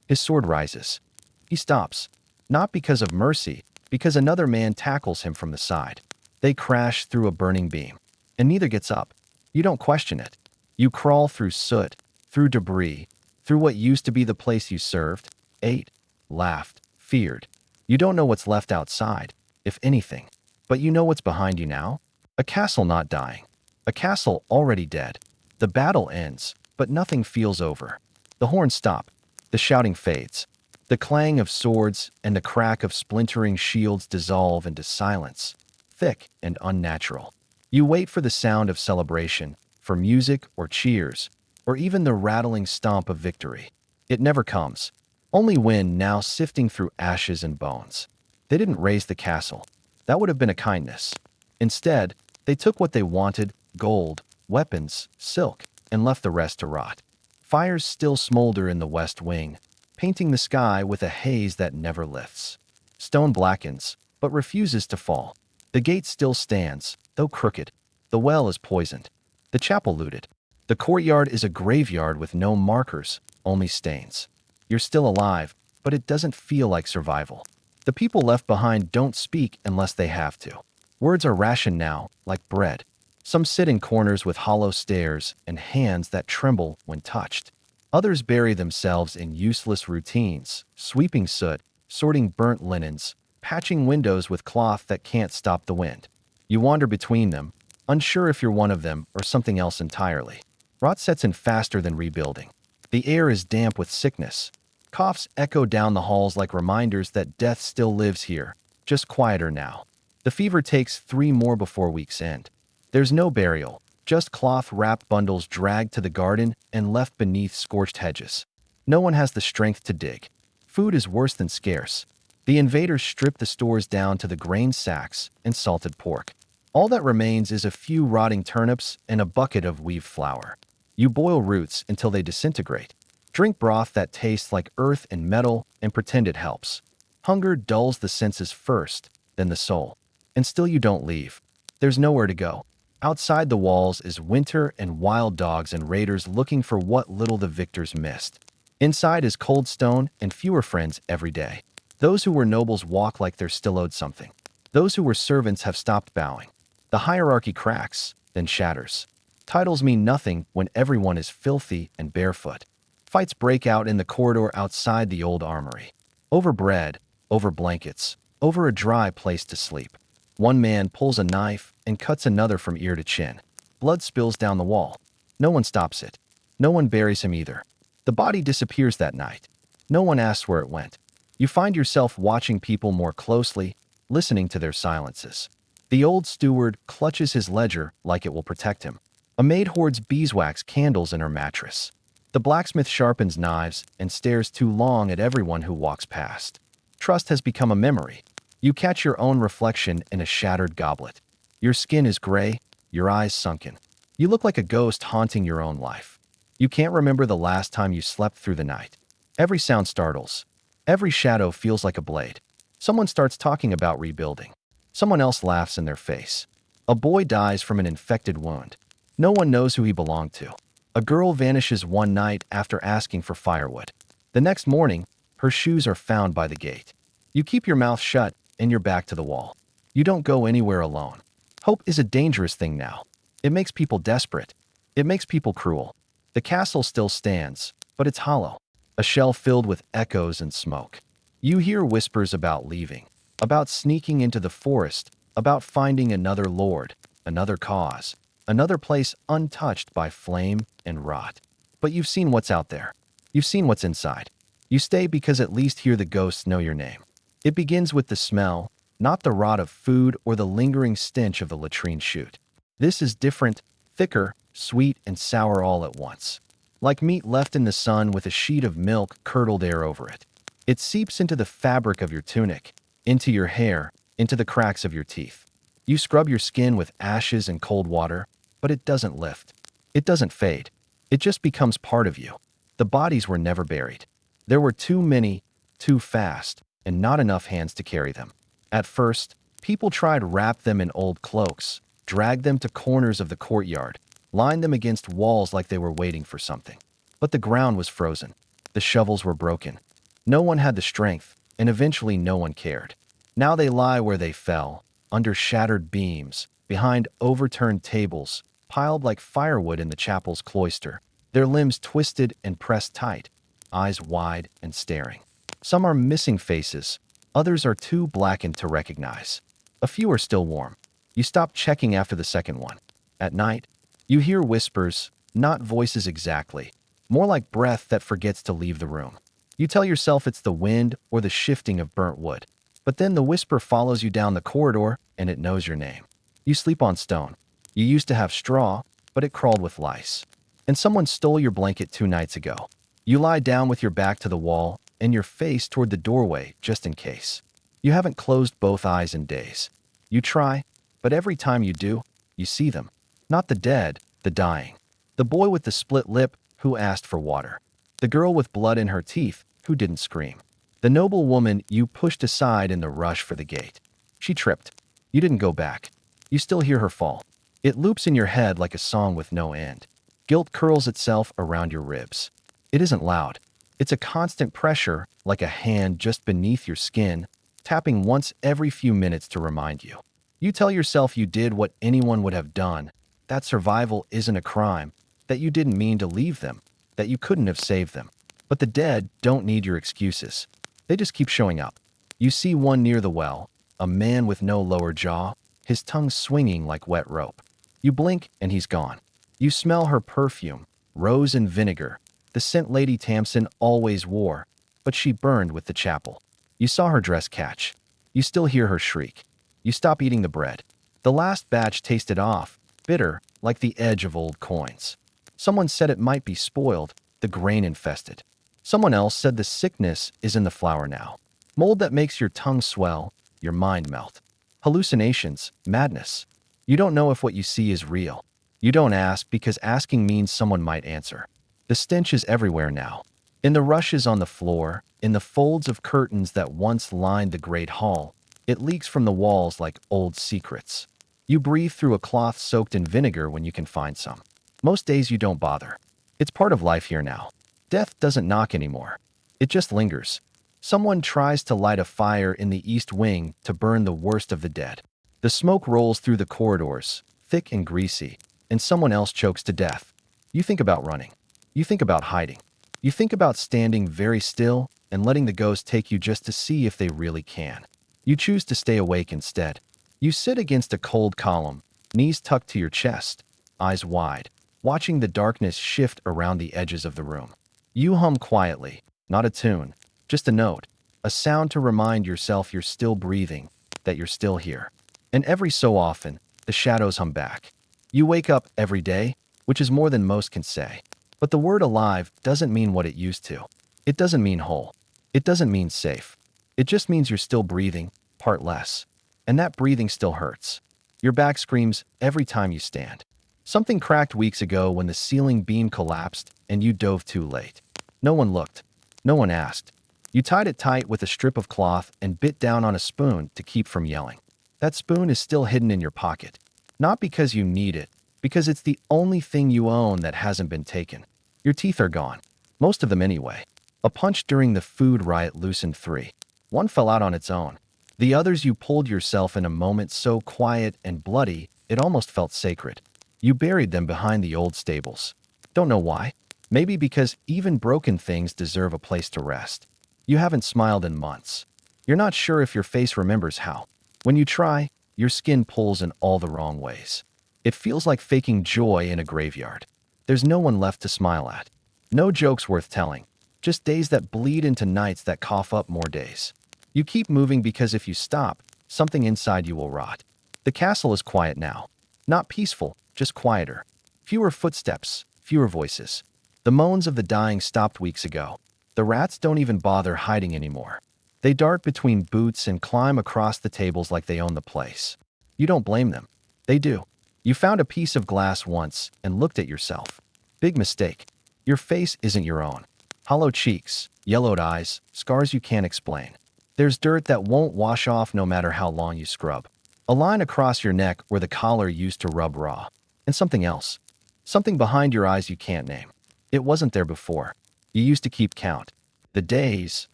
His sword rises. He stops. Not because of mercy, because another man tackles him from the side. They crash through a burning beam. And neither gets up. You don't question it. You crawl through soot, through debris, through what used to be the place you served, ate, laughed, feared. You don't know what's left outside, if anything. But you know what's behind you now? A castle not dying. A castle already dead. The battle ends, but nothing feels over. The horns stop. The shouting fades. The clang of swords and the crack of splintering shields dissolve into silence, thick and unnatural. You wait for the sound of celebration, for music or cheers, or even the rattling stomp of victory. It never comes. Only wind now sifting through ashes and bones. They didn't raise the castle. That would have been a kindness. Instead, they took what they wanted, gold, weapons, silk, and left the rest to rot. Fires still smolder in the west wing, painting the sky with a haze that never lifts. Stone blackens, but refuses to fall. The gate still stands, though crooked. The well is poisoned. The chapel looted. The courtyard is a graveyard with no markers, only stains. You're still alive, but it doesn't feel like survival. The people left behind don't speak unless they have to. Words are rationed now, like bread. Some sit in corners with hollow stares and hands that tremble when touched. Others bury themselves in useless routines, sweeping soot, sorting burnt linens, patching windows with cloth that can't stop the wind. You wander between them, unsure if you're one of them or something else entirely. Rot sets in faster than rebuilding. The air is damp with sickness. Coughs echo down the halls like reminders that death still lives here, just quieter now. The fever takes 3 more before week's end. There's no burial, just cloth-wrapped bundles dragged to the garden and left beneath scorched hedges. No one has the strength to dig. Food is worse than scarce. The invaders strip the stores down to the grain sacks and salted pork. All that remains is a few rotting turnips and a bucket of weaved flour. You boil roots until they disintegrate. Drink broth that tastes like earth and metal and pretend it helps. Hunger dulls the senses first, then the soul. And still you don't leave. There's nowhere to go. Outside the walls is winter and wild dogs and raiders looking for what little the victors missed. Inside is cold stone and fewer friends every day. Those who were nobles walk like they're still owed something. Those who were servants have stopped bowing. The hierarchy cracks, then shatters. Titles mean nothing when everyone is filthy and barefoot. Fights break out in the corridor outside the old armory. Over bread, over blankets, over a dry place to sleep. One man pulls a knife and cuts another from ear to chin. Blood spills down the wall. No one stops it. No one buries him either. The body disappears that night. No one asks where it went. You find yourself watching people more closely, listening to their silences. The old steward clutches his ledger like it will protect him. A maid hoards beeswax candles in her mattress. The blacksmith sharpens knives and stares too long at everyone who walks past. Trust has become a memory. You catch your own reflection in a shattered goblet. Your skin is gray, your eyes sunken. You look like a ghost haunting your own life. You can't remember the last time you slept through the night. Every sound startles. Every shadow feels like a blade. Someone starts talking about rebuilding. Someone else laughs in their face. A boy dies from an infected wound. No one knows who he belonged to. A girl vanishes one night after asking for firewood. The next morning, her shoes are found by the gate. You keep your mouth shut and you're back to the wall. You don't go anywhere alone. Hope is a dangerous thing now. It makes people desperate. It makes people cruel. The castle still stands, but it's hollow. A shell filled with echoes and smoke. You hear whispers about leaving, about sneaking into the forest, about finding another lord, another cause, another place untouched by flame and rot. But you've seen what's out there. You've seen what's inside. You stay because at least here the ghosts know your name. It begins with the smell, not the rot of food or the lingering stench of the latrine chute. This is different, thicker, sweet, and sour all at once. Like meat left in the sun with a sheet of milk curdled air over it. It seeps into the fabric of your tunic, into your hair, into the cracks of your teeth. You scrub your skin with ashes and cold water, but it doesn't lift. It doesn't fade. It just becomes part of you. The bodies were never buried. There were too many, too fast, and not enough hands to carry them. At first, people tried to wrap them in old cloaks, drag them to corners of the courtyard, line them against walls like they were waiting for something. But the ground was frozen. The shovels were broken. No one had the strength, and eventually no one cared. Now they lie where they fell, under shattered beams, behind overturned tables, piled like firewood in the chapel's cloister, their limbs twisted and pressed tight, eyes wide and staring. Some are missing faces, others are too blackened to recognize. A few are still warm. You stop checking after the second one. At night, you hear whispers, not voices exactly, more like breath that forgets to leave the room. You tell yourself it's the wind or the shifting of burnt wood. But then the whisper follows you down the corridor and it knows your name. You sleep on stone. You used to have straw, but it crawled with lice. And someone stole your blanket 2 nights ago. You lie down with your back to the wall and your face toward the doorway just in case. You haven't closed both eyes in days. You try, but every time you do, you see them. Not the dead, the dying. The boy with the split lip who asked for water. The girl with blood in her teeth who didn't scream. The noble woman you pushed aside in the rush for the gate. She tripped. You didn't go back. You still hear her fall. It loops in your head like a song with no end. Guilt curls itself around your ribs. It isn't loud. It's a constant pressure, like a hand just beneath your skin, tapping once every few minutes to remind you. You tell yourself you did what anyone would have done, that survival isn't a crime, that you didn't mean to leave them, that you couldn't have saved them. But the dead don't need your excuses. They just keep showing up. You see one near the well, a man with no lower jaw, his tongue swinging like wet rope. You blink and he's gone. You smell her perfume, rose and vinegar, the scent Lady Tamsin always wore, but she burned with the chapel. You saw her dress catch. You still hear her shriek. You stop eating the bread. The last batch tasted off, bitter, like the edge of old coins. Someone said it might be spoiled, the grain infested. Someone else said the sickness is in the flour now. Mold that makes your tongue swell, your mind melt. Hallucinations, madness. You don't know if what you see is real. You don't ask because asking means someone might answer. The stench is everywhere now. In the rushes on the floor, in the folds of curtains that once lined the great hall, it leaks from the walls like old secrets. You breathe through a cloth soaked in vinegar when you can find some. Most days you don't bother. It's part of life here now. Death doesn't knock anymore. It just lingers. Someone tries to light a fire in the east wing to burn the worst of the dead. The smoke rolls through the corridors, thick and greasy, and someone else chokes to death. You think about running. You think about hiding. You think about standing very still and letting the ghost take you just to see if they really can. You choose to stay awake instead. You sit against a cold column, knees tucked to your chest, eyes wide, watching the darkness shift around the edges of the room. You hum quietly, not a tune, just a note, a sound to remind yourself you're still breathing, that you're still here. And every so often, the shadows hum back. You wake up every day, which is more than most can say. But the word alive doesn't mean what it used to. It doesn't mean whole. It doesn't mean safe. It just means you're still breathing, part less. And that breathing still hurts. Your back screams every time you stand. Something cracked weeks ago when the ceiling beam collapsed and you dove too late. No one looked. No one asked. You tied it tight with a strip of cloth and bit down on a spoon to keep from yelling. That spoon is still hidden in your pocket. Not because you need it, because it's the only thing you own that hasn't been taken. Your teeth are gone. Most of them anyway. A punch during the food riot loosened 3. One fell out on its own. The others you pulled yourself in a moment so quiet and bloody it almost felt sacred. You buried them behind the old stables. Don't know why. Maybe because even broken things deserve a place to rest. You haven't smiled in months. You're not sure if your face remembers how. When you try, your skin pulls in all the wrong ways. It feels like faking joy in a graveyard. There's no one left to smile at. No jokes worth telling. Just days that bleed into nights that cough up more days. You keep moving because if you stop, something inside you will rot. The castle is quiet now. Not peaceful, just quieter. Fewer footsteps, fewer voices. The moans of the dying stopped weeks ago. The rats don't even bother hiding anymore. They dart between boots and climb across the tables like they own the place. You don't blame them. They do. You found a piece of glass once and looked at yourself. Big mistake. Your face isn't your own. Hollow cheeks, yellowed eyes, scars you can't explain. There's dirt that won't wash off no matter how long you scrub. A line across your neck where the collar used to rub raw. And something else. Something behind your eyes you can't name. It wasn't there before. You used to keep count. The days,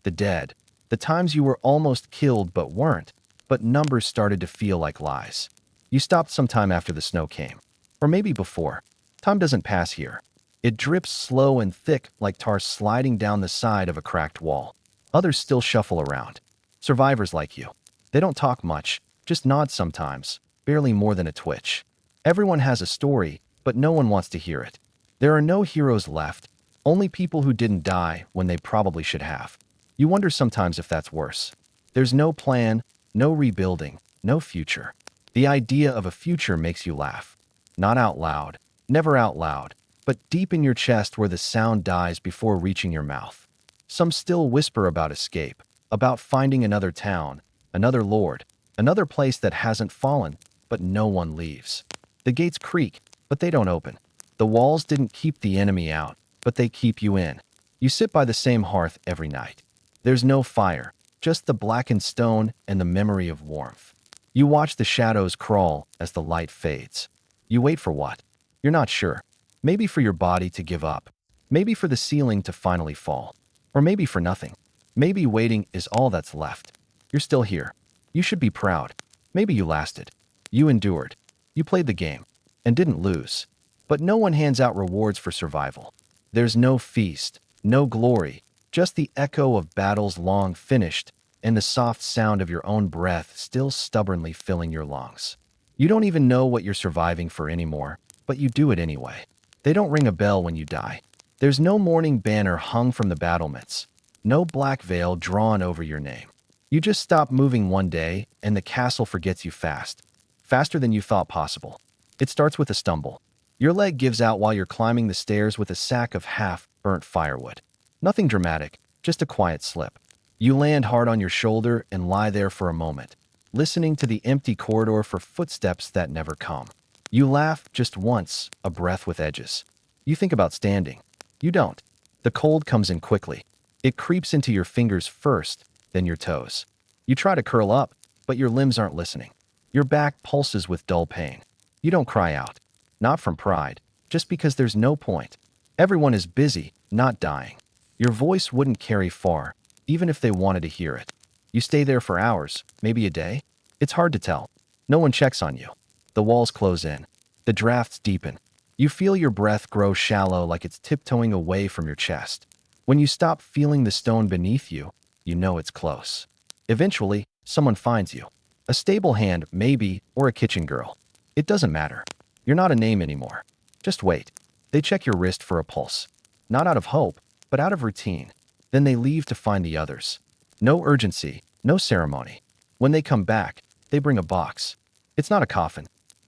the dead, the times you were almost killed but weren't, but numbers started to feel like lies. You stopped sometime after the snow came. Or maybe before. Time doesn't pass here. It drips slow and thick like tar sliding down the side of a cracked wall. Others still shuffle around. Survivors like you. They don't talk much, just nod sometimes, barely more than a twitch. Everyone has a story, but no one wants to hear it. There are no heroes left, Only people who didn't die when they probably should have. You wonder sometimes if that's worse. There's no plan, no rebuilding, no future. The idea of a future makes you laugh. Not out loud, never out loud, but deep in your chest where the sound dies before reaching your mouth. Some still whisper about escape, about finding another town, another lord, another place that hasn't fallen, but no one leaves. The gates creak, but they don't open. The walls didn't keep the enemy out, but they keep you in. You sit by the same hearth every night. There's no fire, just the blackened stone and the memory of warmth. You watch the shadows crawl as the light fades. You wait for what? You're not sure. Maybe for your body to give up. Maybe for the ceiling to finally fall. Or maybe for nothing. Maybe waiting is all that's left. You're still here. You should be proud. Maybe you lasted. You endured. You played the game. And didn't lose. But no one hands out rewards for survival. There's no feast, no glory, just the echo of battles long finished and the soft sound of your own breath still stubbornly filling your lungs. You don't even know what you're surviving for anymore, but you do it anyway. They don't ring a bell when you die. There's no mourning banner hung from the battlements, no black veil drawn over your name. You just stop moving one day and the castle forgets you fast, faster than you thought possible. It starts with a stumble. Your leg gives out while you're climbing the stairs with a sack of half-burnt firewood. Nothing dramatic, just a quiet slip. You land hard on your shoulder and lie there for a moment, listening to the empty corridor for footsteps that never come. You laugh just once, a breath with edges. You think about standing. You don't. The cold comes in quickly. It creeps into your fingers first, then your toes. You try to curl up, but your limbs aren't listening. Your back pulses with dull pain. You don't cry out. Not from pride, just because there's no point. Everyone is busy, not dying. Your voice wouldn't carry far, even if they wanted to hear it. You stay there for hours, maybe a day. It's hard to tell. No one checks on you. The walls close in. The drafts deepen. You feel your breath grow shallow like it's tiptoeing away from your chest. When you stop feeling the stone beneath you, you know it's close. Eventually, someone finds you. A stable hand, maybe, or a kitchen girl. It doesn't matter. You're not a name anymore. Just wait. They check your wrist for a pulse. Not out of hope, but out of routine. Then they leave to find the others. No urgency, no ceremony. When they come back, they bring a box. It's not a coffin.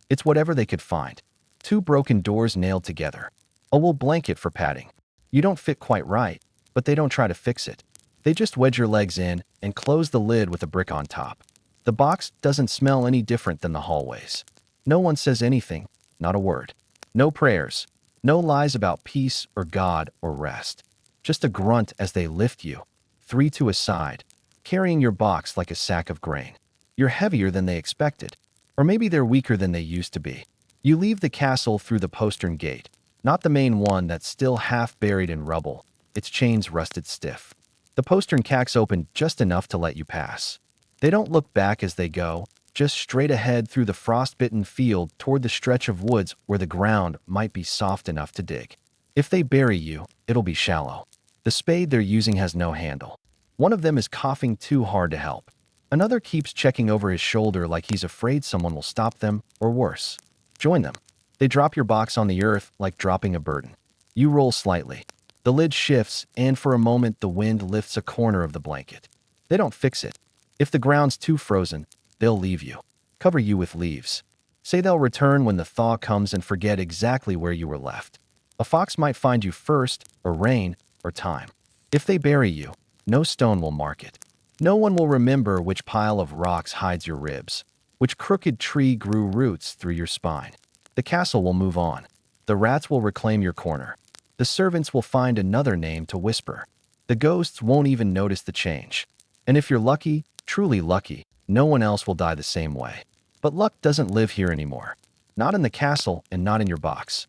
It's whatever they could find. 2 broken doors nailed together. A wool blanket for padding. You don't fit quite right, but they don't try to fix it. They just wedge your legs in and close the lid with a brick on top. The box doesn't smell any different than the hallways. No one says anything. Not a word. No prayers. No lies about peace or God or rest. Just a grunt as they lift you, 3 to a side, carrying your box like a sack of grain. You're heavier than they expected. Or maybe they're weaker than they used to be. You leave the castle through the postern gate, not the main one that's still half buried in rubble, its chains rusted stiff. The postern cracks open just enough to let you pass. They don't look back as they go, just straight ahead through the frostbitten field toward the stretch of woods where the ground might be soft enough to dig. If they bury you, it'll be shallow. The spade they're using has no handle. One of them is coughing too hard to help. Another keeps checking over his shoulder like he's afraid someone will stop them, or worse, join them. They drop your box on the earth like dropping a burden. You roll slightly. The lid shifts, and for a moment the wind lifts a corner of the blanket. They don't fix it. If the ground's too frozen, they'll leave you. Cover you with leaves. Say they'll return when the thaw comes and forget exactly where you were left. A fox might find you first, or rain, or time. If they bury you, no stone will mark it. No one will remember which pile of rocks hides your ribs, which crooked tree grew roots through your spine. The castle will move on. The rats will reclaim your corner. The servants will find another name to whisper. The ghosts won't even notice the change. And if you're lucky, truly lucky, no one else will die the same way. But luck doesn't live here anymore. Not in the castle and not in your box.